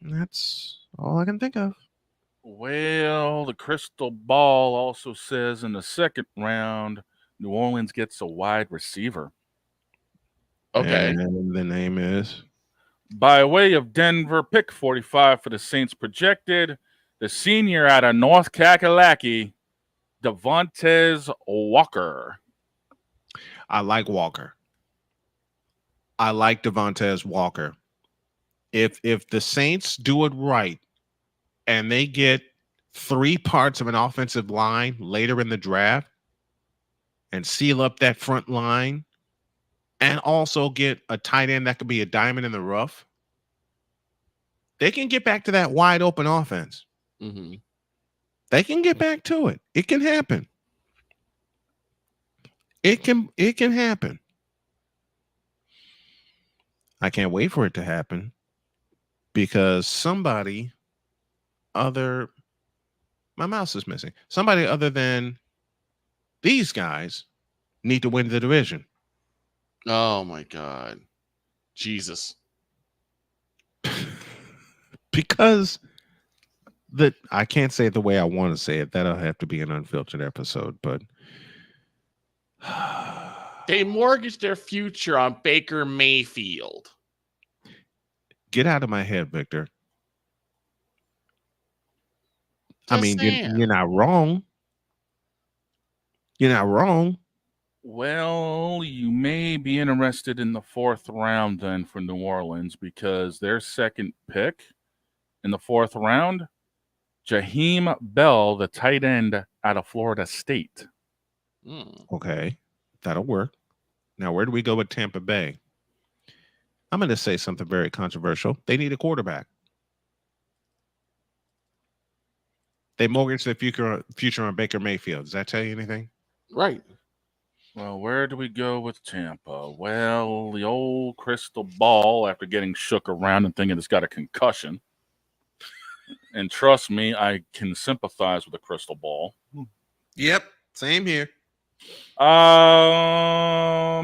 that's all I can think of. Well, the crystal ball also says in the second round, New Orleans gets a wide receiver. Okay. And the name is? By way of Denver, pick 45 for the Saints projected, the senior out of North Kakalaki, Devontae Walker. I like Walker. I like Devontae Walker. If the Saints do it right and they get 3 parts of an offensive line later in the draft and seal up that front line and also get a tight end that could be a diamond in the rough, they can get back to that wide open offense. Mm-hmm. They can get back to it. It can happen. It can happen. I can't wait for it to happen because somebody other, my mouse is missing. Somebody other than these guys need to win the division. Oh my God. Jesus. Because I can't say it the way I want to say it. That'll have to be an unfiltered episode, but they mortgaged their future on Baker Mayfield. Get out of my head, Victor. I mean, you're not wrong. You're not wrong. Well, you may be interested in the 4th round then for New Orleans because their second pick in the 4th round, Jaheim Bell, the tight end out of Florida State. Okay, that'll work. Now, where do we go with Tampa Bay? I'm going to say something very controversial. They need a quarterback. They mortgaged their future on Baker Mayfield. Does that tell you anything? Right. Well, where do we go with Tampa? Well, the old crystal ball, after getting shook around and thinking it's got a concussion. And trust me, I can sympathize with a crystal ball. Yep, same here. Well,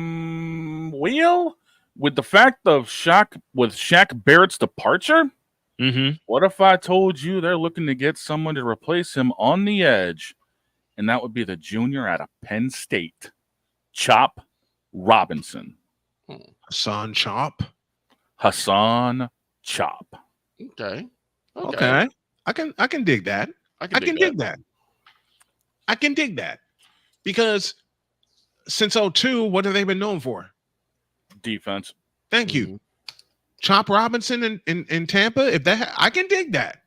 with the fact of Shaq Barrett's departure, what if I told you they're looking to get someone to replace him on the edge, and that would be the junior out of Penn State, Chop Robinson. Hassan Chop. Okay. I can dig that. I can dig that. I can dig that. Because since 2002, what have they been known for? Defense. Thank you. Chop Robinson in Tampa. I can dig that.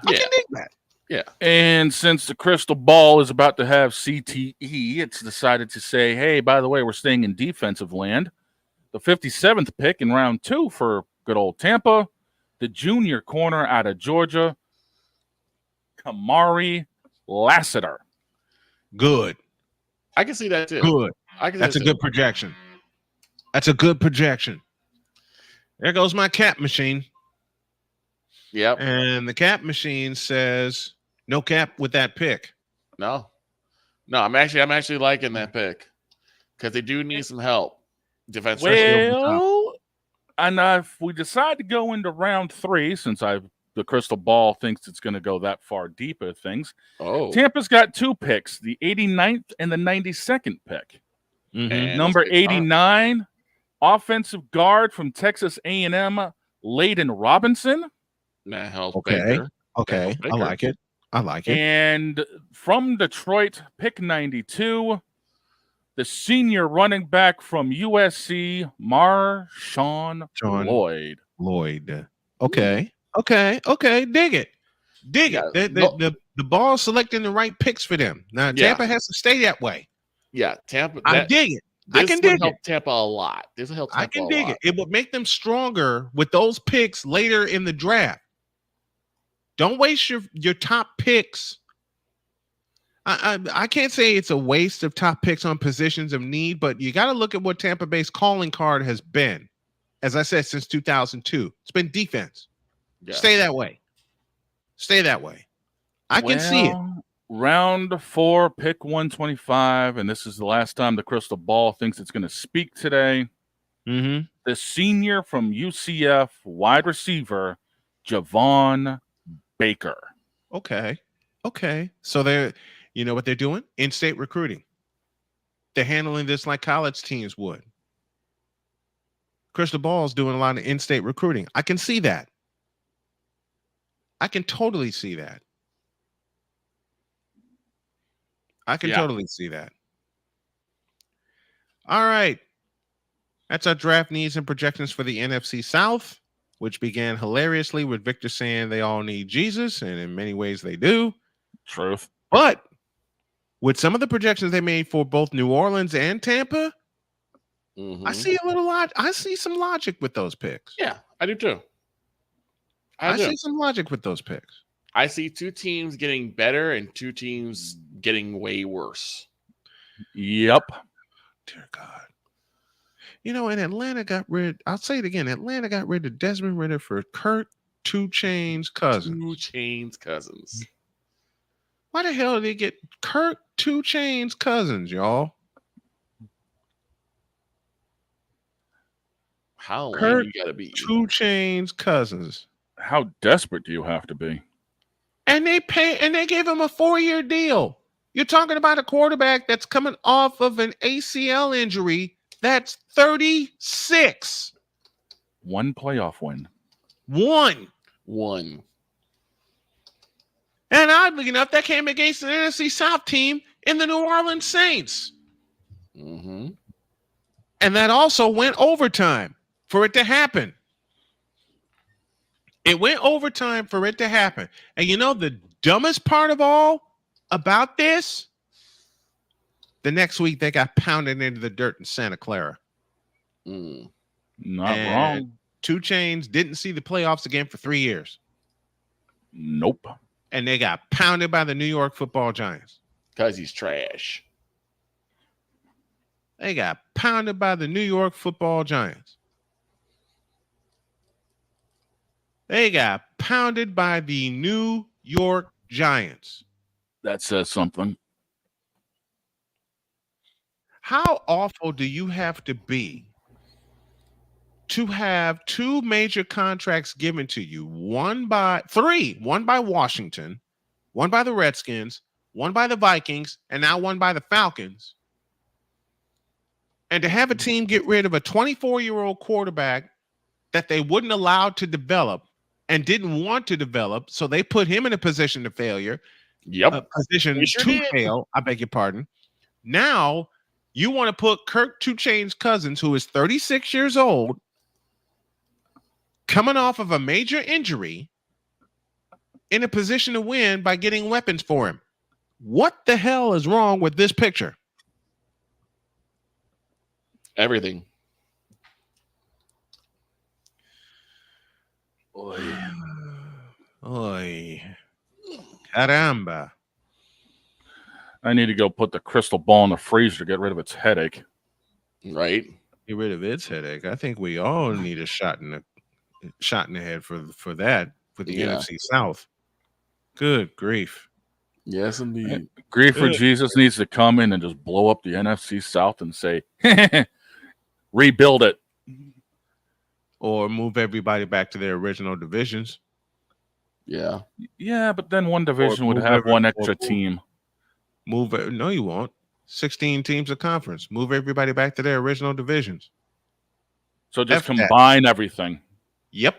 I can dig that. Yeah. And since the crystal ball is about to have CTE, it's decided to say, hey, by the way, we're staying in defensive land. The 57th pick in round 2 for good old Tampa, the junior corner out of Georgia, Kamari Lassiter. Good. I can see that too. Good. That's a good projection. That's a good projection. There goes my cap machine. Yep. And the cap machine says no cap with that pick. No, I'm actually liking that pick because they do need some help. Defense. Well, and if we decide to go into round 3, since the crystal ball thinks it's going to go that far deep at things. Tampa's got 2 picks, the 89th and the 92nd pick. Number 89, offensive guard from Texas A&M, Layden Robinson. That helps. Okay. Baker. Okay. I like it. I like it. And from Detroit, pick 92, the senior running back from USC, Marshawn Lloyd. Okay. Dig it. The ball's selecting the right picks for them. Now, Tampa has to stay that way. Yeah, Tampa. I dig it. I can dig help it. Tampa a lot. This will help Tampa I can dig it. It would make them stronger with those picks later in the draft. Don't waste your top picks. I can't say it's a waste of top picks on positions of need, but you got to look at what Tampa Bay's calling card has been. As I said, since 2002, it's been defense. Yeah. Stay that way. I can see it. Round 4, pick 125, and this is the last time the crystal ball thinks it's going to speak today. Mm-hmm. The senior from UCF, wide receiver, Javon Baker. Okay. So you know what they're doing? In-state recruiting. They're handling this like college teams would. Crystal Ball's doing a lot of in-state recruiting. I can see that. I can totally see that. Totally see that. All right. That's our draft needs and projections for the NFC South, which began hilariously with Victor saying they all need Jesus, and in many ways they do. Truth. But with some of the projections they made for both New Orleans and Tampa, I see a little lot. I see some logic with those picks. Yeah, I do too. I see some logic with those picks. I see two teams getting better and two teams getting way worse. Yep. Dear God. And Atlanta I'll say it again. Atlanta got rid of Desmond Ridder for Kurt 2 Chainz Cousins. 2 Chainz Cousins. Why the hell did they get Kurt 2 Chainz Cousins, y'all? How Kurt lame you gotta be? 2 Chainz Cousins. How desperate do you have to be? And they gave him a 4-year deal. You're talking about a quarterback that's coming off of an ACL injury that's 36. 1 playoff win. One. And oddly enough, that came against an NFC South team in the New Orleans Saints. Mm-hmm. And that also went overtime for it to happen. It went overtime for it to happen. And the dumbest part of all about this? The next week, they got pounded into the dirt in Santa Clara. Not wrong. 2 Chainz didn't see the playoffs again for 3 years. Nope. And they got pounded by the New York Football Giants. Because he's trash. They got pounded by the New York Football Giants. They got pounded by the New York Giants. That says something. How awful do you have to be to have 2 major contracts given to you? One by Washington, one by the Redskins, one by the Vikings, and now one by the Falcons. And to have a team get rid of a 24-year-old quarterback that they wouldn't allow to develop and didn't want to develop, so they put him in a position of failure. Yep. A position to fail. I beg your pardon. Now you want to put Kirk 2 Chainz Cousins, who is 36 years old, coming off of a major injury, in a position to win by getting weapons for him. What the hell is wrong with this picture? Everything. Oy. Caramba. I need to go put the crystal ball in the freezer to get rid of its headache. Right. Get rid of its headache. I think we all need a shot in the head for that, for the NFC South. Good grief. Yes, indeed. Grief for Jesus needs to come in and just blow up the NFC South and say, rebuild it. Or move everybody back to their original divisions. Yeah. Yeah, but then one division would have one extra team. No, you won't. 16 teams of conference. Move everybody back to their original divisions. So just combine everything. Yep.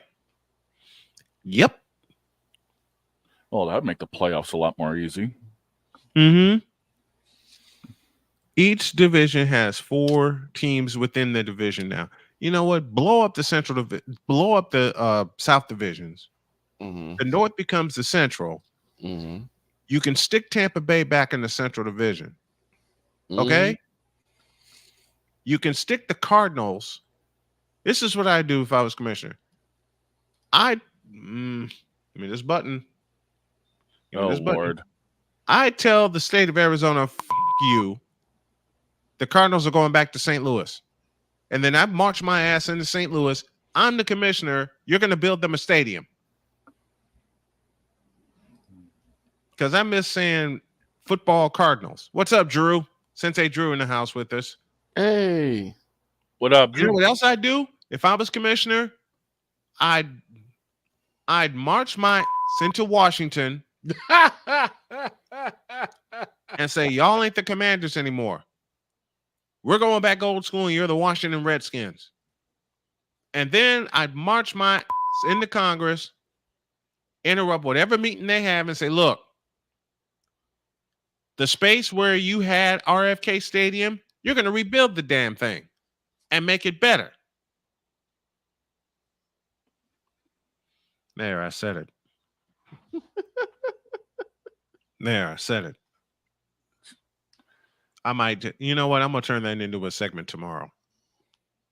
Oh, that would make the playoffs a lot more easy. Mm-hmm. Each division has 4 teams within the division now. You know what? Blow up the blow up the South divisions. Mm-hmm. The North becomes the Central. Mm-hmm. You can stick Tampa Bay back in the Central division. Okay? You can stick the Cardinals. This is what I'd do if I was commissioner. Give me this button. Give me this button. Lord. I tell the state of Arizona, F you. The Cardinals are going back to St. Louis. And then I march my ass into St. Louis. I'm the commissioner. You're going to build them a stadium. Because I miss saying football Cardinals. What's up, Drew? Sensei Drew in the house with us. Hey. What up, Drew? You know what else I'd do? If I was commissioner, I'd march my ass into Washington and say, y'all ain't the Commanders anymore. We're going back old school and you're the Washington Redskins. And then I'd march my ass into Congress, interrupt whatever meeting they have and say, look, the space where you had RFK Stadium, you're going to rebuild the damn thing and make it better. There, I said it. There, I said it. I might, you know what? I'm going to turn that into a segment tomorrow.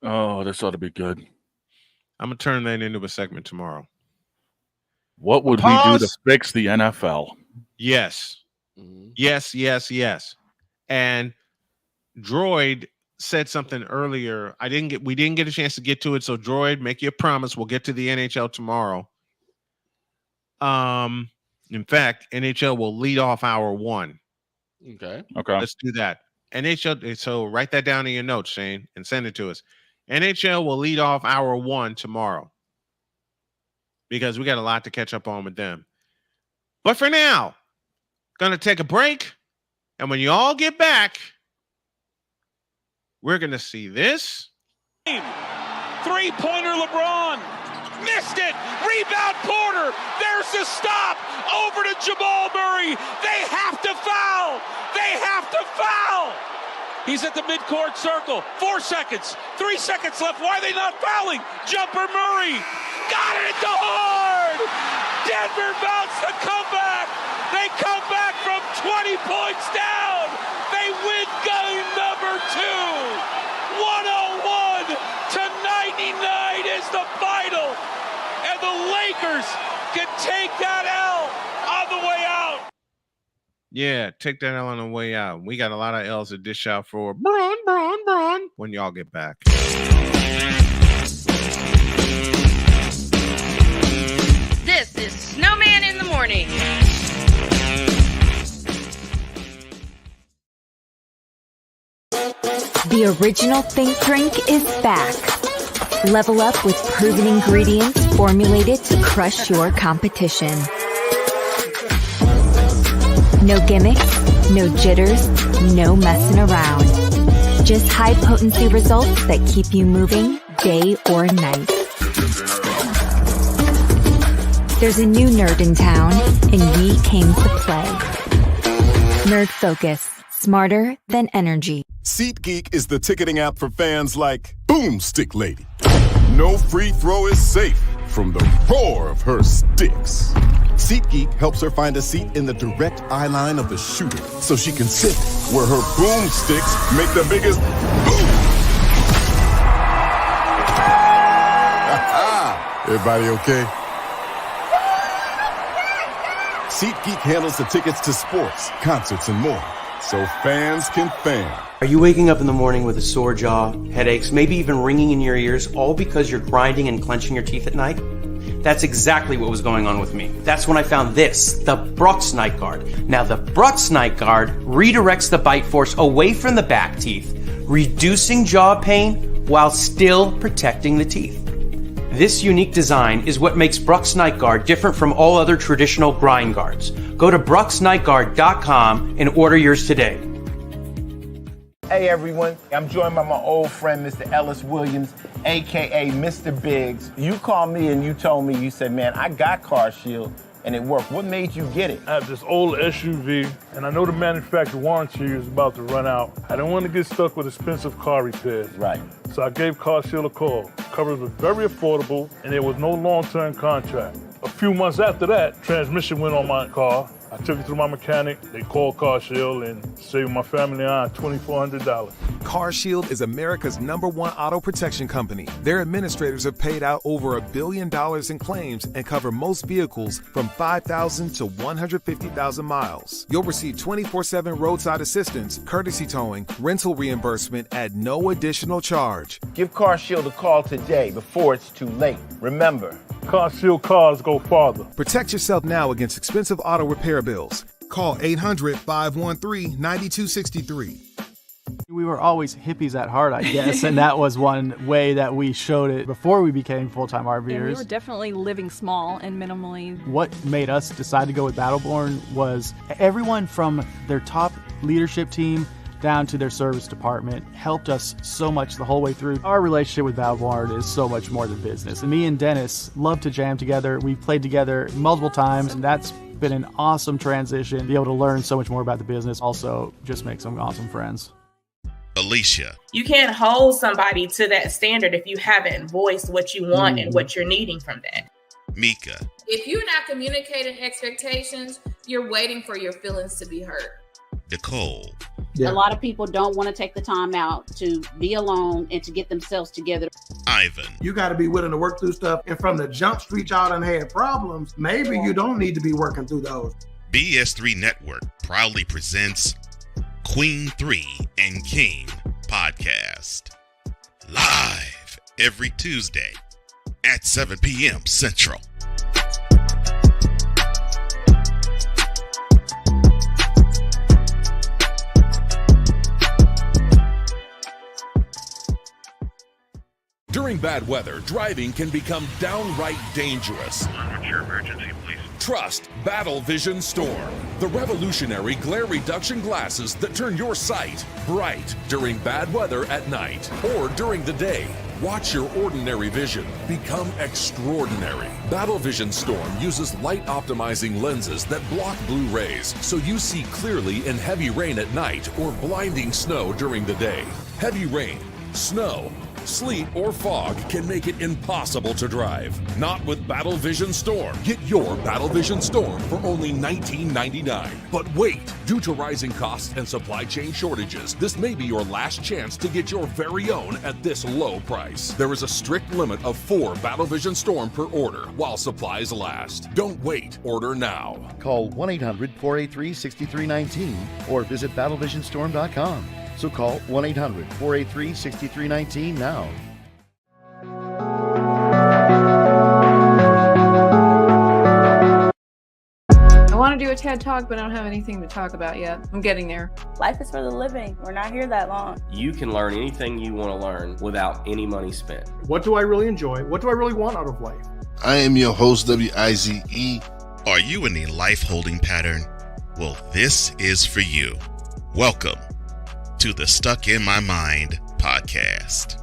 Oh, this ought to be good. I'm going to turn that into a segment tomorrow. What would we do to fix the NFL? Yes. Yes, yes, yes. And Droid said something earlier. We didn't get a chance to get to it. So Droid, make you a promise. We'll get to the NHL tomorrow. In fact, NHL will lead off hour 1. Okay. Let's do that. NHL. So write that down in your notes, Shane, and send it to us. NHL will lead off hour 1 tomorrow because we got a lot to catch up on with them. But for now, gonna take a break, and when you all get back, we're gonna see this. 3-pointer LeBron. Missed it. Rebound Porter. There's the stop. Over to Jamal Murray. They have to foul. They have to foul. He's at the midcourt circle. 4 seconds. 3 seconds left. Why are they not fouling? Jumper Murray. Got it at the horn. Denver mounts the comeback. They come back from 20 points down. They win game number 2. 101 to 99 is the final. And the Lakers can take that L on the way out. Yeah, take that L on the way out. We got a lot of L's to dish out for Bron when y'all get back. This is Snowman in the Morning. The original Think Drink is back. Level up with proven ingredients formulated to crush your competition. No gimmicks, no jitters, no messing around. Just high-potency results that keep you moving day or night. There's a new nerd in town, and we came to play. Nerd Focus. Smarter than energy. SeatGeek is the ticketing app for fans like Boomstick Lady. No free throw is safe from the roar of her sticks. SeatGeek helps her find a seat in the direct eye line of the shooter so she can sit where her boomsticks make the biggest boom. Everybody okay? SeatGeek handles the tickets to sports, concerts, and more, so fans can fan. Are you waking up in the morning with a sore jaw, headaches, maybe even ringing in your ears, all because you're grinding and clenching your teeth at night? That's exactly what was going on with me. That's when I found this, the Brux Night Guard. Now, the Brux Night Guard redirects the bite force away from the back teeth, reducing jaw pain while still protecting the teeth. This unique design is what makes Brux Night Guard different from all other traditional grind guards. Go to BruxNightGuard.com and order yours today. Hey everyone, I'm joined by my old friend, Mr. Ellis Williams, AKA Mr. Biggs. You called me and you told me, you said, man, I got Car Shield and it worked. What made you get it? I have this old SUV, and I know the manufacturer warranty is about to run out. I didn't want to get stuck with expensive car repairs. Right. So I gave CarShield a call. Coverage was very affordable, and there was no long-term contract. A few months after that, transmission went on my car. I took it to my mechanic. They called CarShield and saved my family and I $2,400. CarShield is America's #1 auto protection company. Their administrators have paid out over $1 billion in claims and cover most vehicles from 5,000 to 150,000 miles. You'll receive 24/7 roadside assistance, courtesy towing, rental reimbursement at no additional charge. Give CarShield a call today before it's too late. Remember, CarShield cars go farther. Protect yourself now against expensive auto repair bills. Call 800-513-9263. We were always hippies at heart, I guess, and that was one way that we showed it before we became full-time RVers. And we were definitely living small and minimally. What made us decide to go with Battleborn was everyone from their top leadership team down to their service department helped us so much the whole way through. Our relationship with Battleborn is so much more than business. And me and Dennis love to jam together. We've played together multiple times, and that's been an awesome transition. Be able to learn so much more about the business, also just make some awesome friends. Alicia. You can't hold somebody to that standard if you haven't voiced what you want and what you're needing from that. Mika. If you're not communicating expectations, you're waiting for your feelings to be hurt. Nicole. A lot of people don't want to take the time out to be alone and to get themselves together. Ivan. You got to be willing to work through stuff. And from the jump street y'all done had problems, maybe you don't need to be working through those. BS3 Network proudly presents Queen 3 and King podcast. Live every Tuesday at 7 p.m. Central. During bad weather, driving can become downright dangerous. What's your emergency, please? Trust Battle Vision Storm, the revolutionary glare reduction glasses that turn your sight bright during bad weather at night or during the day. Watch your ordinary vision become extraordinary. Battle Vision Storm uses light optimizing lenses that block blue rays so you see clearly in heavy rain at night or blinding snow during the day. Heavy rain, snow, sleet, or fog can make it impossible to drive. Not with Battle Vision Storm. Get your Battle Vision Storm for only $19.99. But wait, due to rising costs and supply chain shortages, this may be your last chance to get your very own at this low price. There is a strict limit of 4 Battle Vision Storm per order while supplies last. Don't wait, order now. Call 1-800-483-6319 or visit battlevisionstorm.com. So call 1-800-483-6319 now. I want to do a TED Talk, but I don't have anything to talk about yet. I'm getting there. Life is for the living. We're not here that long. You can learn anything you want to learn without any money spent. What do I really enjoy? What do I really want out of life? I am your host, WIZE. Are you in a life holding pattern? Well, this is for you. Welcome to the Stuck in My Mind podcast.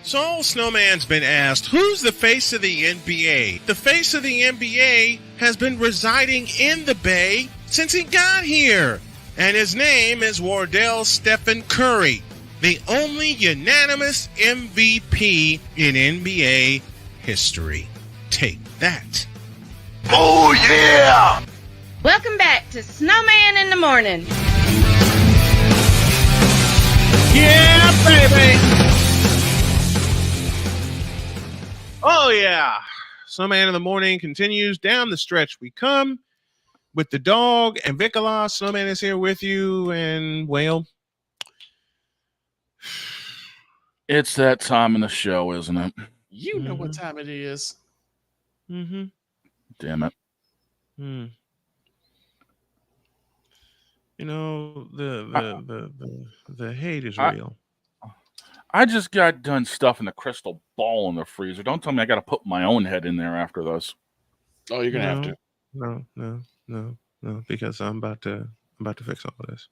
So Snowman's been asked, who's the face of the NBA? The face of the NBA has been residing in the Bay since he got here. And his name is Wardell Stephen Curry, the only unanimous MVP in NBA history. Take that. Oh, yeah! Welcome back to Snowman in the Morning. Yeah, baby! Oh, yeah. Snowman in the Morning continues. Down the stretch we come with the dog and Vikala. Snowman is here with you, and, well, it's that time in the show, isn't it? You know what time it is. Mm-hmm. Damn it. You know, the hate is real. I just got done stuffing the crystal ball in the freezer. Don't tell me I got to put my own head in there after this. Oh, you're gonna have to. No, because I'm about to fix all of this.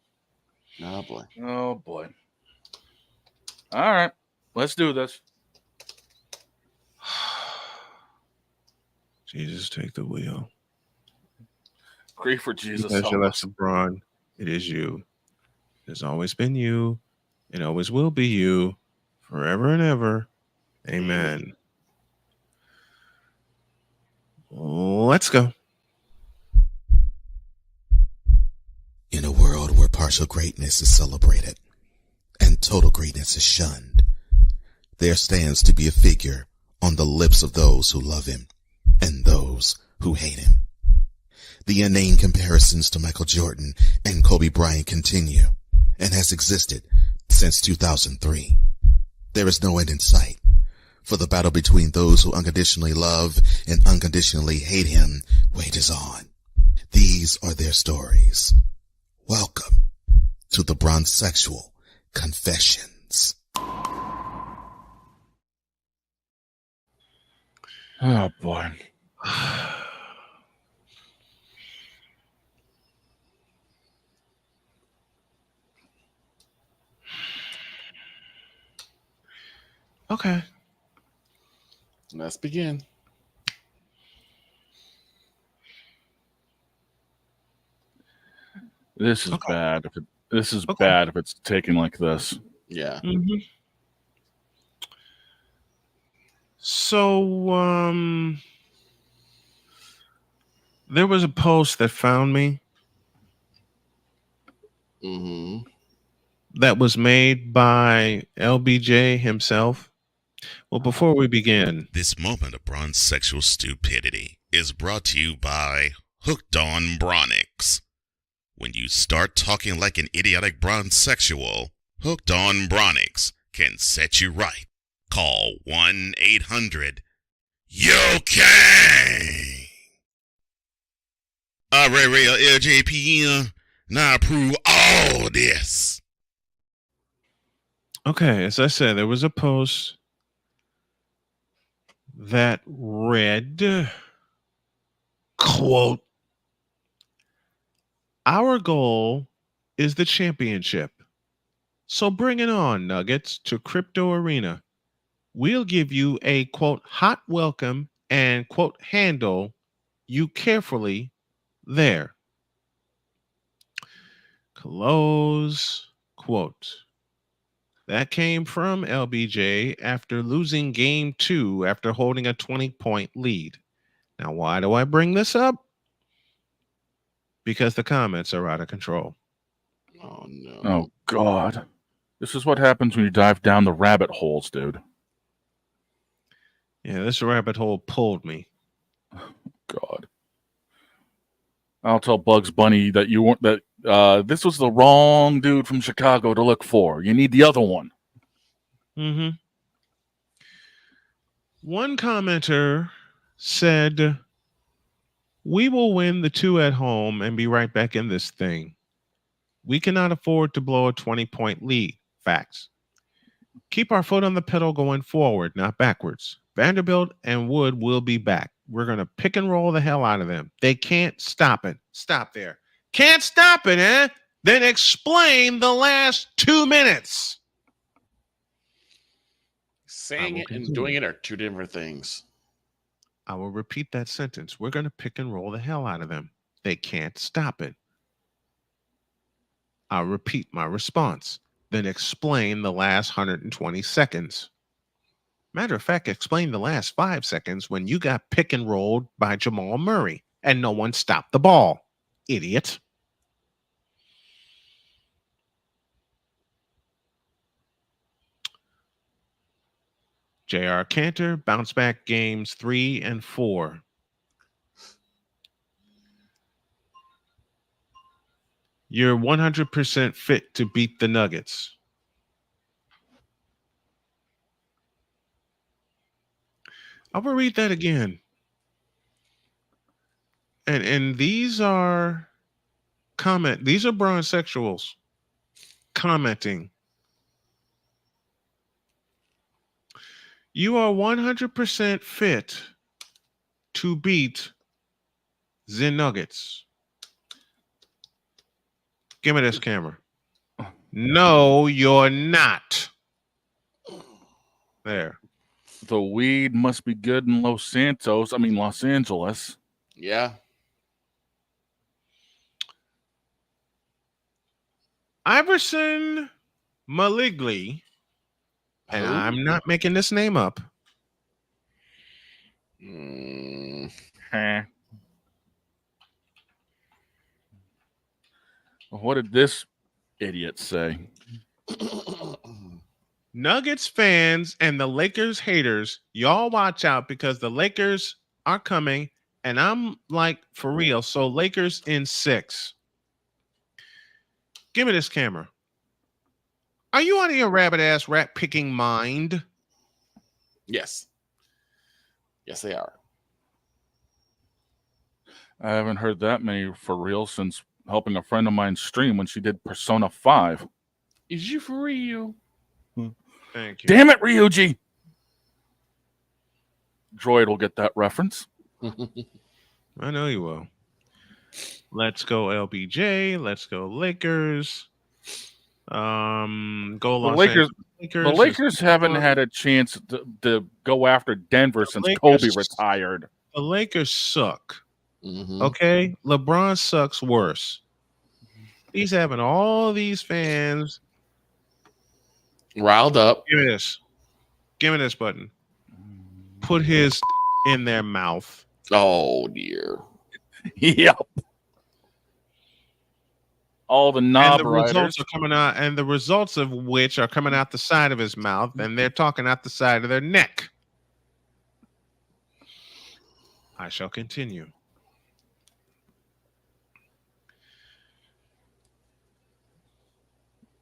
Oh boy. Oh boy. All right, let's do this. Jesus, take the wheel. Great for Jesus. Because you left Almost. LeBron, it is you. It's always been you. It always will be you, forever and ever. Amen. Let's go. In a world where partial greatness is celebrated and total greatness is shunned, there stands to be a figure on the lips of those who love him and those who hate him. The inane comparisons to Michael Jordan and Kobe Bryant continue and has existed since 2003. There is no end in sight, for the battle between those who unconditionally love and unconditionally hate him wages on. These are their stories. Welcome to the Bronzexual Confessions. Oh boy. Okay. Let's begin. This is bad. This is bad if it's taken like this. Yeah. Mm-hmm. So, there was a post that found me that was made by LBJ himself. Well, before we begin, this moment of bronzexual stupidity is brought to you by Hooked on Bronix. When you start talking like an idiotic bronzexual, Hooked on Bronix can set you right. Call 1-800-YO-KANG. Real LJPM, now approve all this. okay, as I said, there was a post that read, quote, "Our goal is the championship. So bring it on, Nuggets, to Crypto Arena. We'll give you a, quote, hot welcome and, quote, handle you carefully there." Close quote. That came from LBJ after losing game 2 after holding a 20-point lead. Now, why do I bring this up? Because the comments are out of control. Oh, no. Oh, God. This is what happens when you dive down the rabbit holes, dude. Yeah, this rabbit hole pulled me. God. I'll tell Bugs Bunny that you weren't that this was the wrong dude from Chicago to look for. You need the other one. Mm-hmm. One commenter said, "We will win the 2 at home and be right back in this thing. We cannot afford to blow a 20-point lead. Facts. Keep our foot on the pedal going forward, not backwards. Vanderbilt and Wood will be back. We're going to pick and roll the hell out of them. They can't stop it." Stop there. Can't stop it, eh? Then explain the last 2 minutes. Saying it and doing it are two different things. I will repeat that sentence. We're going to pick and roll the hell out of them. They can't stop it. I'll repeat my response. Then explain the last 120 seconds. Matter of fact, explain the last 5 seconds when you got pick and rolled by Jamal Murray and no one stopped the ball. Idiot. J.R. Cantor, bounce back games 3 and 4. You're 100% fit to beat the Nuggets. I will read that again. And these are these are bronzexuals commenting. You are 100% fit to beat the Nuggets. Give me this camera. No, you're not. There. The weed must be good in Los Angeles. Yeah. Iverson Maligli, and I'm not making this name up. What did this idiot say? Nuggets fans and the Lakers haters, y'all watch out because the Lakers are coming, and I'm like, for real. So Lakers in 6. Give me this camera. Are you out of your rabbit ass rat picking mind? Yes. Yes, they are. I haven't heard that many for real since helping a friend of mine stream when she did Persona 5. Is you for real? Thank you. Damn it, Ryuji. Droid will get that reference. I know you will. Let's go LBJ. Let's go Lakers. Go Los Angeles Lakers. The Lakers haven't had a chance to go after Denver since Kobe retired. The Lakers suck. Okay? LeBron sucks worse. He's having all these fans riled up. Give me this. Give me this button. Put his in their mouth. Oh, dear. Yep. All the knob and the results are coming out, and the results of which are coming out the side of his mouth, and they're talking out the side of their neck. I shall continue.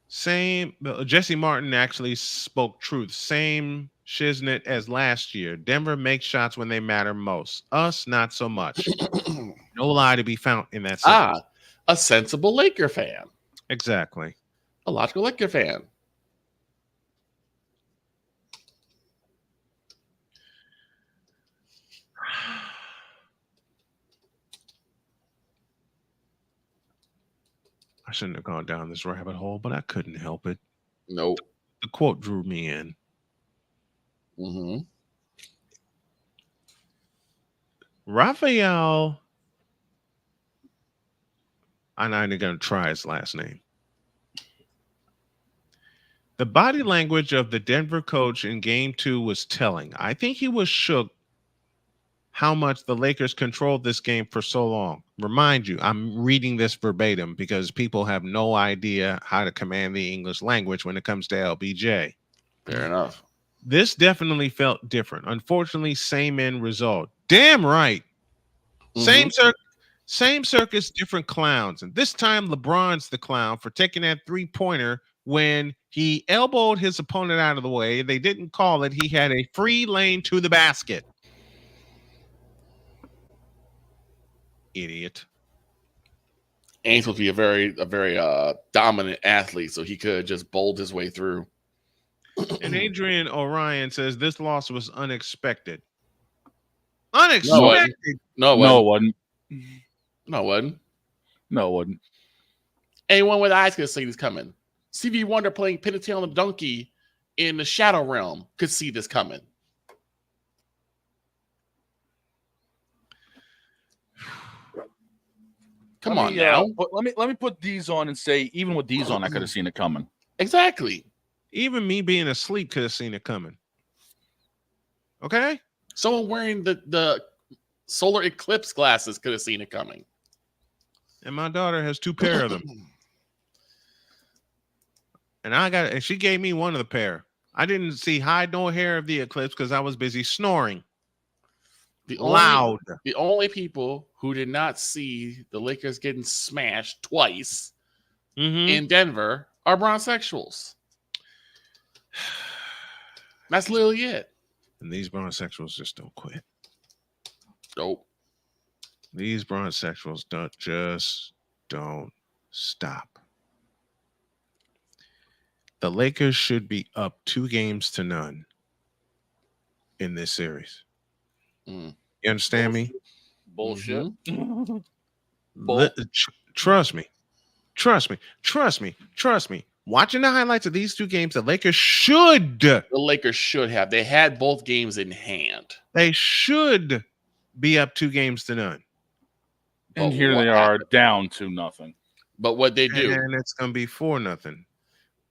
Same. Jesse Martin actually spoke truth. Same shiznit as last year. Denver makes shots when they matter most. Us, not so much. No lie to be found in that sentence. A sensible Laker fan. Exactly. A logical Laker fan. I shouldn't have gone down this rabbit hole, but I couldn't help it. Nope. The quote drew me in. Raphael, I'm not even going to try his last name. The body language of the Denver coach in game 2 was telling. I think he was shook how much the Lakers controlled this game for so long. Remind you, I'm reading this verbatim because people have no idea how to command the English language when it comes to LBJ. Fair enough. This definitely felt different. Unfortunately, same end result. Damn right. Same circus, different clowns. And this time, LeBron's the clown for taking that three-pointer when he elbowed his opponent out of the way. They didn't call it. He had a free lane to the basket. Idiot. Ain't supposed to be a very dominant athlete, so he could have just bowled his way through. And Adrian Orion says this loss was unexpected. Unexpected? No, it wasn't. No, it wasn't. No, it wasn't. Anyone with eyes could have seen this coming. Stevie Wonder playing Pinatee on the Donkey in the Shadow Realm could see this coming. Come on now. Let me put these on and say, even with these on, I could have seen it coming. Exactly. Even me being asleep could have seen it coming. Okay? Someone wearing the solar eclipse glasses could have seen it coming. And my daughter has 2 pair of them. And she gave me one of the pair. I didn't see hide nor hair of the eclipse because I was busy snoring. The only people who did not see the Lakers getting smashed twice in Denver are bronsexuals. That's literally it. And these bronsexuals just don't quit. Nope. These bronsexuals don't stop. The Lakers should be up 2-0 in this series. You understand me? Bullshit. Trust me. Watching the highlights of these two games, the Lakers should. The Lakers should have. They had both games in hand. They should be up 2-0. And here they are down 2-0. But what they do? And it's going to be 4-0.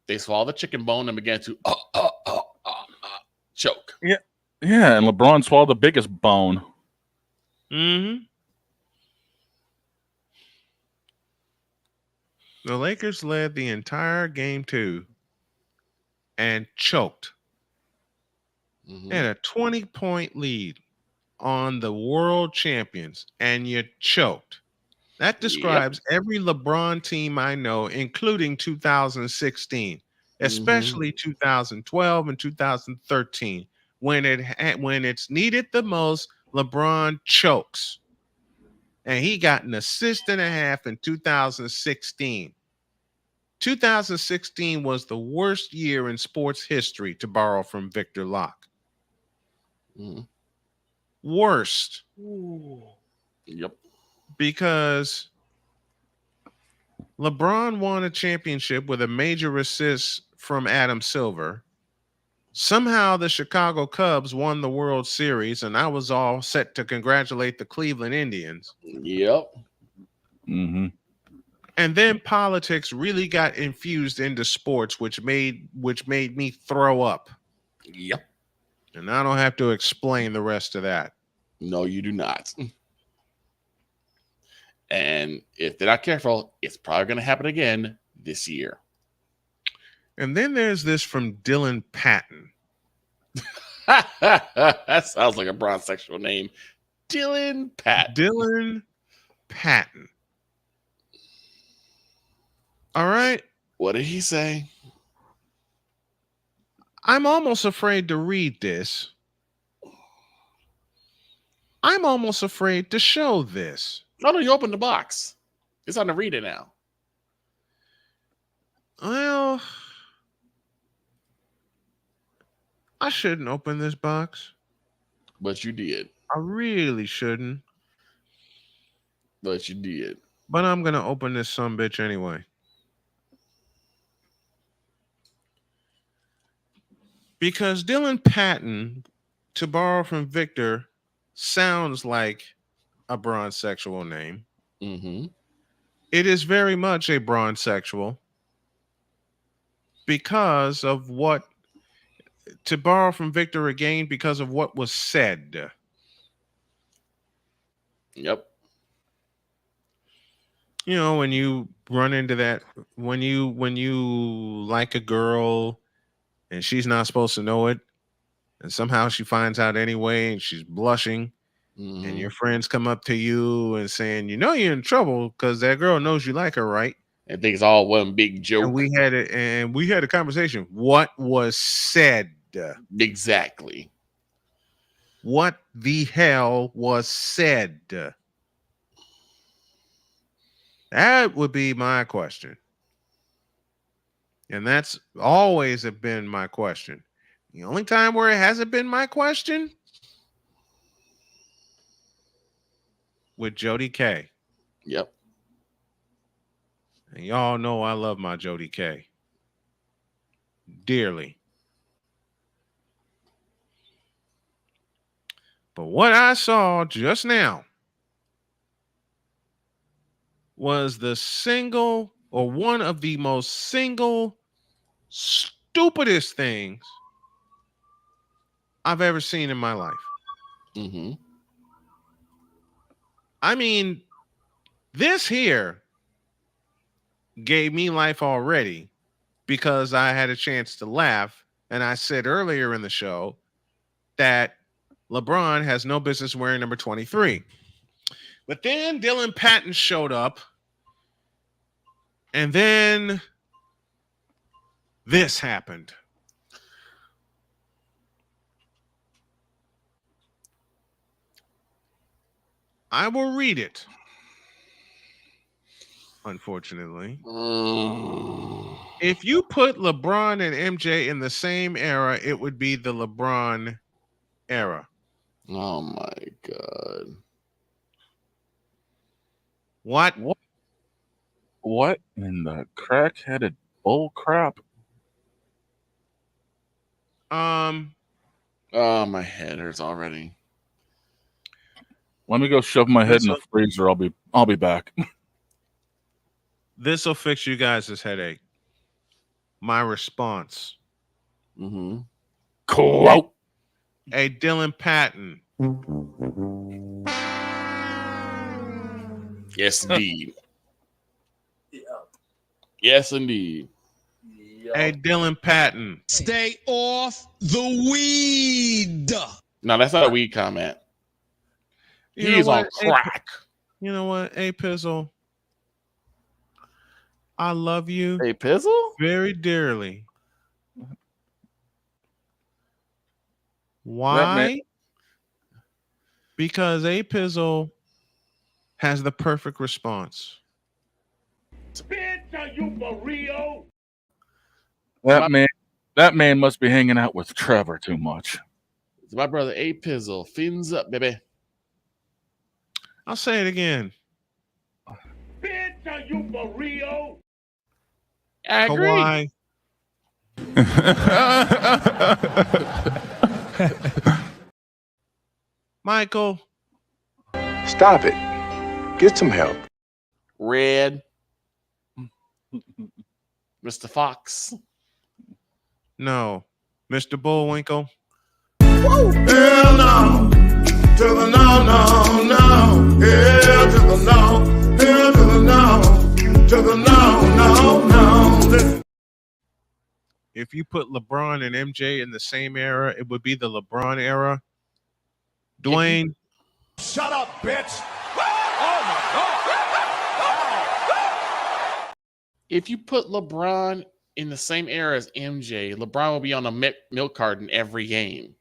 They swallow the chicken bone and began to choke. Yeah. Yeah, and LeBron swallowed the biggest bone. Mm-hmm. The Lakers led the entire game 2 and choked. And a 20-point lead on the world champions, and you choked. That describes every LeBron team I know, including 2016, especially 2012 and 2013. When it's needed the most, LeBron chokes. And he got an assist and a half in 2016. 2016 was the worst year in sports history, to borrow from Victor Locke. Worst. Yep. Because LeBron won a championship with a major assist from Adam Silver. Somehow the Chicago Cubs won the World Series, and I was all set to congratulate the Cleveland Indians. Yep. Mm-hmm. And then politics really got infused into sports, which made me throw up. Yep. And I don't have to explain the rest of that. No, you do not. And if they're not careful, it's probably going to happen again this year. And then there's this from Dylan Patton. That sounds like a bronsexual name. Dylan Patton. Dylan Patton. All right. What did he say? I'm almost afraid to read this. I'm almost afraid to show this. No, you opened the box. It's on the reader now. Well, I shouldn't open this box. But you did. I really shouldn't. But you did. But I'm going to open this sumbitch anyway. Because Dylan Patton, to borrow from Victor, sounds like a bronsexual name. Mm-hmm. It is very much a bronsexual because of what, to borrow from Victor again, because of what was said. Yep. You know, when you run into that, when you like a girl and she's not supposed to know it, and somehow she finds out anyway and she's blushing, and your friends come up to you and saying, you know, you're in trouble because that girl knows you like her, right? And think it's all one big joke. And we had a conversation. What was said? Exactly. What the hell was said? That would be my question. And that's always have been my question. The only time where it hasn't been my question, with Jody K. Yep. And y'all know I love my Jody K. Dearly. But what I saw just now was the single, or one of the most single stupidest things I've ever seen in my life. Mm-hmm. I mean, this here gave me life already because I had a chance to laugh. And I said earlier in the show that LeBron has no business wearing number 23. But then Dylan Patton showed up. And then this happened. I will read it. Unfortunately. If you put LeBron and MJ in the same era, it would be the LeBron era. Oh my God. What? What in the crack-headed Bull crap. Oh, my head hurts already. Let me go shove my head in the freezer. I'll be back. This will fix you guys' headache. My response. Mm-hmm. Quote. Hey, Dylan Patton. Yes, indeed. Yes, indeed. Hey, Dylan Patton. Stay off the weed. No, that's not a weed comment. He's on crack. You know what? Hey, Pizzle. I love you. Hey, Pizzle? Very dearly. Why? Because A Pizzle has the perfect response. Bitch, are you for real? That man must be hanging out with Trevor too much. It's my brother A Pizzle. Fins up, baby. I'll say it again. Bitch, are you for real? I agree. Michael. Stop it. Get some help. Red. Mr. Fox. No. Mr. Bullwinkle. Hell no. To the no, no, no. Hell to the no. Hell to the no. To the no, no, no. If you put LeBron and MJ in the same era, it would be the LeBron era. Dwayne. Shut up, bitch. Oh my God. If you put LeBron in the same era as MJ, LeBron will be on a milk carton every game.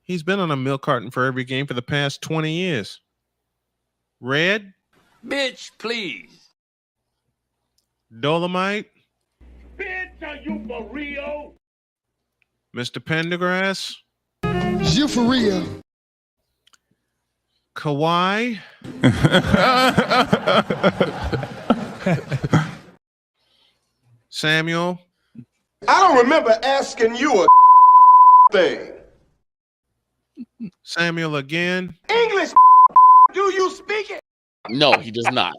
He's been on a milk carton for every game for the past 20 years. Red. Bitch, please. Dolomite. Bitch, are you for real? Mr. Pendergrass. Is you for real? Kawhi. Samuel. I don't remember asking you a thing. Samuel again. English, do you speak it? No, he does not.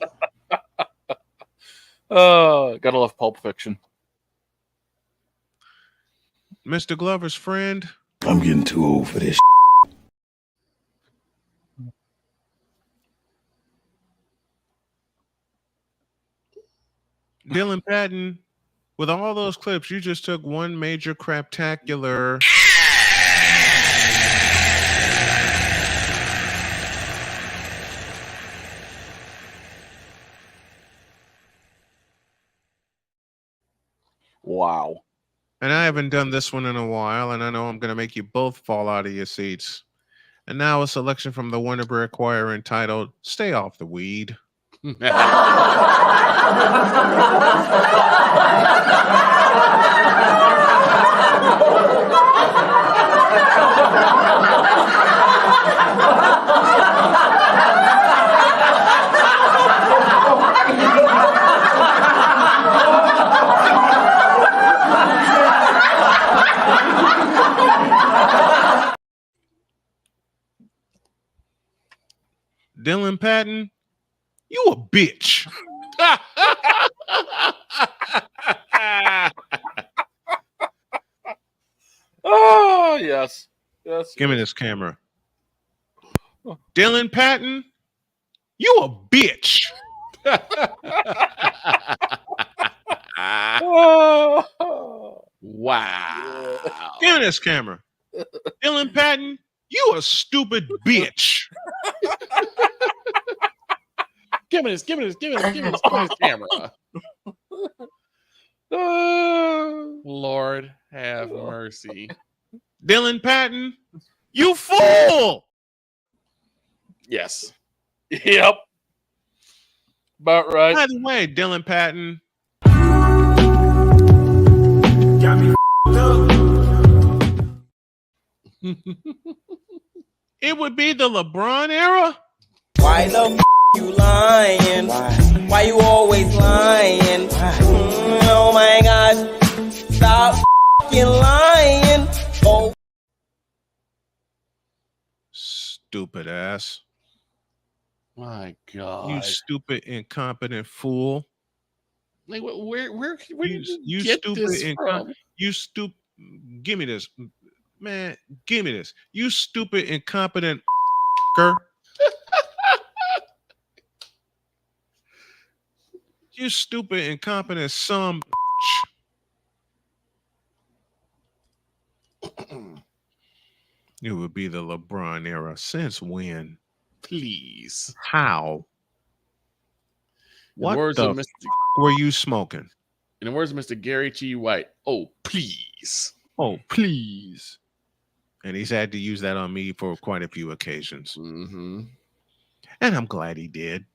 Gotta love Pulp Fiction. Mr. Glover's friend. I'm getting too old for this. Dylan Patton, with all those clips, you just took one major craptacular. Wow. And I haven't done this one in a while, and I know I'm going to make you both fall out of your seats. And now a selection from the Winterberry Choir entitled Stay Off the Weed. Dylan Patton, you a bitch. Oh, yes. Yes. Give me this camera. Dylan Patton, you a bitch. Wow. Give me this camera. Dylan Patton, you a stupid bitch. Give me this camera. Lord have mercy. Dylan Patton, you fool. Yes. Yep. About right. By the way, Dylan Patton. Got me It would be the LeBron era. Why the you lying? Why you always lying? stupid ass. My God. You stupid, incompetent fool. Like, where did you get stupid, this from? You stupid. Give me this, man. Give me this. You stupid, incompetent. You stupid, incompetent some. It would be the LeBron era. Since when? Please. How? What words the of Mr. were you smoking? In the words of Mr. Gary T. White, oh, please. Oh, please. And he's had to use that on me for quite a few occasions. Mm-hmm. And I'm glad he did.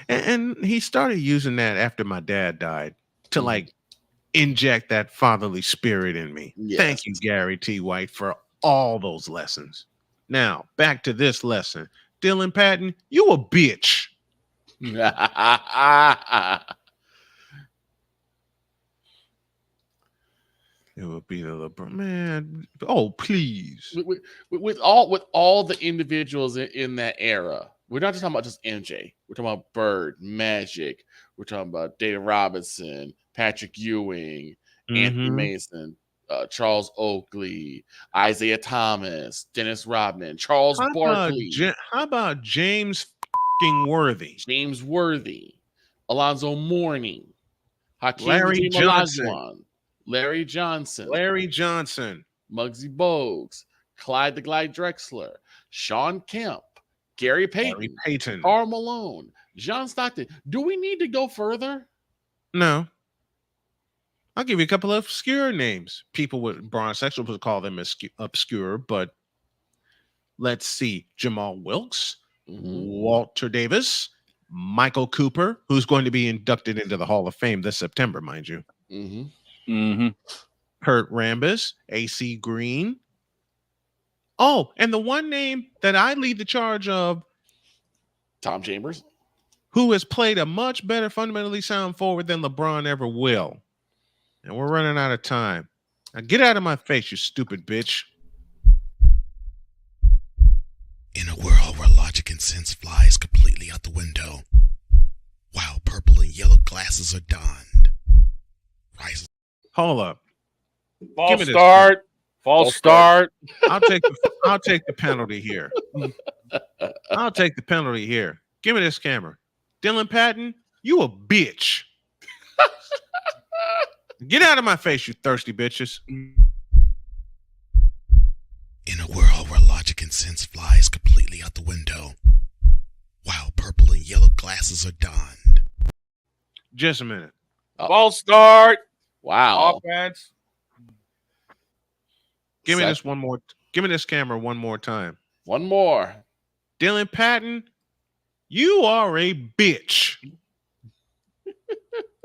And he started using that after my dad died to like inject that fatherly spirit in me. Yes. Thank you, Gary T. White, for all those lessons. Now, back to this lesson. Dylan Patton, you a bitch. It would be the LeBron, man. Oh, please. With all the individuals in that era, we're not just talking about just MJ. We're talking about Bird, Magic. We're talking about David Robinson, Patrick Ewing, Anthony Mason, Charles Oakley, Isaiah Thomas, Dennis Rodman, Charles Barkley. How about James Worthy? James Worthy, Alonzo Mourning, Hakeem Larry Johnson. Larry Johnson, Muggsy Bogues, Clyde the Glide Drexler, Sean Kemp, Gary Payton, Karl Malone, John Stockton. Do we need to go further? No. I'll give you a couple of obscure names. People with bronsexuals would call them obscure, but let's see. Jamal Wilkes, Walter Davis, Michael Cooper, who's going to be inducted into the Hall of Fame this September, mind you. Kurt Rambis, AC Green. Oh, and the one name that I lead the charge of, Tom Chambers, who has played a much better fundamentally sound forward than LeBron ever will. And we're running out of time. Now get out of my face, you stupid bitch. In a world where logic and sense flies completely out the window, while purple and yellow glasses are donned, rises. Hold up. False start. False start. I'll take the penalty here. I'll take the penalty here. Give me this camera. Dylan Patton, you a bitch. Get out of my face, you thirsty bitches. In a world where logic and sense flies completely out the window, while purple and yellow glasses are donned. Just a minute. False start. Wow. Offense. Give me this one more. Give me this camera one more time. One more. Dylan Patton, you are a bitch.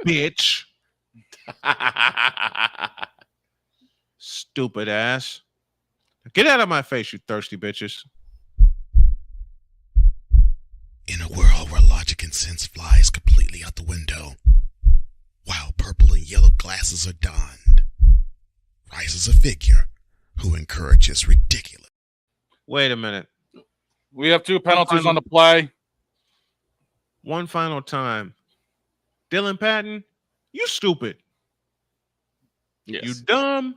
Bitch. Stupid ass. Get out of my face, you thirsty bitches. In a world where logic and sense flies completely out the window, while purple and yellow glasses are donned, rises a figure who encourages ridiculous. Wait a minute. We have 2 penalties on the play. One final time. Dylan Patton, you stupid. Yes. You dumb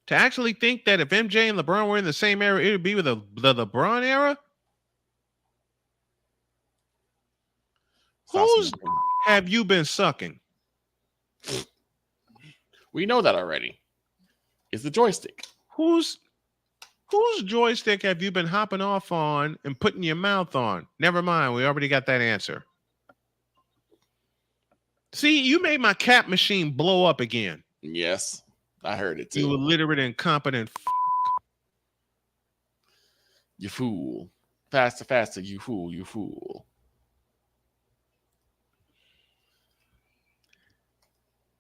to actually think that if MJ and LeBron were in the same era, it would be with the LeBron era? Whose have you been sucking? We know that already. It's the joystick. Whose joystick have you been hopping off on and putting your mouth on? Never mind. We already got that answer. See, you made my cap machine blow up again. Yes, I heard it too. You illiterate, incompetent. You fool. Faster, faster, you fool, you fool.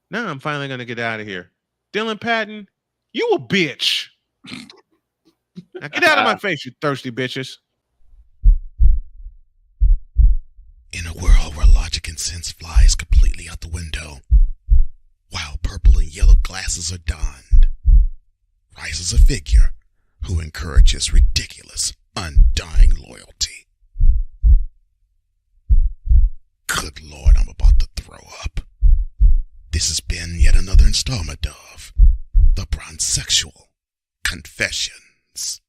Now I'm finally going to get out of here. Dylan Patton, you a bitch. Now get out of my face, you thirsty bitches. In a world where logic and sense flies completely out the window, while purple and yellow glasses are donned, rises a figure who encourages ridiculous, undying loyalty. Good Lord, I'm about to throw up. This has been yet another installment of The Bronzexual Confessions.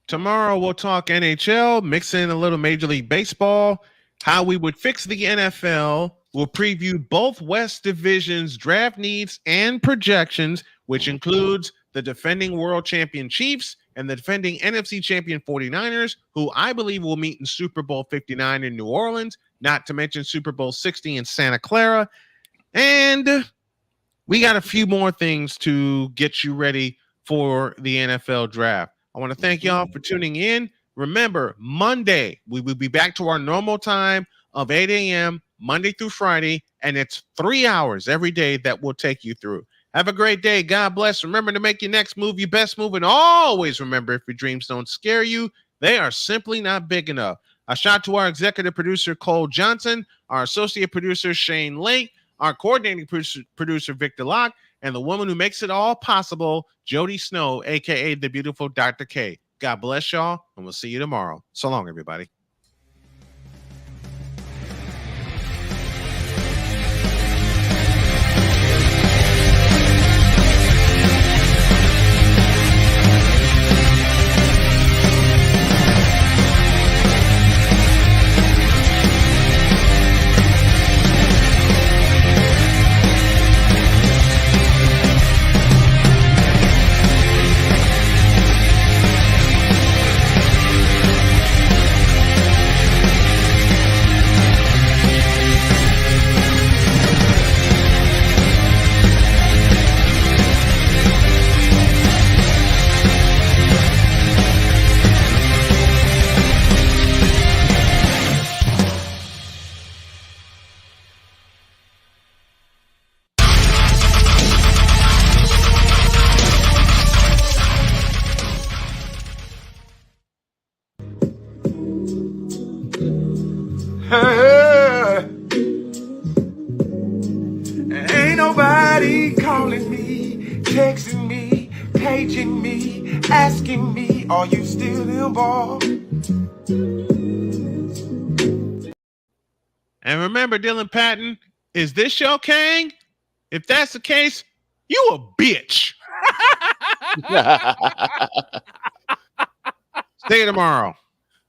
Tomorrow we'll talk NHL, mix in a little Major League Baseball, how we would fix the NFL. We'll preview both West Divisions draft needs and projections, which includes the defending world champion Chiefs and the defending NFC champion 49ers, who I believe will meet in Super Bowl 59 in New Orleans, not to mention Super Bowl 60 in Santa Clara. And we got a few more things to get you ready for the NFL draft. I want to thank y'all for tuning in. Remember, Monday, we will be back to our normal time of 8 a.m. Monday through Friday, and it's 3 hours every day that we'll take you through. Have a great day. God bless. Remember to make your next move your best move, and always remember, if your dreams don't scare you, they are simply not big enough. A shout to our executive producer, Cole Johnson, our associate producer, Shane Lake, our coordinating producer, Victor Locke, and the woman who makes it all possible, Jody Snow, a.k.a. the beautiful Dr. K. God bless y'all, and we'll see you tomorrow. So long, everybody. Ain't nobody calling me, texting me, paging me, asking me, are you still involved? And remember, Dylan Patton, is this your Kang? If that's the case, you a bitch. See you tomorrow.